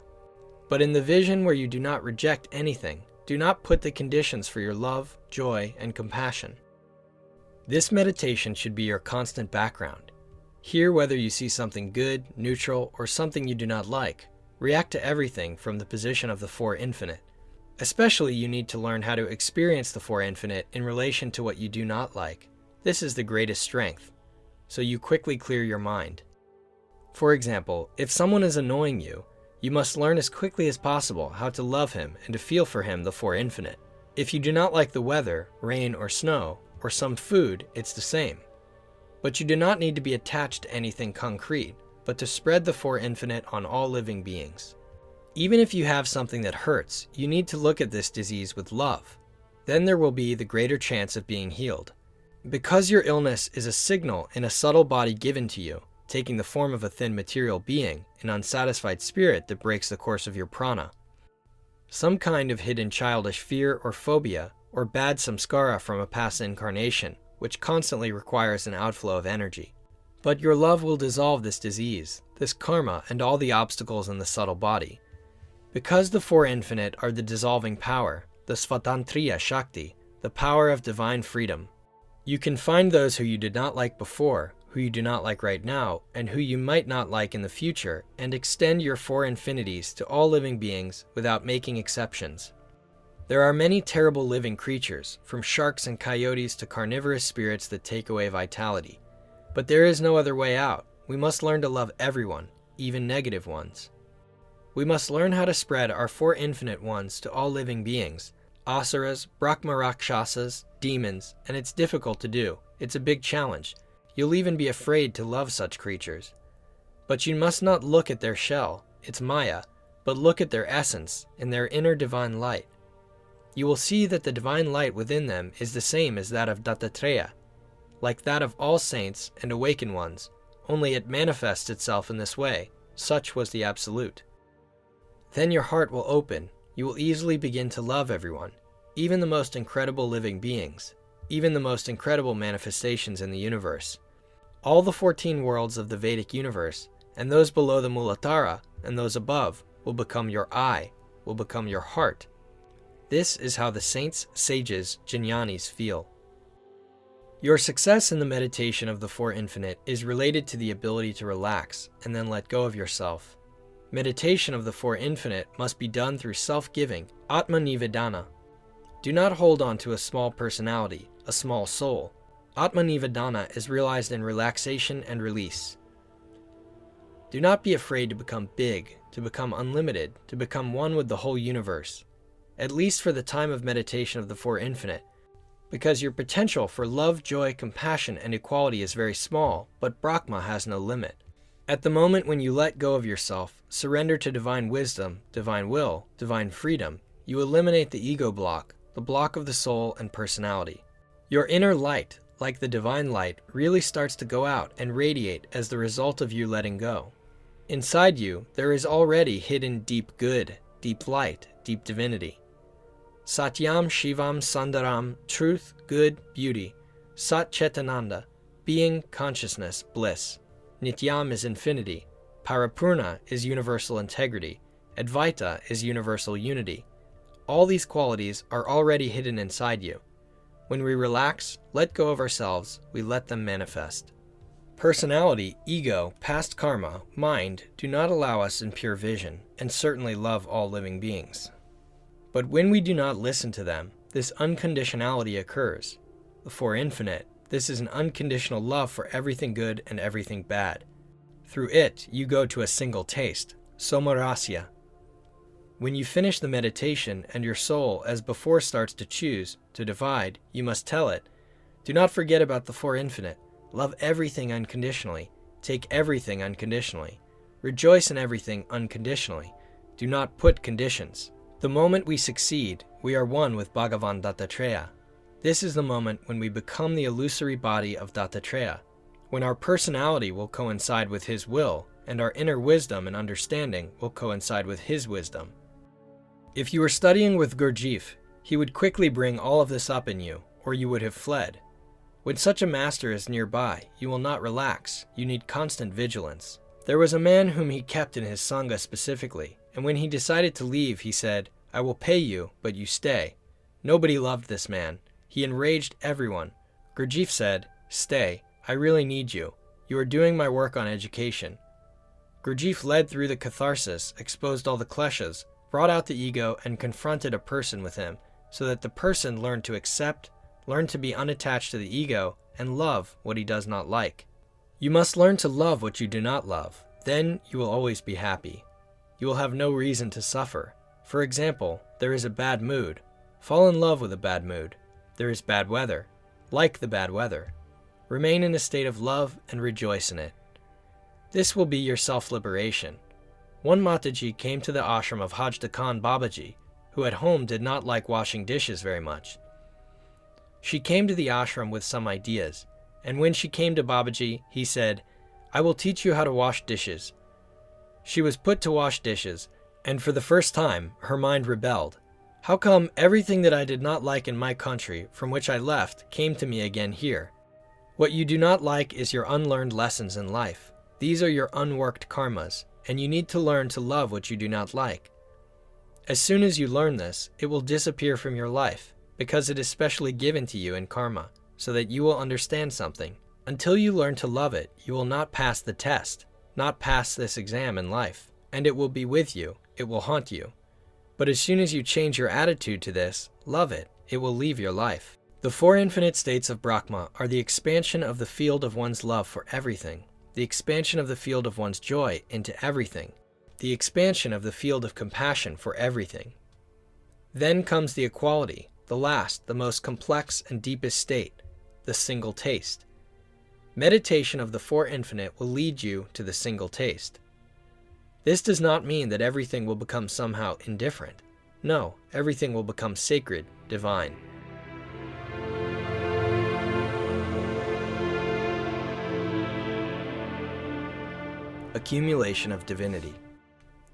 But in the vision where you do not reject anything, do not put the conditions for your love, joy, and compassion. This meditation should be your constant background. Here, whether you see something good, neutral, or something you do not like, react to everything from the position of the Four Infinite. Especially, you need to learn how to experience the Four Infinite in relation to what you do not like. This is the greatest strength, so you quickly clear your mind. For example, if someone is annoying you, you must learn as quickly as possible how to love him and to feel for him the Four Infinite. If you do not like the weather, rain or snow, or some food, it's the same. But you do not need to be attached to anything concrete, but to spread the Four Infinite on all living beings. Even if you have something that hurts, you need to look at this disease with love. Then there will be the greater chance of being healed. Because your illness is a signal in a subtle body given to you, taking the form of a thin material being, an unsatisfied spirit that breaks the course of your prana. Some kind of hidden childish fear or phobia, or bad samskara from a past incarnation, which constantly requires an outflow of energy. But your love will dissolve this disease, this karma, and all the obstacles in the subtle body. Because the Four Infinite are the dissolving power, the Svatantriya Shakti, the power of divine freedom, you can find those who you did not like before, who you do not like right now, and who you might not like in the future, and extend your Four Infinities to all living beings without making exceptions. There are many terrible living creatures, from sharks and coyotes to carnivorous spirits that take away vitality. But there is no other way out. We must learn to love everyone, even negative ones. We must learn how to spread our Four Infinite Ones to all living beings, asuras, Brahma Rakshasas, demons, and it's difficult to do. It's a big challenge. You'll even be afraid to love such creatures. But you must not look at their shell, it's Maya, but look at their essence, in their inner divine light. You will see that the divine light within them is the same as that of Dattatreya, like that of all saints and awakened ones, only it manifests itself in this way. Such was the Absolute. Then your heart will open. You will easily begin to love everyone, even the most incredible living beings, even the most incredible manifestations in the universe. All the 14 worlds of the Vedic universe, and those below the Mulatara, and those above, will become your eye, will become your heart. This is how the saints, sages, jnanis feel. Your success in the meditation of the Four Infinite is related to the ability to relax and then let go of yourself. Meditation of the Four Infinite must be done through self-giving, Atma-nivedana. Do not hold on to a small personality, a small soul. Atma-nivedana is realized in relaxation and release. Do not be afraid to become big, to become unlimited, to become one with the whole universe, at least for the time of meditation of the Four Infinite, because your potential for love, joy, compassion, and equality is very small, but Brahma has no limit. At the moment when you let go of yourself, surrender to divine wisdom, divine will, divine freedom, you eliminate the ego block, the block of the soul and personality. Your inner light, like the divine light, really starts to go out and radiate as the result of you letting go. Inside you, there is already hidden deep good, deep light, deep divinity. Satyam Shivam Sundaram, truth, good, beauty. Sat Chetananda, being, consciousness, bliss. Nityam is infinity. Parapurna is universal integrity. Advaita is universal unity. All these qualities are already hidden inside you. When we relax, let go of ourselves, we let them manifest. Personality, ego, past karma, mind do not allow us in pure vision, and certainly love all living beings. But when we do not listen to them, this unconditionality occurs. The Four Infinite, this is an unconditional love for everything good and everything bad. Through it, you go to a single taste, somarasya. When you finish the meditation and your soul, as before, starts to choose, to divide, you must tell it, do not forget about the Four Infinite. Love everything unconditionally. Take everything unconditionally. Rejoice in everything unconditionally. Do not put conditions. The moment we succeed, we are one with Bhagavan Dattatreya. This is the moment when we become the illusory body of Dattatreya, when our personality will coincide with his will, and our inner wisdom and understanding will coincide with his wisdom. If you were studying with Gurdjieff, he would quickly bring all of this up in you, or you would have fled. When such a master is nearby, you will not relax. You need constant vigilance. There was a man whom he kept in his sangha specifically, and when he decided to leave, he said, "I will pay you, but you stay." Nobody loved this man. He enraged everyone. Gurdjieff said, "Stay, I really need you. You are doing my work on education." Gurdjieff led through the catharsis, exposed all the kleshas, brought out the ego, and confronted a person with him, so that the person learned to accept, learn to be unattached to the ego, and love what he does not like. You must learn to love what you do not love. Then you will always be happy. You will have no reason to suffer. For example, there is a bad mood. Fall in love with a bad mood. There is bad weather. Like the bad weather. Remain in a state of love and rejoice in it. This will be your self-liberation. One Mataji came to the ashram of Hajda Khan Babaji, who at home did not like washing dishes very much. She came to the ashram with some ideas, and when she came to Babaji, he said, "I will teach you how to wash dishes." She was put to wash dishes, and for the first time, her mind rebelled. How come everything that I did not like in my country, from which I left, came to me again here? What you do not like is your unlearned lessons in life. These are your unworked karmas, and you need to learn to love what you do not like. As soon as you learn this, it will disappear from your life, because it is specially given to you in karma, so that you will understand something. Until you learn to love it, you will not pass the test, not pass this exam in life, and it will be with you, it will haunt you. But as soon as you change your attitude to this, love it, it will leave your life. The four infinite states of Brahma are the expansion of the field of one's love for everything, the expansion of the field of one's joy into everything, the expansion of the field of compassion for everything. Then comes the equality, the last, the most complex and deepest state, the single taste. Meditation of the four infinite will lead you to the single taste. This does not mean that everything will become somehow indifferent. No, everything will become sacred, divine. Accumulation of divinity.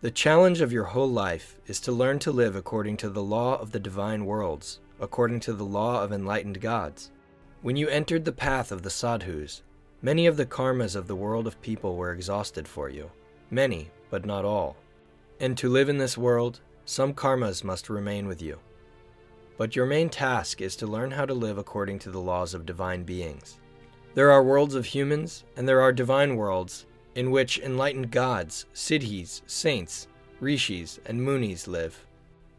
The challenge of your whole life is to learn to live according to the law of the divine worlds, according to the law of enlightened gods. When you entered the path of the sadhus, many of the karmas of the world of people were exhausted for you. Many, but not all. And to live in this world, some karmas must remain with you. But your main task is to learn how to live according to the laws of divine beings. There are worlds of humans, and there are divine worlds in which enlightened gods, siddhis, saints, rishis, and munis live.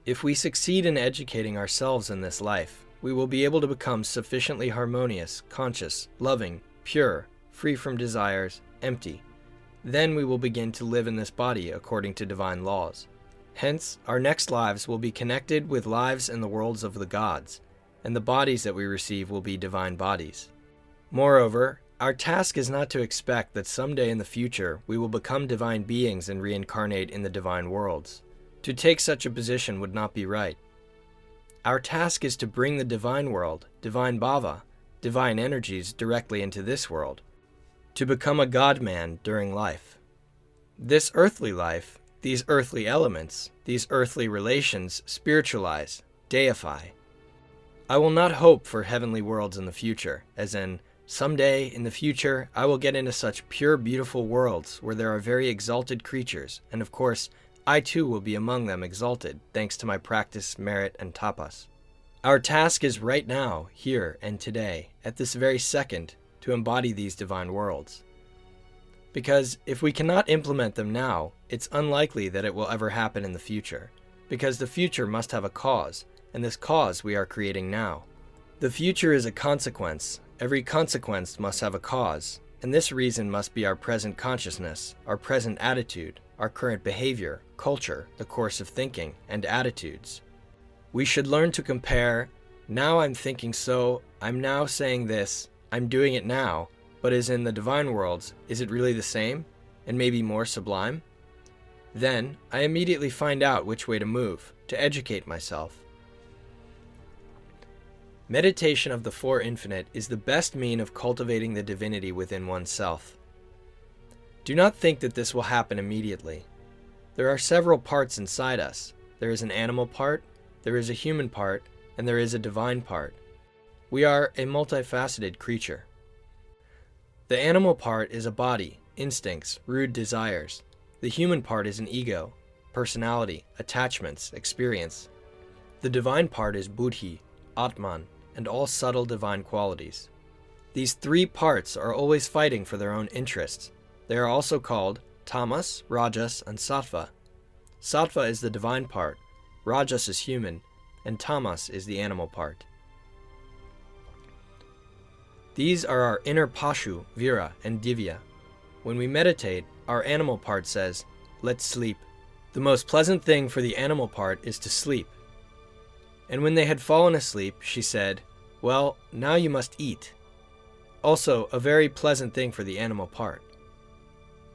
If we succeed in educating ourselves in this life, we will be able to become sufficiently harmonious, conscious, loving, pure, free from desires, empty. Then we will begin to live in this body according to divine laws. Hence, our next lives will be connected with lives in the worlds of the gods, and the bodies that we receive will be divine bodies. Moreover, our task is not to expect that someday in the future we will become divine beings and reincarnate in the divine worlds. To take such a position would not be right. Our task is to bring the divine world, divine bhava, divine energies directly into this world, to become a God-man during life. This earthly life, these earthly elements, these earthly relations spiritualize, deify. I will not hope for heavenly worlds in the future, as in, someday in the future I will get into such pure, beautiful worlds where there are very exalted creatures, and of course, I too will be among them exalted, thanks to my practice, merit, and tapas. Our task is right now, here and today, at this very second, to embody these divine worlds. Because if we cannot implement them now, it's unlikely that it will ever happen in the future, because the future must have a cause, and this cause we are creating now. The future is a consequence. Every consequence must have a cause, and this reason must be our present consciousness, our present attitude, our current behavior, culture, the course of thinking, and attitudes. We should learn to compare, now I'm thinking so, I'm now saying this, I'm doing it now, but as in the divine worlds, is it really the same, and maybe more sublime? Then, I immediately find out which way to move, to educate myself. Meditation of the Four Infinite is the best mean of cultivating the divinity within oneself. Do not think that this will happen immediately. There are several parts inside us. There is an animal part, there is a human part, and there is a divine part. We are a multifaceted creature. The animal part is a body, instincts, rude desires. The human part is an ego, personality, attachments, experience. The divine part is buddhi, atman, and all subtle divine qualities. These three parts are always fighting for their own interests. They are also called tamas, rajas, and sattva. Sattva is the divine part, rajas is human, and tamas is the animal part. These are our inner pashu, vira, and divya. When we meditate, our animal part says, "Let's sleep." The most pleasant thing for the animal part is to sleep. And when they had fallen asleep, she said, "Well, now you must eat." Also, a very pleasant thing for the animal part.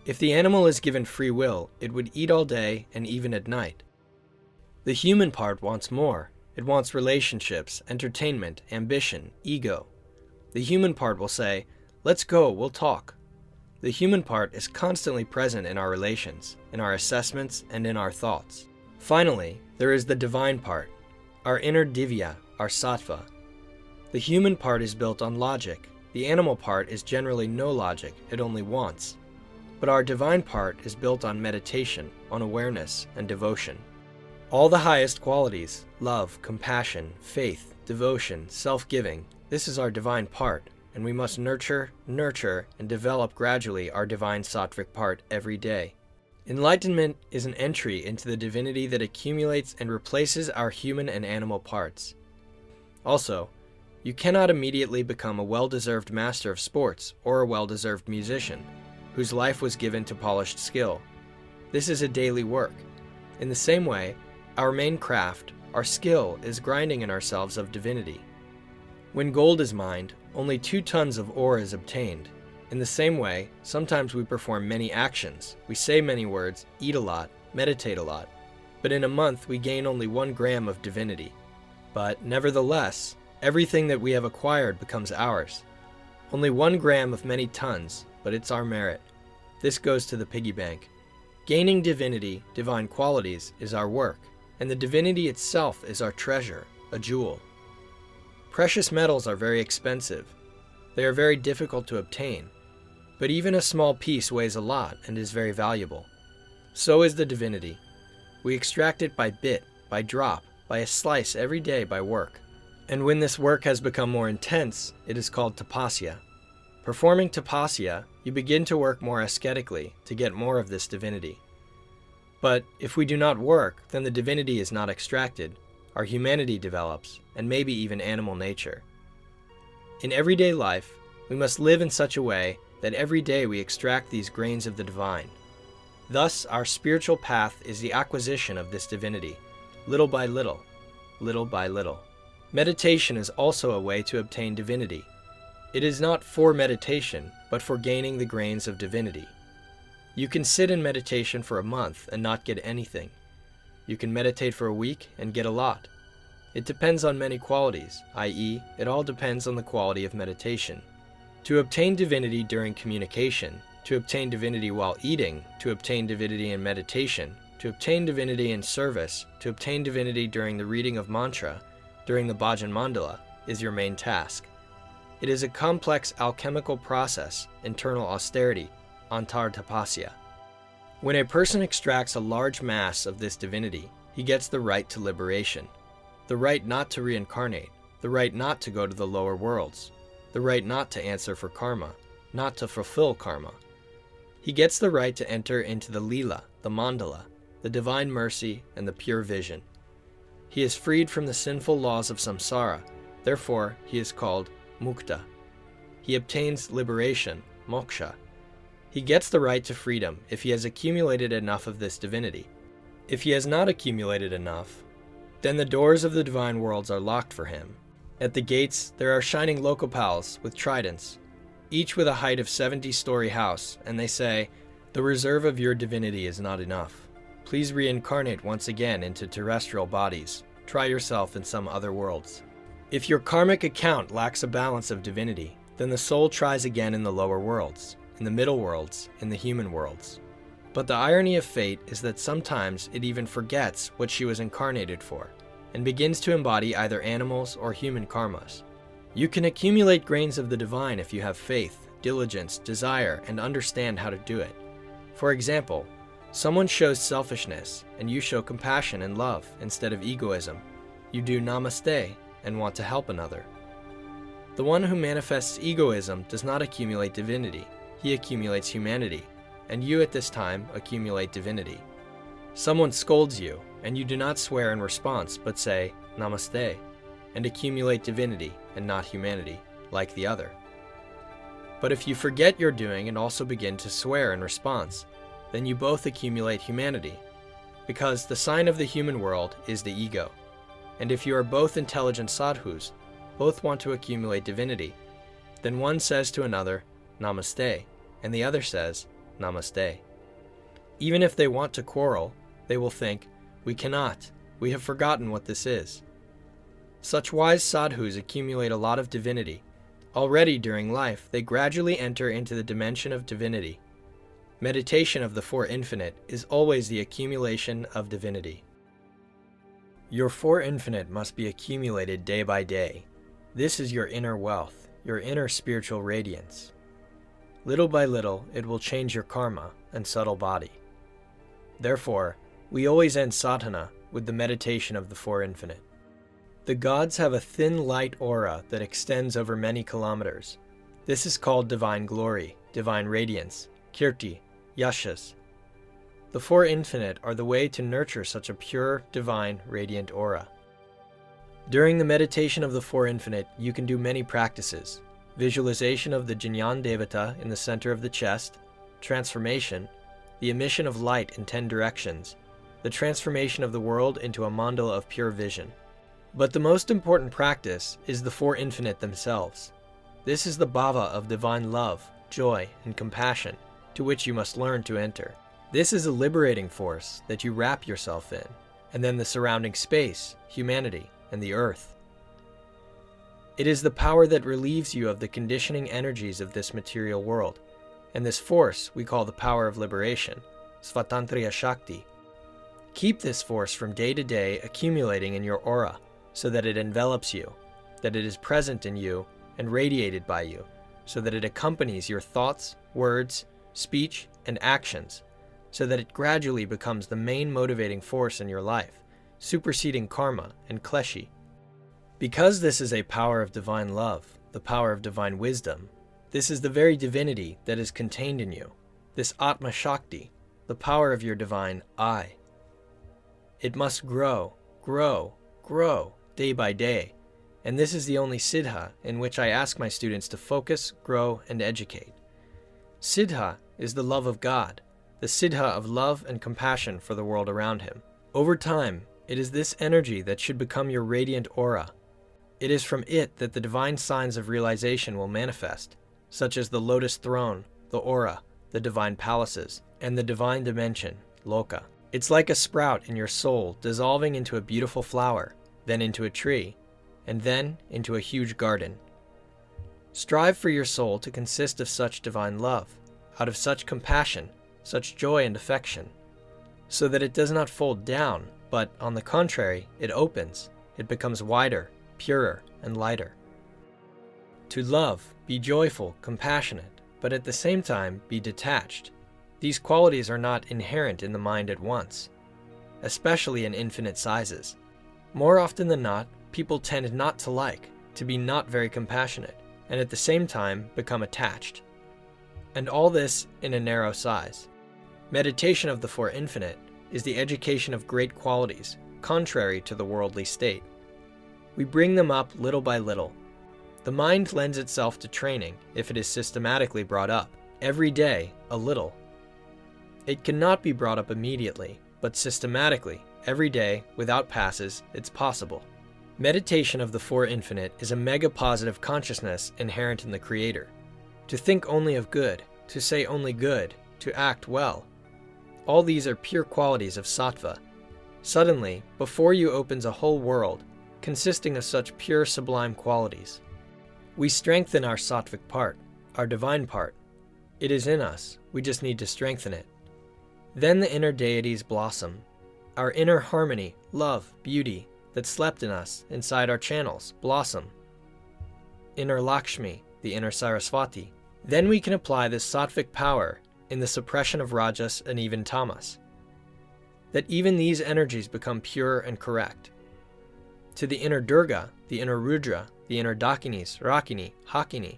If the animal is given free will, it would eat all day and even at night. The human part wants more. It wants relationships, entertainment, ambition, ego. The human part will say, "Let's go, we'll talk." The human part is constantly present in our relations, in our assessments, and in our thoughts. Finally, there is the divine part, our inner divya, our sattva. The human part is built on logic. The animal part is generally no logic, it only wants. But our divine part is built on meditation, on awareness, and devotion. All the highest qualities, love, compassion, faith, devotion, self-giving, this is our divine part, and we must nurture, and develop gradually our divine sattvic part every day. Enlightenment is an entry into the divinity that accumulates and replaces our human and animal parts. Also, you cannot immediately become a well-deserved master of sports or a well-deserved musician, whose life was given to polished skill. This is a daily work. In the same way, our main craft, our skill, is grinding in ourselves of divinity. When gold is mined, only 2 tons of ore is obtained. In the same way, sometimes we perform many actions, we say many words, eat a lot, meditate a lot, but in a month we gain only 1 gram of divinity. But nevertheless, everything that we have acquired becomes ours. Only 1 gram of many tons, but it's our merit. This goes to the piggy bank. Gaining divinity, divine qualities, is our work, and the divinity itself is our treasure, a jewel. Precious metals are very expensive. They are very difficult to obtain, but even a small piece weighs a lot and is very valuable. So is the divinity. We extract it by bit, by drop, by a slice every day by work. And when this work has become more intense, it is called tapasya. Performing tapasya, you begin to work more ascetically to get more of this divinity. But if we do not work, then the divinity is not extracted, our humanity develops, and maybe even animal nature. In everyday life, we must live in such a way that every day we extract these grains of the divine. Thus, our spiritual path is the acquisition of this divinity, little by little, little by little. Meditation is also a way to obtain divinity. It is not for meditation, but for gaining the grains of divinity. You can sit in meditation for a month and not get anything. You can meditate for a week and get a lot. It depends on many qualities, i.e., it all depends on the quality of meditation. To obtain divinity during communication, to obtain divinity while eating, to obtain divinity in meditation, to obtain divinity in service, to obtain divinity during the reading of mantra, during the bhajan mandala, is your main task. It is a complex alchemical process, internal austerity, antar tapasya. When a person extracts a large mass of this divinity, he gets the right to liberation, the right not to reincarnate, the right not to go to the lower worlds, the right not to answer for karma, not to fulfill karma. He gets the right to enter into the lila, the mandala, the divine mercy, and the pure vision. He is freed from the sinful laws of samsara, therefore he is called mukta. He obtains liberation, moksha. He gets the right to freedom if he has accumulated enough of this divinity. If he has not accumulated enough, then the doors of the divine worlds are locked for him. At the gates, there are shining lokopals with tridents, each with a height of 70-story house, and they say, "The reserve of your divinity is not enough. Please reincarnate once again into terrestrial bodies. Try yourself in some other worlds." If your karmic account lacks a balance of divinity, then the soul tries again in the lower worlds, in the middle worlds, in the human worlds. But the irony of fate is that sometimes it even forgets what she was incarnated for, and begins to embody either animals or human karmas. You can accumulate grains of the divine if you have faith, diligence, desire, and understand how to do it. For example, someone shows selfishness, and you show compassion and love instead of egoism. You do namaste and want to help another. The one who manifests egoism does not accumulate divinity, he accumulates humanity, and you at this time accumulate divinity. Someone scolds you, and you do not swear in response, but say, Namaste, and accumulate divinity and not humanity, like the other. But if you forget your doing and also begin to swear in response, then you both accumulate humanity, because the sign of the human world is the ego. And if you are both intelligent sadhus, both want to accumulate divinity, then one says to another, Namaste, and the other says, Namaste. Even if they want to quarrel, they will think, we cannot, we have forgotten what this is. Such wise sadhus accumulate a lot of divinity. Already during life, they gradually enter into the dimension of divinity. Meditation of the Four Infinite is always the accumulation of divinity. Your Four Infinite must be accumulated day by day. This is your inner wealth, your inner spiritual radiance. Little by little, it will change your karma and subtle body. Therefore, we always end sadhana with the meditation of the Four Infinite. The gods have a thin light aura that extends over many kilometers. This is called divine glory, divine radiance, kirti, yashas. The Four Infinite are the way to nurture such a pure, divine, radiant aura. During the meditation of the Four Infinite, you can do many practices. Visualization of the Jnana Devata in the center of the chest, transformation, the emission of light in 10 directions, the transformation of the world into a mandala of pure vision. But the most important practice is the Four Infinite themselves. This is the bhava of divine love, joy, and compassion, to which you must learn to enter. This is a liberating force that you wrap yourself in, and then the surrounding space, humanity, and the earth. It is the power that relieves you of the conditioning energies of this material world, and this force we call the power of liberation, Svatantriya Shakti. Keep this force from day to day accumulating in your aura, so that it envelops you, that it is present in you and radiated by you, so that it accompanies your thoughts, words, speech, and actions, so that it gradually becomes the main motivating force in your life, superseding karma and kleshi. Because this is a power of divine love, the power of divine wisdom, this is the very divinity that is contained in you, this Atma Shakti, the power of your divine I. It must grow, grow, grow, day by day, and this is the only siddha in which I ask my students to focus, grow, and educate. Siddha is the love of God, the siddha of love and compassion for the world around him. Over time, it is this energy that should become your radiant aura. It is from it that the divine signs of realization will manifest, such as the lotus throne, the aura, the divine palaces, and the divine dimension, loka. It's like a sprout in your soul dissolving into a beautiful flower, then into a tree, and then into a huge garden. Strive for your soul to consist of such divine love, out of such compassion, such joy and affection, so that it does not fold down, but, on the contrary, it opens, it becomes wider, purer, and lighter. To love, be joyful, compassionate, but at the same time be detached. These qualities are not inherent in the mind at once, especially in infinite sizes. More often than not, people tend not to like, to be not very compassionate, and at the same time become attached. And all this in a narrow size. Meditation of the Four Infinite is the education of great qualities, contrary to the worldly state. We bring them up little by little. The mind lends itself to training if it is systematically brought up, every day a little. It cannot be brought up immediately, but systematically, every day, without passes, it's possible. Meditation of the Four Infinite is a mega-positive consciousness inherent in the Creator. To think only of good, to say only good, to act well. All these are pure qualities of sattva. Suddenly, before you opens a whole world, consisting of such pure sublime qualities. We strengthen our sattvic part, our divine part. It is in us, we just need to strengthen it. Then the inner deities blossom. Our inner harmony, love, beauty, that slept in us, inside our channels, blossom. Inner Lakshmi, the inner Saraswati. Then we can apply this sattvic power in the suppression of rajas and even tamas. That even these energies become pure and correct. to the inner Durga, the inner Rudra, the inner Dakinis, Rakini, Hakini,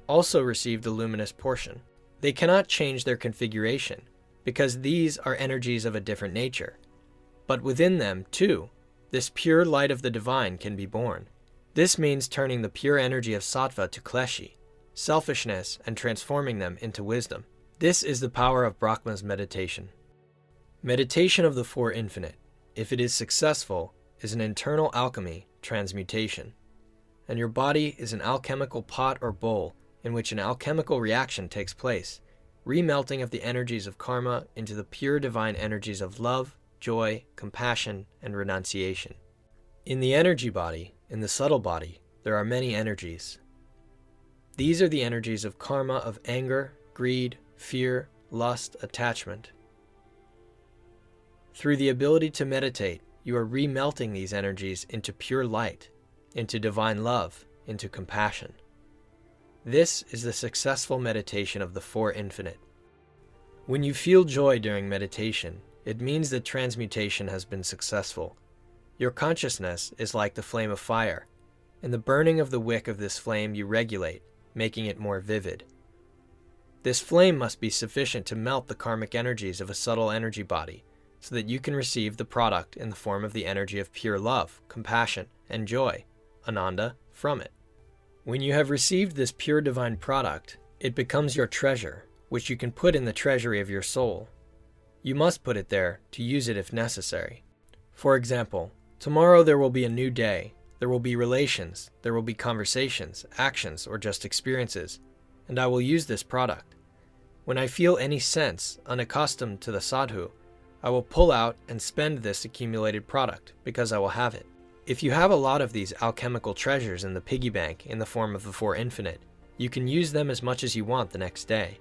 also received a luminous portion. They cannot change their configuration, because these are energies of a different nature. But within them, too, this pure light of the divine can be born. This means turning the pure energy of sattva to kleshi, selfishness, and transforming them into wisdom. This is the power of Brahma's meditation. Meditation of the Four Infinite, if it is successful, is an internal alchemy, transmutation. And your body is an alchemical pot or bowl in which an alchemical reaction takes place, remelting of the energies of karma into the pure divine energies of love, joy, compassion, and renunciation. In the energy body, in the subtle body, there are many energies. These are the energies of karma of anger, greed, fear, lust, attachment. Through the ability to meditate, you are remelting these energies into pure light, into divine love, into compassion. This is the successful meditation of the Four Infinite. When you feel joy during meditation, it means that transmutation has been successful. Your consciousness is like the flame of fire. In the burning of the wick of this flame you regulate, making it more vivid. This flame must be sufficient to melt the karmic energies of a subtle energy body, so that you can receive the product in the form of the energy of pure love, compassion, and joy, Ananda, from it. When you have received this pure divine product, it becomes your treasure, which you can put in the treasury of your soul. You must put it there to use it if necessary. For example, tomorrow there will be a new day. There will be relations, there will be conversations, actions, or just experiences, and I will use this product. When I feel any sense unaccustomed to the sadhu, I will pull out and spend this accumulated product because I will have it. If you have a lot of these alchemical treasures in the piggy bank in the form of the Four Infinite, you can use them as much as you want the next day.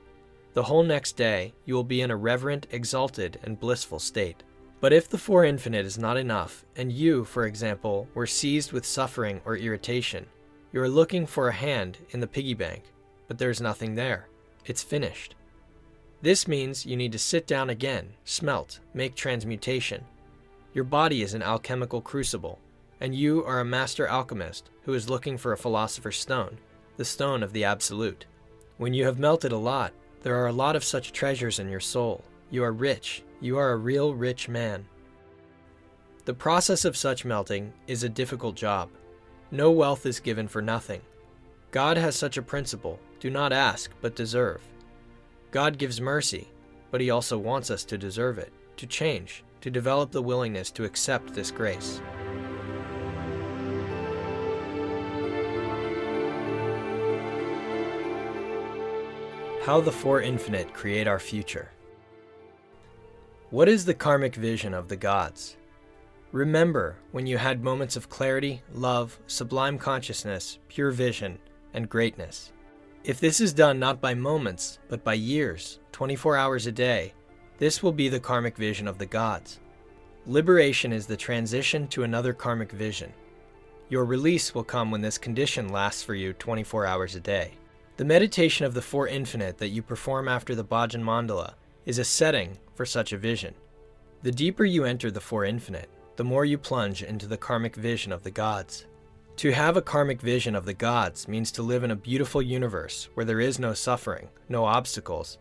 The whole next day, you will be in a reverent, exalted, and blissful state. But if the Four Infinite is not enough, and you, for example, were seized with suffering or irritation, you are looking for a hand in the piggy bank, but there's nothing there. It's finished. This means you need to sit down again, smelt, make transmutation. Your body is an alchemical crucible, and you are a master alchemist who is looking for a philosopher's stone, the stone of the Absolute. When you have melted a lot, there are a lot of such treasures in your soul. You are rich. You are a real rich man. The process of such melting is a difficult job. No wealth is given for nothing. God has such a principle: do not ask, but deserve. God gives mercy, but He also wants us to deserve it, to change, to develop the willingness to accept this grace. How the Four Infinite create our future. What is the karmic vision of the gods? Remember when you had moments of clarity, love, sublime consciousness, pure vision, and greatness. If this is done not by moments, but by years, 24 hours a day, this will be the karmic vision of the gods. Liberation is the transition to another karmic vision. Your release will come when this condition lasts for you 24 hours a day. The meditation of the Four Infinite that you perform after the Bhajan Mandala is a setting for such a vision. The deeper you enter the Four Infinite, the more you plunge into the karmic vision of the gods. To have a karmic vision of the gods means to live in a beautiful universe where there is no suffering, no obstacles,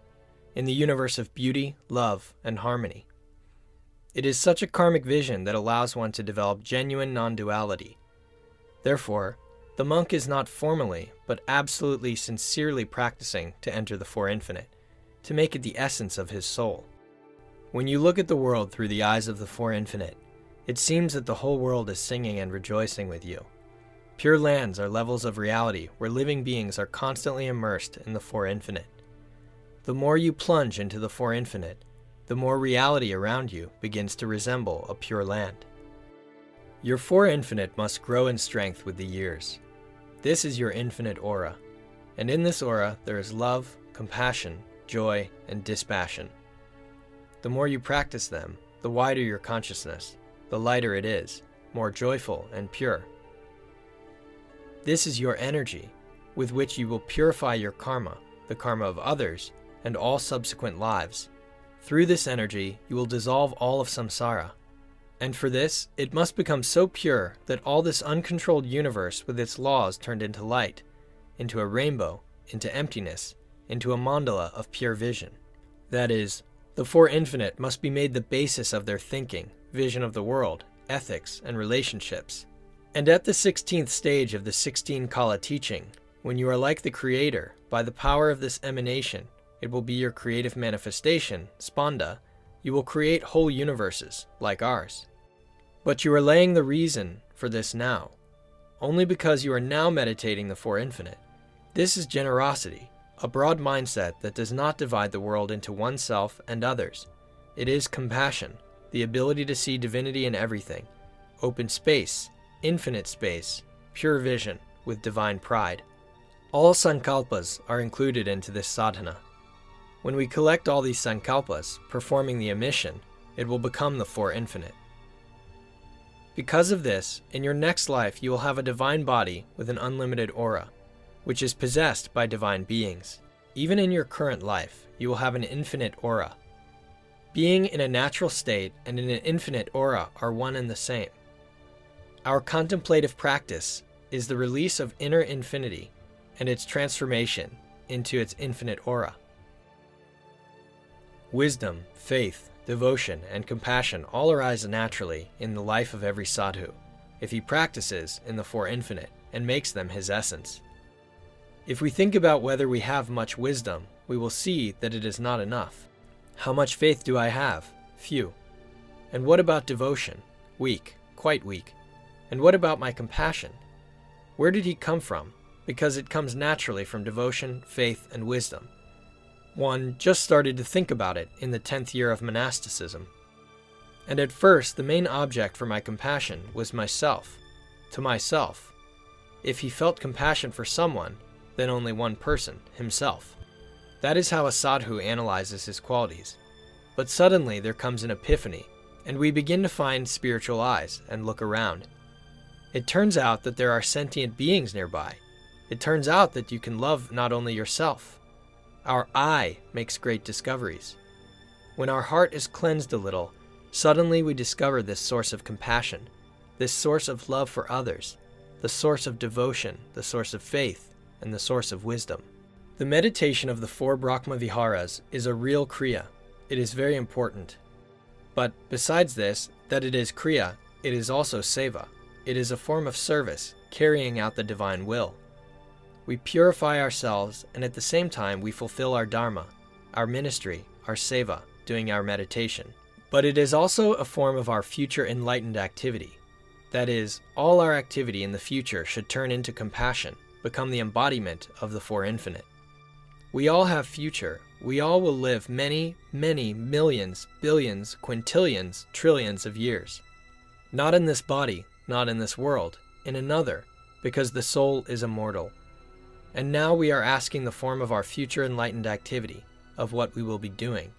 in the universe of beauty, love, and harmony. It is such a karmic vision that allows one to develop genuine non-duality. Therefore, the monk is not formally, but absolutely sincerely practicing to enter the Four Infinite, to make it the essence of his soul. When you look at the world through the eyes of the Four Infinite, it seems that the whole world is singing and rejoicing with you. Pure lands are levels of reality where living beings are constantly immersed in the Four Infinite. The more you plunge into the Four Infinite, the more reality around you begins to resemble a pure land. Your Four Infinite must grow in strength with the years. This is your infinite aura, and in this aura there is love, compassion, joy, and dispassion. The more you practice them, the wider your consciousness, the lighter it is, more joyful and pure. This is your energy, with which you will purify your karma, the karma of others, and all subsequent lives. Through this energy, you will dissolve all of samsara. And for this, it must become so pure that all this uncontrolled universe with its laws turned into light, into a rainbow, into emptiness, into a mandala of pure vision. That is, the Four Infinite must be made the basis of their thinking, vision of the world, ethics, and relationships. And at the 16th stage of the 16 Kala teaching, when you are like the Creator, by the power of this emanation, it will be your creative manifestation, spanda, you will create whole universes, like ours. But you are laying the reason for this now, only because you are now meditating the Four Infinite. This is generosity, a broad mindset that does not divide the world into oneself and others. It is compassion, the ability to see divinity in everything, open space, infinite space, pure vision, with divine pride. All sankalpas are included into this sadhana. When we collect all these sankalpas, performing the emission, it will become the Four Infinite. Because of this, in your next life you will have a divine body with an unlimited aura, which is possessed by divine beings. Even in your current life, you will have an infinite aura. Being in a natural state and in an infinite aura are one and the same. Our contemplative practice is the release of inner infinity and its transformation into its infinite aura. Wisdom, faith, devotion, and compassion all arise naturally in the life of every sadhu, if he practices in the Four Infinite and makes them his essence. If we think about whether we have much wisdom, we will see that it is not enough. How much faith do I have? Few. And what about devotion? Weak, quite weak. And what about my compassion? Where did he come from? Because it comes naturally from devotion, faith, and wisdom. One just started to think about it in the 10th year of monasticism. And at first, the main object for my compassion was myself, to myself. If he felt compassion for someone, then only one person, himself. That is how a sadhu analyzes his qualities. But suddenly there comes an epiphany, and we begin to find spiritual eyes and look around. It turns out that there are sentient beings nearby. It turns out that you can love not only yourself. Our eye makes great discoveries. When our heart is cleansed a little, suddenly we discover this source of compassion, this source of love for others, the source of devotion, the source of faith, and the source of wisdom. The meditation of the 4 Brahma Viharas is a real kriya. It is very important. But besides this, that it is kriya, it is also seva. It is a form of service, carrying out the divine will. We purify ourselves, and at the same time we fulfill our dharma, our ministry, our seva, doing our meditation. But it is also a form of our future enlightened activity. That is, all our activity in the future should turn into compassion, become the embodiment of the Four Infinite. We all have future. We all will live many, many millions, billions, quintillions, trillions of years. Not in this body, not in this world, in another, because the soul is immortal. And now we are asking the form of our future enlightened activity, of what we will be doing.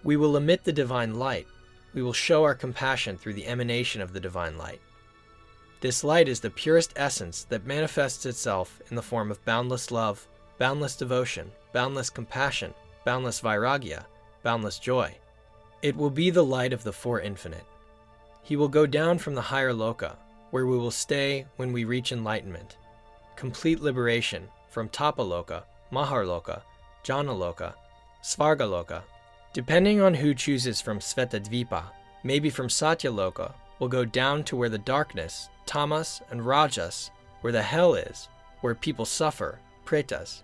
We will emit the divine light. We will show our compassion through the emanation of the divine light. This light is the purest essence that manifests itself in the form of boundless love, boundless devotion, boundless compassion, boundless vairagya, boundless joy. It will be the light of the Four Infinite. He will go down from the higher loka, where we will stay when we reach enlightenment. Complete liberation from Tapaloka, Maharloka, Janaloka, Svargaloka. Depending on who chooses from Svetadvipa, maybe from Satyaloka, will go down to where the darkness, tamas and rajas, where the hell is, where people suffer, pretas.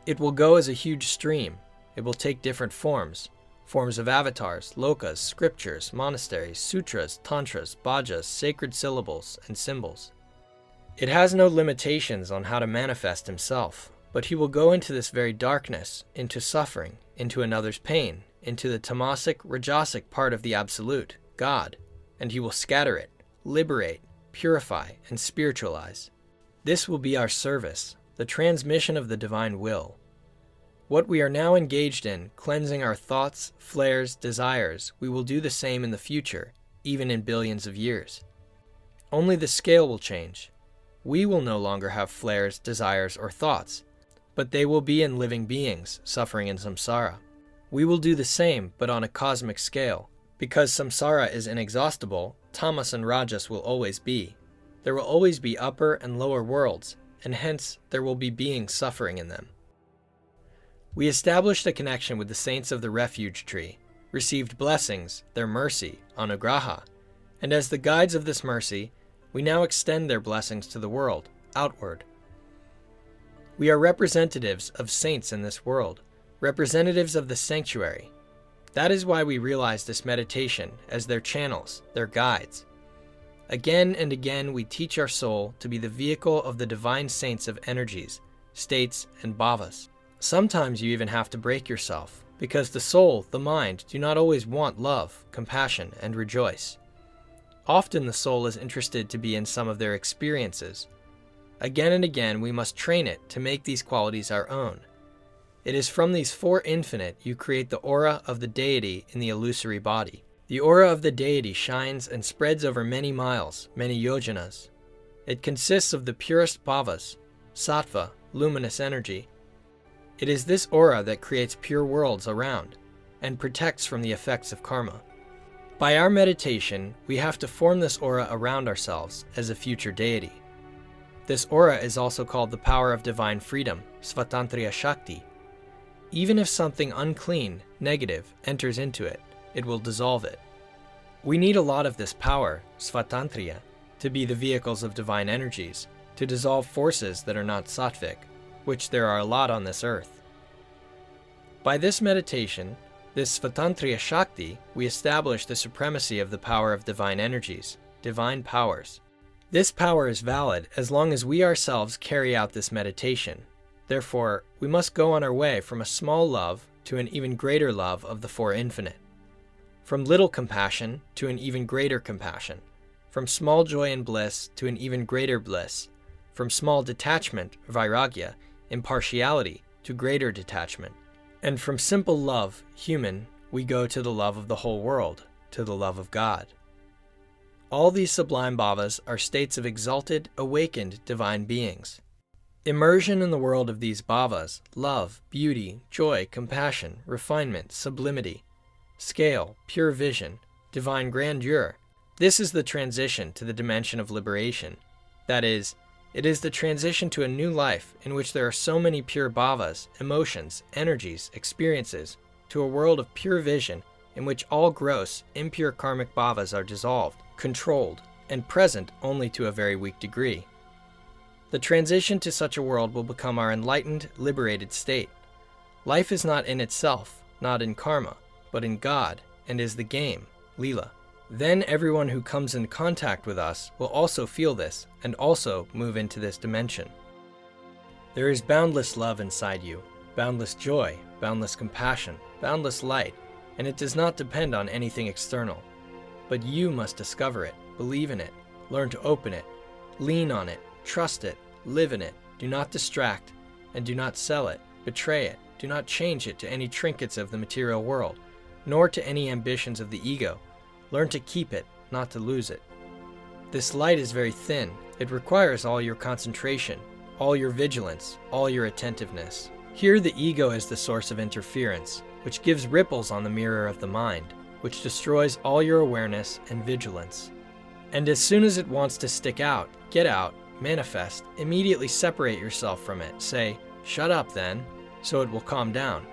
It will go as a huge stream. It will take different forms of avatars, lokas, scriptures, monasteries, sutras, tantras, bhajas, sacred syllables, and symbols. It has no limitations on how to manifest himself, but he will go into this very darkness, into suffering, into another's pain, into the tamasic, rajasic part of the Absolute, God, and he will scatter it, liberate, purify, and spiritualize. This will be our service, the transmission of the divine will. What we are now engaged in, cleansing our thoughts, flares, desires, we will do the same in the future, even in billions of years. Only the scale will change. We will no longer have flares, desires, or thoughts, but they will be in living beings suffering in samsara. We will do the same, but on a cosmic scale, Because samsara is inexhaustible, tamas and rajas will always be. There will always be upper and lower worlds, and hence there will be beings suffering in them. We established a connection with the saints of the refuge tree, received blessings, their mercy, anugraha, and as the guides of this mercy, we now extend their blessings to the world, outward. We are representatives of saints in this world, representatives of the sanctuary. That is why we realize this meditation as their channels, their guides. Again and again we teach our soul to be the vehicle of the divine saints of energies, states, and bhavas. Sometimes you even have to break yourself, because the soul, the mind, do not always want love, compassion, and rejoice. Often the soul is interested to be in some of their experiences. Again and again we must train it to make these qualities our own. It is from these four infinite you create the aura of the deity in the illusory body. The aura of the deity shines and spreads over many miles, many yojanas. It consists of the purest bhavas, sattva, luminous energy. It is this aura that creates pure worlds around and protects from the effects of karma. By our meditation, we have to form this aura around ourselves as a future deity. This aura is also called the power of divine freedom, Svatantriya Shakti. Even if something unclean, negative, enters into it, it will dissolve it. We need a lot of this power, Svatantriya, to be the vehicles of divine energies, to dissolve forces that are not sattvic, which there are a lot on this earth. By this meditation, this Svatantriya Shakti, we establish the supremacy of the power of divine energies, divine powers. This power is valid as long as we ourselves carry out this meditation. Therefore, we must go on our way from a small love to an even greater love of the four infinite. From little compassion to an even greater compassion. From small joy and bliss to an even greater bliss. From small detachment, vairagya, impartiality, to greater detachment. And from simple love, human, we go to the love of the whole world, to the love of God. All these sublime bhavas are states of exalted, awakened divine beings. Immersion in the world of these bhavas, love, beauty, joy, compassion, refinement, sublimity, scale, pure vision, divine grandeur, this is the transition to the dimension of liberation. That is, it is the transition to a new life in which there are so many pure bhavas, emotions, energies, experiences, to a world of pure vision in which all gross, impure karmic bhavas are dissolved, controlled, and present only to a very weak degree. The transition to such a world will become our enlightened, liberated state. Life is not in itself, not in karma, but in God, and is the game, lila. Then everyone who comes in contact with us will also feel this, and also move into this dimension. There is boundless love inside you, boundless joy, boundless compassion, boundless light, and it does not depend on anything external. But you must discover it, believe in it, learn to open it, lean on it, trust it, live in it, do not distract, and do not sell it, betray it, do not change it to any trinkets of the material world, nor to any ambitions of the ego. Learn to keep it, not to lose it. This light is very thin. It requires all your concentration, all your vigilance, all your attentiveness. Here the ego is the source of interference, which gives ripples on the mirror of the mind, which destroys all your awareness and vigilance. And as soon as it wants to stick out, get out, manifest, immediately separate yourself from it. Say, "Shut up then," so it will calm down.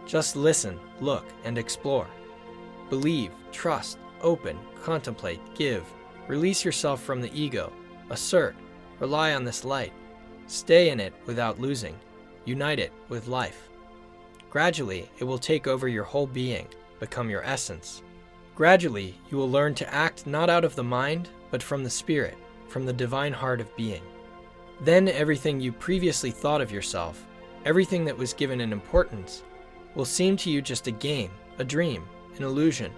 Just listen, look, and explore. Believe, trust, open, contemplate, give. Release yourself from the ego. Assert, rely on this light. Stay in it without losing. Unite it with life. Gradually, it will take over your whole being, become your essence. Gradually, you will learn to act not out of the mind, but from the spirit, from the divine heart of being. Then everything you previously thought of yourself, everything that was given an importance, will seem to you just a game, a dream, an illusion,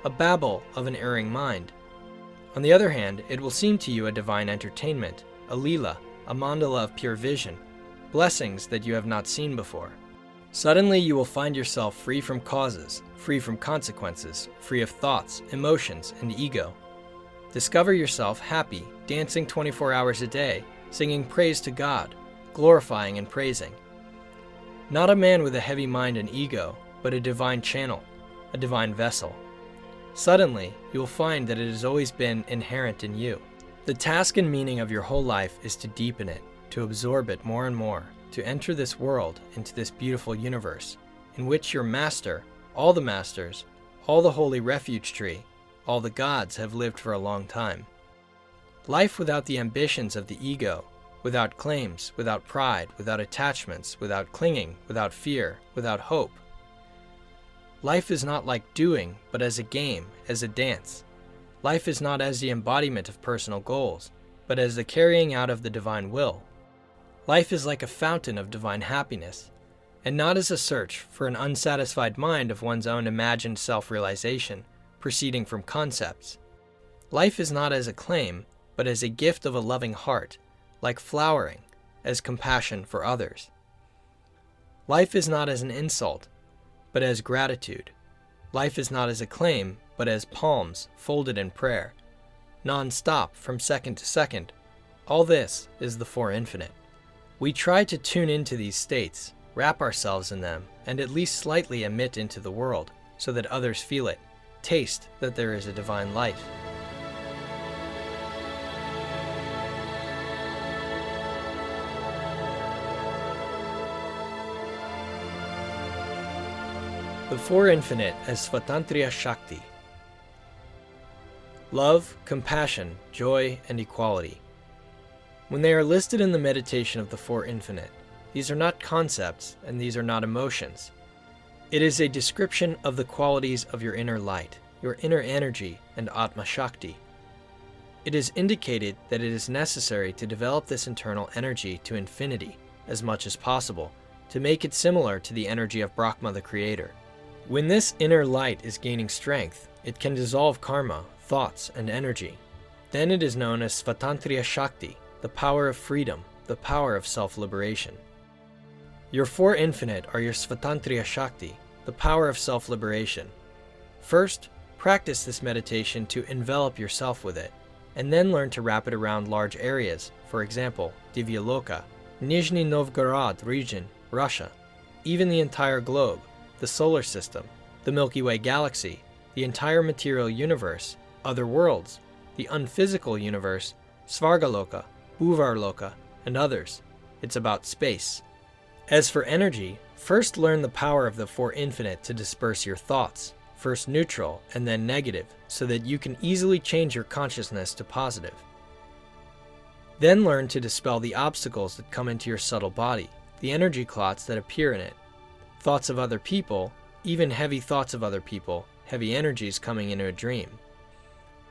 a babble of an erring mind. On the other hand, it will seem to you a divine entertainment, a lila, a mandala of pure vision, blessings that you have not seen before. Suddenly you will find yourself free from causes, free from consequences, free of thoughts, emotions, and ego. Discover yourself happy, dancing 24 hours a day, singing praise to God, glorifying and praising. Not a man with a heavy mind and ego, but a divine channel, a divine vessel. Suddenly, you will find that it has always been inherent in you. The task and meaning of your whole life is to deepen it, to absorb it more and more, to enter this world into this beautiful universe, in which your master, all the masters, all the holy refuge tree, all the gods have lived for a long time. Life without the ambitions of the ego, without claims, without pride, without attachments, without clinging, without fear, without hope. Life is not like doing, but as a game, as a dance. Life is not as the embodiment of personal goals, but as the carrying out of the divine will. Life is like a fountain of divine happiness, and not as a search for an unsatisfied mind of one's own imagined self-realization, proceeding from concepts. Life is not as a claim, but as a gift of a loving heart, like flowering, as compassion for others. Life is not as an insult, but as gratitude. Life is not as a claim, but as palms folded in prayer, non-stop from second to second. All this is the Four Infinite. We try to tune into these states, wrap ourselves in them, and at least slightly emit into the world, so that others feel it, taste that there is a divine light. The Four Infinite as Svatantriya Shakti. Love, compassion, joy, and equality. When they are listed in the meditation of the Four Infinite, these are not concepts and these are not emotions. It is a description of the qualities of your inner light, your inner energy, and Atma Shakti. It is indicated that it is necessary to develop this internal energy to infinity as much as possible, to make it similar to the energy of Brahma the Creator. When this inner light is gaining strength, it can dissolve karma, thoughts, and energy. Then it is known as Svatantriya Shakti, the power of freedom, the power of self-liberation. Your Four Infinite are your Svatantriya Shakti, the power of self-liberation. First, practice this meditation to envelop yourself with it, and then learn to wrap it around large areas, for example, Divyaloka, Nizhny Novgorod region, Russia, even the entire globe, the solar system, the Milky Way galaxy, the entire material universe, other worlds, the unphysical universe, Svargaloka, Bhuvarloka, and others. It's about space. As for energy, first learn the power of the Four Infinite to disperse your thoughts, first neutral and then negative, so that you can easily change your consciousness to positive. Then learn to dispel the obstacles that come into your subtle body, the energy clots that appear in it. Thoughts of other people, even heavy thoughts of other people, heavy energies coming into a dream.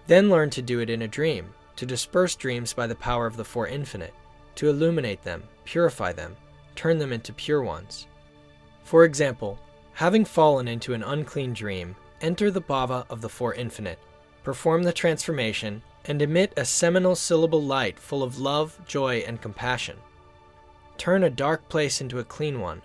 Then learn to do it in a dream, to disperse dreams by the power of the Four Infinite, to illuminate them, purify them, turn them into pure ones. For example, having fallen into an unclean dream, enter the bhava of the Four Infinite, perform the transformation, and emit a seminal syllable light full of love, joy, and compassion. Turn a dark place into a clean one,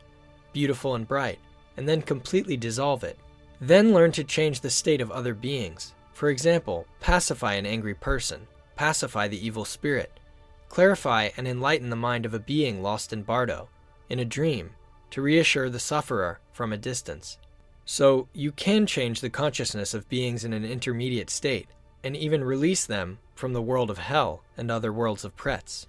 beautiful and bright, and then completely dissolve it. Then learn to change the state of other beings. For example, pacify an angry person, pacify the evil spirit, clarify and enlighten the mind of a being lost in bardo, in a dream, to reassure the sufferer from a distance. So you can change the consciousness of beings in an intermediate state, and even release them from the world of hell and other worlds of prets.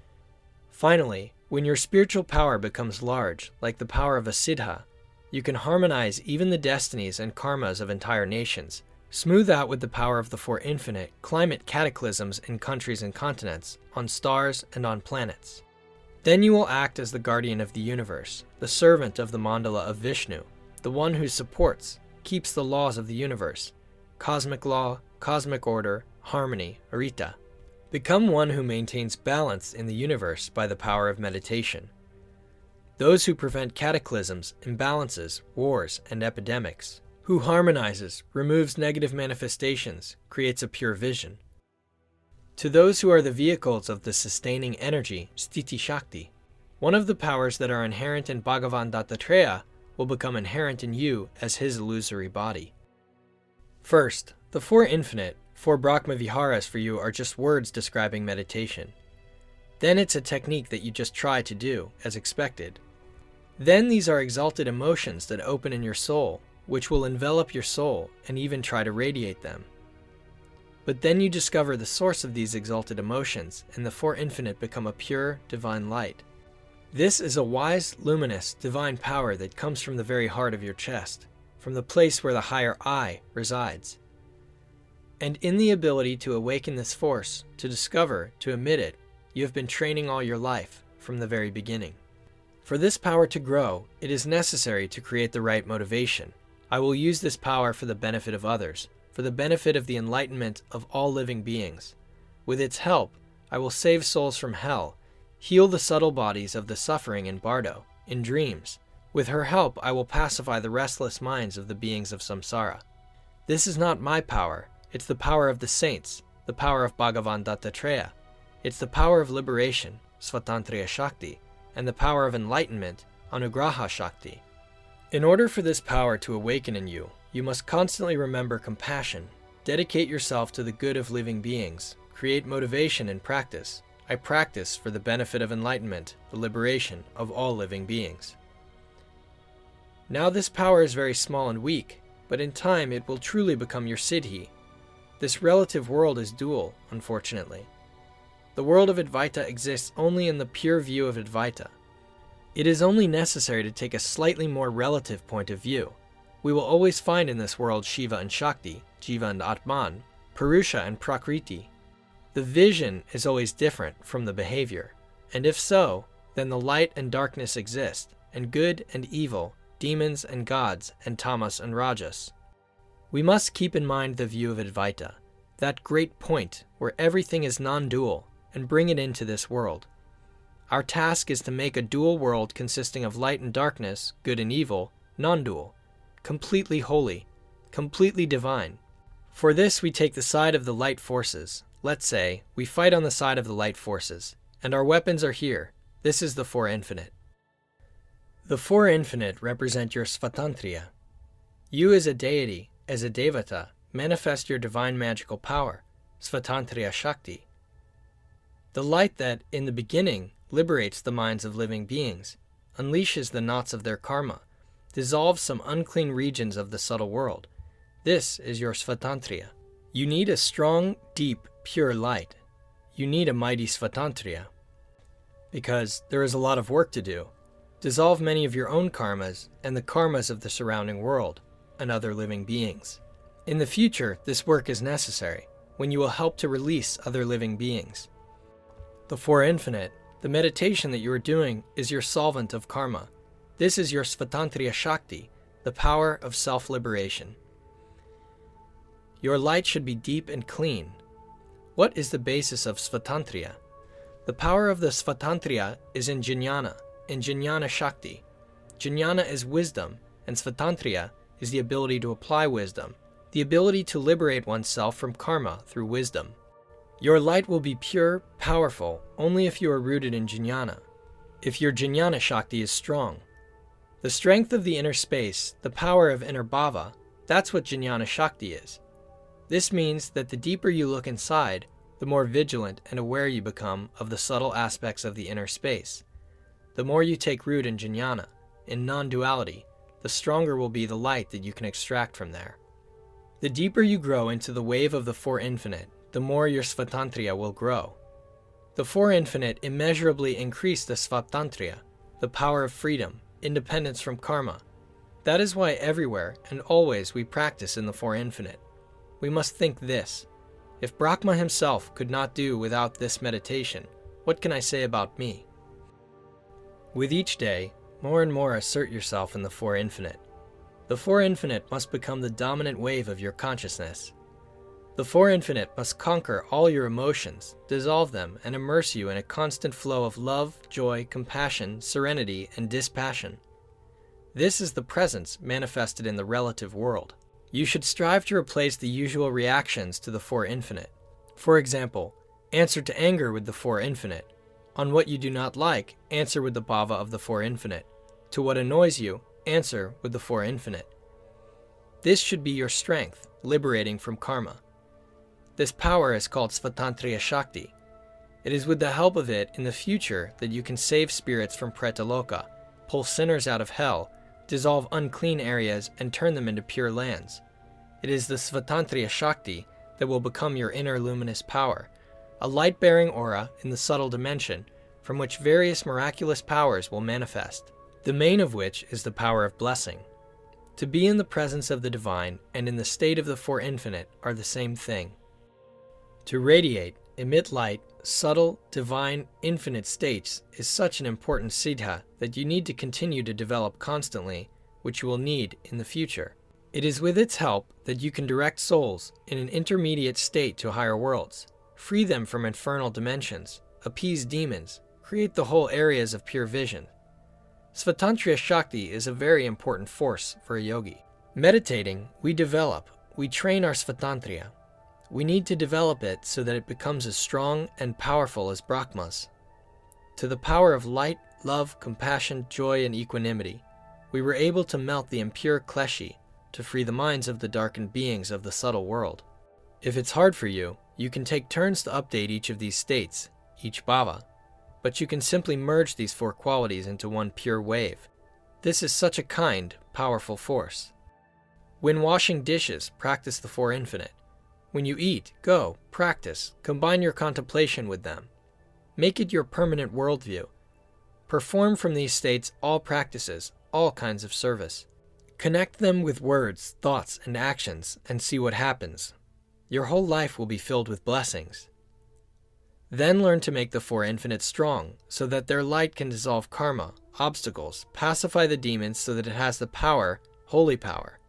Finally, when your spiritual power becomes large, like the power of a siddha, you can harmonize even the destinies and karmas of entire nations, smooth out with the power of the Four Infinite climate cataclysms in countries and continents, on stars and on planets. Then you will act as the guardian of the universe, the servant of the mandala of Vishnu, the one who supports, keeps the laws of the universe, cosmic law, cosmic order, harmony, arita. Become one who maintains balance in the universe by the power of meditation. Those who prevent cataclysms, imbalances, wars, and epidemics. Who harmonizes, removes negative manifestations, creates a pure vision. To those who are the vehicles of the sustaining energy, Sthiti Shakti, one of the powers that are inherent in Bhagavan Dattatreya will become inherent in you as his illusory body. First, the Four Infinite, Four Brahma Viharas for you are just words describing meditation. Then it's a technique that you just try to do, as expected. Then these are exalted emotions that open in your soul, which will envelop your soul and even try to radiate them. But then you discover the source of these exalted emotions, and the Four Infinite become a pure, divine light. This is a wise, luminous, divine power that comes from the very heart of your chest, from the place where the higher I resides. And in the ability to awaken this force, to discover, to emit it, you have been training all your life, from the very beginning. For this power to grow, it is necessary to create the right motivation. I will use this power for the benefit of others, for the benefit of the enlightenment of all living beings. With its help, I will save souls from hell, heal the subtle bodies of the suffering in Bardo, in dreams. With her help, I will pacify the restless minds of the beings of samsara. This is not my power. It's the power of the saints, the power of Bhagavan Dattatreya. It's the power of liberation, Svatantriya Shakti, and the power of enlightenment, Anugraha Shakti. In order for this power to awaken in you, you must constantly remember compassion, dedicate yourself to the good of living beings, create motivation and practice. I practice for the benefit of enlightenment, the liberation of all living beings. Now this power is very small and weak, but in time it will truly become your siddhi. This relative world is dual, unfortunately. The world of Advaita exists only in the pure view of Advaita. It is only necessary to take a slightly more relative point of view. We will always find in this world Shiva and Shakti, Jiva and Atman, Purusha and Prakriti. The vision is always different from the behavior, and if so, then the light and darkness exist, and good and evil, demons and gods, and tamas and rajas. We must keep in mind the view of Advaita, that great point where everything is non-dual, and bring it into this world. Our task is to make a dual world consisting of light and darkness, good and evil, non-dual, completely holy, completely divine. For this we take the side of the light forces. Let's say we fight on the side of the light forces, and our weapons are here. This is the Four Infinite. The Four Infinite represent your Svatantriya. You as a deity, as a devata, manifest your divine magical power, Svatantriya Shakti. The light that, in the beginning, liberates the minds of living beings, unleashes the knots of their karma, dissolves some unclean regions of the subtle world. This is your Svatantriya. You need a strong, deep, pure light. You need a mighty Svatantriya. Because there is a lot of work to do. Dissolve many of your own karmas and the karmas of the surrounding world and other living beings. In the future, this work is necessary, when you will help to release other living beings. The Four Infinite, the meditation that you are doing, is your solvent of karma. This is your Svatantriya Shakti, the power of self-liberation. Your light should be deep and clean. What is the basis of Svatantriya? The power of the Svatantriya is in Jnana Shakti. Jnana is wisdom, and Svatantriya is the ability to apply wisdom, the ability to liberate oneself from karma through wisdom. Your light will be pure, powerful, only if you are rooted in Jnana, if your Jnana Shakti is strong. The strength of the inner space, the power of inner bhava, that's what Jnana Shakti is. This means that the deeper you look inside, the more vigilant and aware you become of the subtle aspects of the inner space. The more you take root in Jnana, in non-duality, the stronger will be the light that you can extract from there. The deeper you grow into the wave of the Four Infinite, the more your Svatantriya will grow. The Four Infinite immeasurably increase the Svatantriya, the power of freedom, independence from karma. That is why everywhere and always we practice in the Four Infinite. We must think this: if Brahma himself could not do without this meditation, what can I say about me? With each day, more and more assert yourself in the Four Infinite. The Four Infinite must become the dominant wave of your consciousness. The Four Infinite must conquer all your emotions, dissolve them, and immerse you in a constant flow of love, joy, compassion, serenity, and dispassion. This is the presence manifested in the relative world. You should strive to replace the usual reactions to the Four Infinite. For example, answer to anger with the Four Infinite. On what you do not like, answer with the bhava of the Four Infinite. To what annoys you, answer with the Four Infinite. This should be your strength, liberating from karma. This power is called Svatantriya Shakti. It is with the help of it in the future that you can save spirits from Pretaloka, pull sinners out of hell, dissolve unclean areas, and turn them into pure lands. It is the Svatantriya Shakti that will become your inner luminous power, a light-bearing aura in the subtle dimension from which various miraculous powers will manifest, the main of which is the power of blessing. To be in the presence of the divine and in the state of the Four Infinite are the same thing. To radiate, emit light, subtle, divine, infinite states is such an important siddha that you need to continue to develop constantly, which you will need in the future. It is with its help that you can direct souls in an intermediate state to higher worlds, free them from infernal dimensions, appease demons, create the whole areas of pure vision. Svatantriya Shakti is a very important force for a yogi. Meditating, we train our Svatantriya. We need to develop it so that it becomes as strong and powerful as Brahma's. To the power of light, love, compassion, joy, and equanimity, we were able to melt the impure kleshi to free the minds of the darkened beings of the subtle world. If it's hard for you, you can take turns to update each of these states, each bhava, but you can simply merge these four qualities into one pure wave. This is such a kind, powerful force. When washing dishes, practice the Four Infinite. When you eat, go, practice, combine your contemplation with them. Make it your permanent worldview. Perform from these states all practices, all kinds of service. Connect them with words, thoughts, and actions, and see what happens. Your whole life will be filled with blessings. Then learn to make the Four Infinite strong, so that their light can dissolve karma, obstacles, pacify the demons so that it has the power, holy power,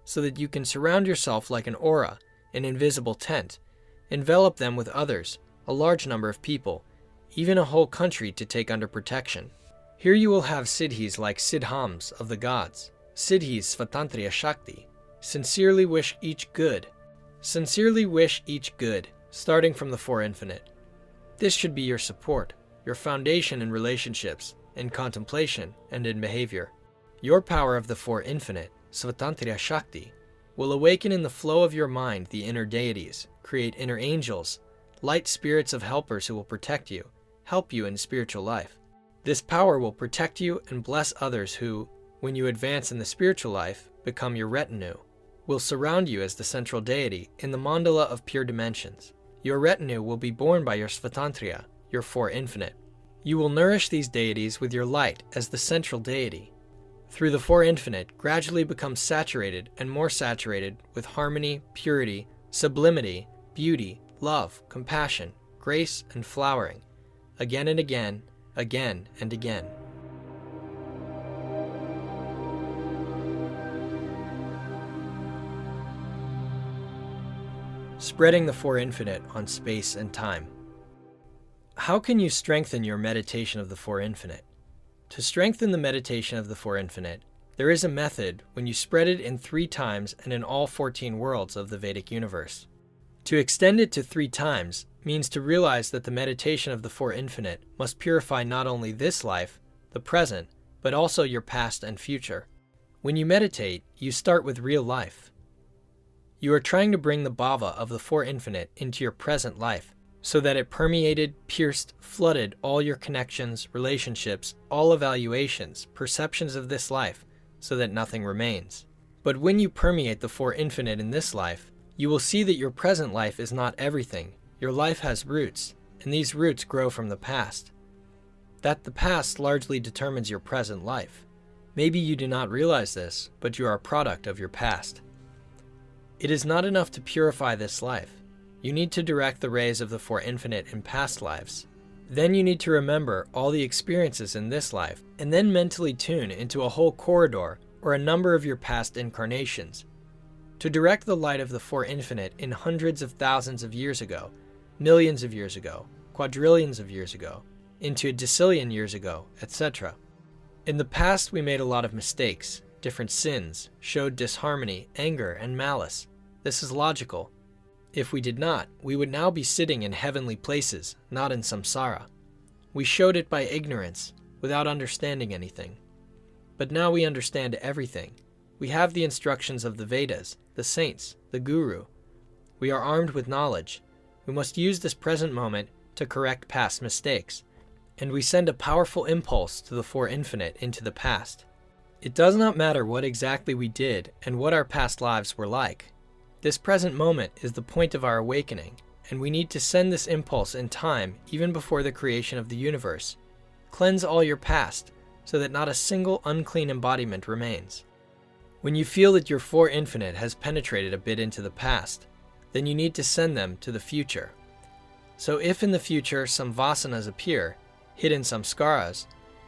so that you can surround yourself like an aura, an invisible tent, envelop them with others, a large number of people, even a whole country to take under protection. Here you will have siddhis like siddhams of the gods, siddhis Svatantriya Shakti. Sincerely wish each good, starting from the Four Infinite. This should be your support, your foundation in relationships, in contemplation, and in behavior. Your power of the Four Infinite, Svatantriya Shakti, will awaken in the flow of your mind the inner deities, create inner angels, light spirits of helpers who will protect you, help you in spiritual life. This power will protect you and bless others who, when you advance in the spiritual life, become your retinue, will surround you as the central deity in the mandala of pure dimensions. Your retinue will be born by your Svatantriya, your Four Infinite. You will nourish these deities with your light as the central deity. Through the Four Infinite, gradually become saturated and more saturated with harmony, purity, sublimity, beauty, love, compassion, grace, and flowering, again and again, again and again. Spreading the Four Infinite on space and time. How can you strengthen your meditation of the Four Infinite? To strengthen the meditation of the Four Infinite, there is a method when you spread it in 3 times and in all 14 worlds of the Vedic universe. To extend it to 3 times means to realize that the meditation of the Four Infinite must purify not only this life, the present, but also your past and future. When you meditate, you start with real life. You are trying to bring the bhava of the Four Infinite into your present life, so that it permeated, pierced, flooded all your connections, relationships, all evaluations, perceptions of this life, so that nothing remains. But when you permeate the Four Infinite in this life, you will see that your present life is not everything. Your life has roots, and these roots grow from the past. That the past largely determines your present life. Maybe you do not realize this, but you are a product of your past. It is not enough to purify this life. You need to direct the rays of the Four Infinite in past lives. Then you need to remember all the experiences in this life, and then mentally tune into a whole corridor or a number of your past incarnations. To direct the light of the Four Infinite in hundreds of thousands of years ago, millions of years ago, quadrillions of years ago, into a decillion years ago, etc. In the past we made a lot of mistakes, different sins, showed disharmony, anger, and malice. This is logical. If we did not, we would now be sitting in heavenly places, not in samsara. We showed it by ignorance, without understanding anything. But now we understand everything. We have the instructions of the Vedas, the saints, the Guru. We are armed with knowledge. We must use this present moment to correct past mistakes. And we send a powerful impulse to the Four Infinite into the past. It does not matter what exactly we did and what our past lives were like. This present moment is the point of our awakening, and we need to send this impulse in time even before the creation of the universe. Cleanse all your past, so that not a single unclean embodiment remains. When you feel that your Four Infinite has penetrated a bit into the past, then you need to send them to the future. So if in the future some vasanas appear, hidden samskaras,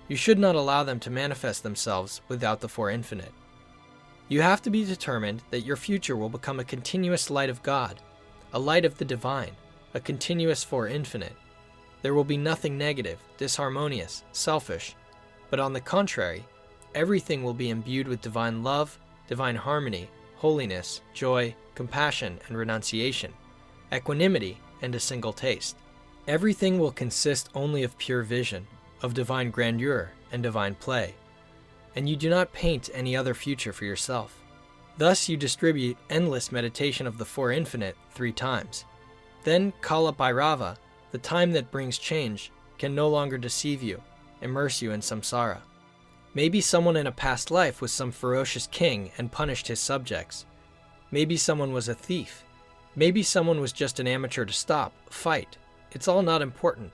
you should not allow them to manifest themselves without the Four Infinite. You have to be determined that your future will become a continuous light of God, a light of the divine, a continuous Four Infinite. There will be nothing negative, disharmonious, selfish, but on the contrary, everything will be imbued with divine love, divine harmony, holiness, joy, compassion, and renunciation, equanimity, and a single taste. Everything will consist only of pure vision, of divine grandeur and divine play, and you do not paint any other future for yourself. Thus you distribute endless meditation of the Four Infinite 3 times. Then Kala Bhairava, the time that brings change, can no longer deceive you, immerse you in samsara. Maybe someone in a past life was some ferocious king and punished his subjects. Maybe someone was a thief. Maybe someone was just an amateur to stop, fight. It's all not important.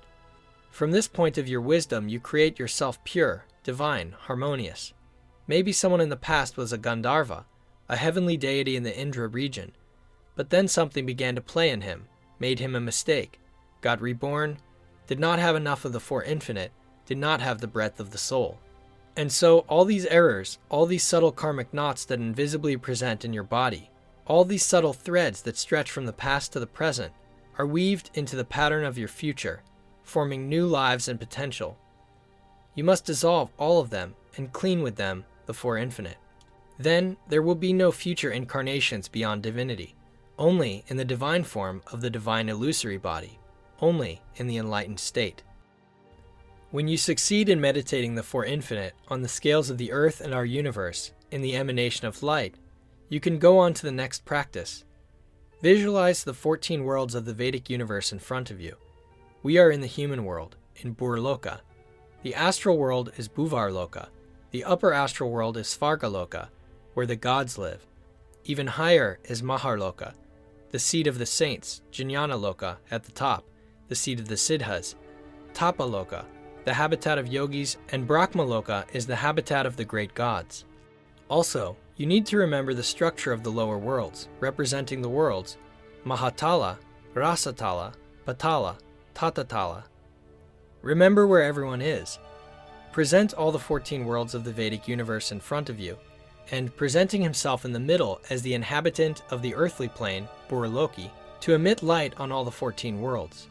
From this point of your wisdom, you create yourself pure, divine, harmonious. Maybe someone in the past was a Gandharva, a heavenly deity in the Indra region, but then something began to play in him, made him a mistake, got reborn, did not have enough of the Four Infinite, did not have the breadth of the soul. And so all these errors, all these subtle karmic knots that invisibly present in your body, all these subtle threads that stretch from the past to the present, are weaved into the pattern of your future, forming new lives and potential. You must dissolve all of them and clean with them the Four Infinite. Then there will be no future incarnations beyond divinity, only in the divine form of the divine illusory body, only in the enlightened state. When you succeed in meditating the Four Infinite on the scales of the earth and our universe, in the emanation of light, you can go on to the next practice. Visualize the 14 worlds of the Vedic universe in front of you. We are in the human world, in Burloka. The astral world is Bhuvarloka. The upper astral world is Svargaloka, where the gods live. Even higher is Maharloka, the seat of the saints, Jnanaloka at the top, the seat of the Siddhas, Tapaloka, the habitat of yogis, and Brahmaloka is the habitat of the great gods. Also, you need to remember the structure of the lower worlds, representing the worlds Mahatala, Rasatala, Patala, Tatatala. Remember where everyone is. Present all the 14 worlds of the Vedic universe in front of you, and presenting himself in the middle as the inhabitant of the earthly plane, Burloki, to emit light on all the 14 worlds.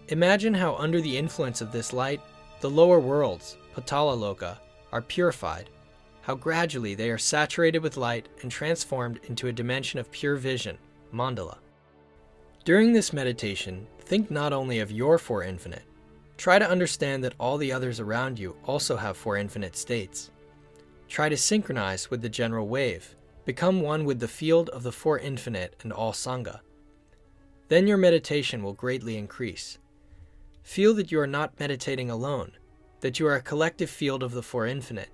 Imagine how under the influence of this light, the lower worlds, Patalaloka, are purified, how gradually they are saturated with light and transformed into a dimension of pure vision, mandala. During this meditation, think not only of your Four Infinite. Try to understand that all the others around you also have Four Infinite states. Try to synchronize with the general wave. Become one with the field of the Four Infinite and all Sangha. Then your meditation will greatly increase. Feel that you are not meditating alone, that you are a collective field of the Four Infinite.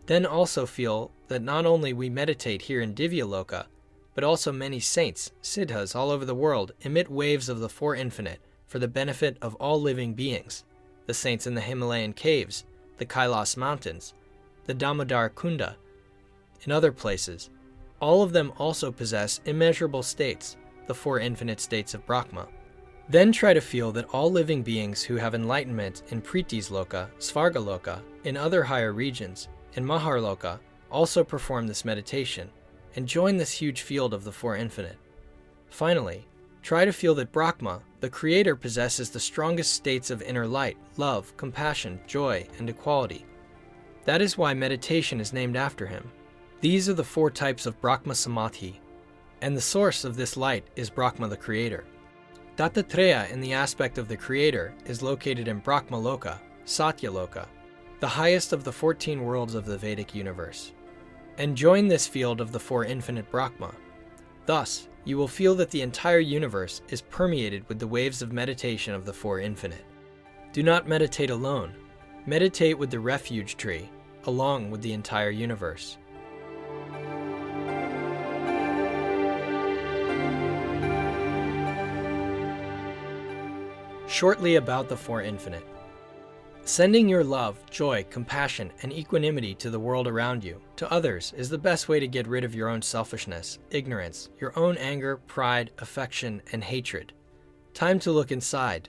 Then also feel that not only we meditate here in Divyaloka, but also many saints, siddhas all over the world emit waves of the Four Infinite for the benefit of all living beings, the saints in the Himalayan caves, the Kailas mountains, the Damodar Kunda, and other places. All of them also possess immeasurable states, the Four Infinite states of Brahma. Then try to feel that all living beings who have enlightenment in Priti's Loka, Svargaloka, in other higher regions, in Maharloka, also perform this meditation, and join this huge field of the Four Infinite. Finally, try to feel that Brahma, the Creator, possesses the strongest states of inner light, love, compassion, joy, and equality. That is why meditation is named after him. These are the 4 types of Brahma Samadhi, and the source of this light is Brahma the Creator. Dattatreya in the aspect of the Creator is located in Brahmaloka, Satyaloka, the highest of the 14 worlds of the Vedic universe. And join this field of the Four Infinite Brahma. Thus, you will feel that the entire universe is permeated with the waves of meditation of the Four Infinite. Do not meditate alone. Meditate with the refuge tree, along with the entire universe. Shortly about the Four Infinite. Sending your love, joy, compassion, and equanimity to the world around you, to others, is the best way to get rid of your own selfishness, ignorance, your own anger, pride, affection, and hatred. Time to look inside.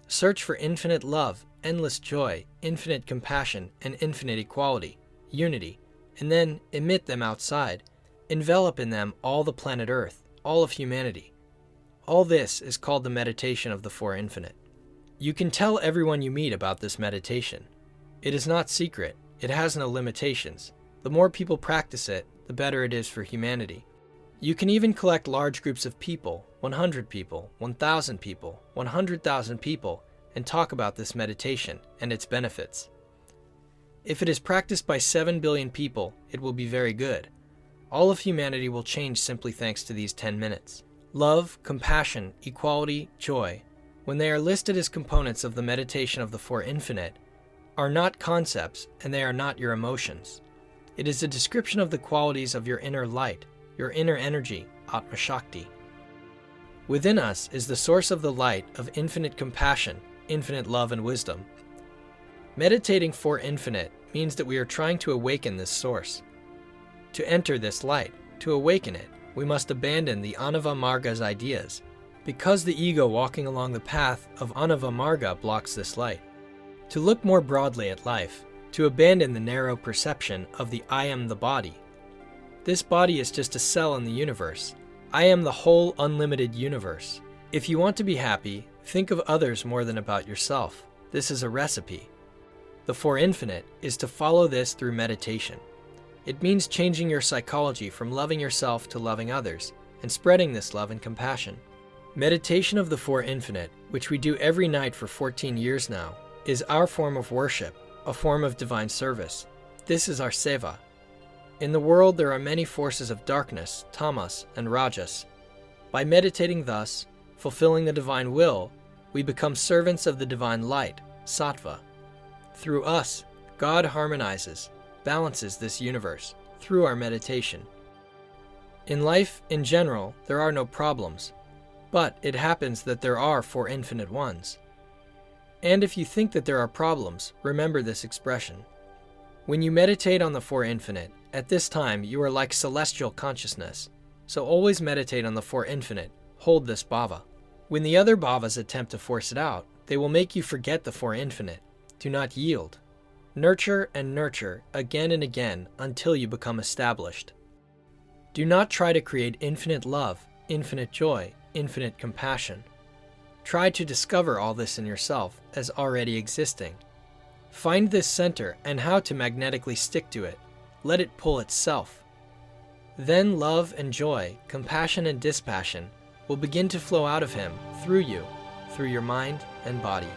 Search for infinite love, endless joy, infinite compassion, and infinite equality, unity, and then emit them outside. Envelop in them all the planet Earth, all of humanity. All this is called the meditation of the Four Infinite. You can tell everyone you meet about this meditation. It is not secret. It has no limitations. The more people practice it, the better it is for humanity. You can even collect large groups of people, 100 people, 1,000 people, 100,000 people, and talk about this meditation and its benefits. If it is practiced by 7 billion people, it will be very good. All of humanity will change simply thanks to these 10 minutes. Love, compassion, equality, joy, when they are listed as components of the meditation of the Four Infinite, are not concepts and they are not your emotions. It is a description of the qualities of your inner light, your inner energy, Atma Shakti. Within us is the source of the light of infinite compassion, infinite love and wisdom. Meditating for infinite means that we are trying to awaken this source. To enter this light, to awaken it, we must abandon the Anava Marga's ideas, because the ego walking along the path of Anava Marga blocks this light. To look more broadly at life, to abandon the narrow perception of the I am the body. This body is just a cell in the universe. I am the whole unlimited universe. If you want to be happy, think of others more than about yourself. This is a recipe. The Four Infinite is to follow this through meditation. It means changing your psychology from loving yourself to loving others, and spreading this love and compassion. Meditation of the Four Infinite, which we do every night for 14 years now, is our form of worship, a form of divine service. This is our seva. In the world there are many forces of darkness, tamas, and rajas. By meditating thus, fulfilling the divine will, we become servants of the divine light, sattva. Through us, God harmonizes, balances this universe through our meditation. In life, in general, there are no problems, but it happens that there are four infinite ones. And if you think that there are problems, remember this expression. When you meditate on the Four Infinite, at this time you are like celestial consciousness, so always meditate on the Four Infinite, hold this bhava. When the other bhavas attempt to force it out, they will make you forget the Four Infinite. Do not yield. Nurture and nurture again and again until you become established. Do not try to create infinite love, infinite joy, infinite compassion. Try to discover all this in yourself as already existing. Find this center and how to magnetically stick to it. Let it pull itself. Then love and joy, compassion and dispassion will begin to flow out of him, through you, through your mind and body.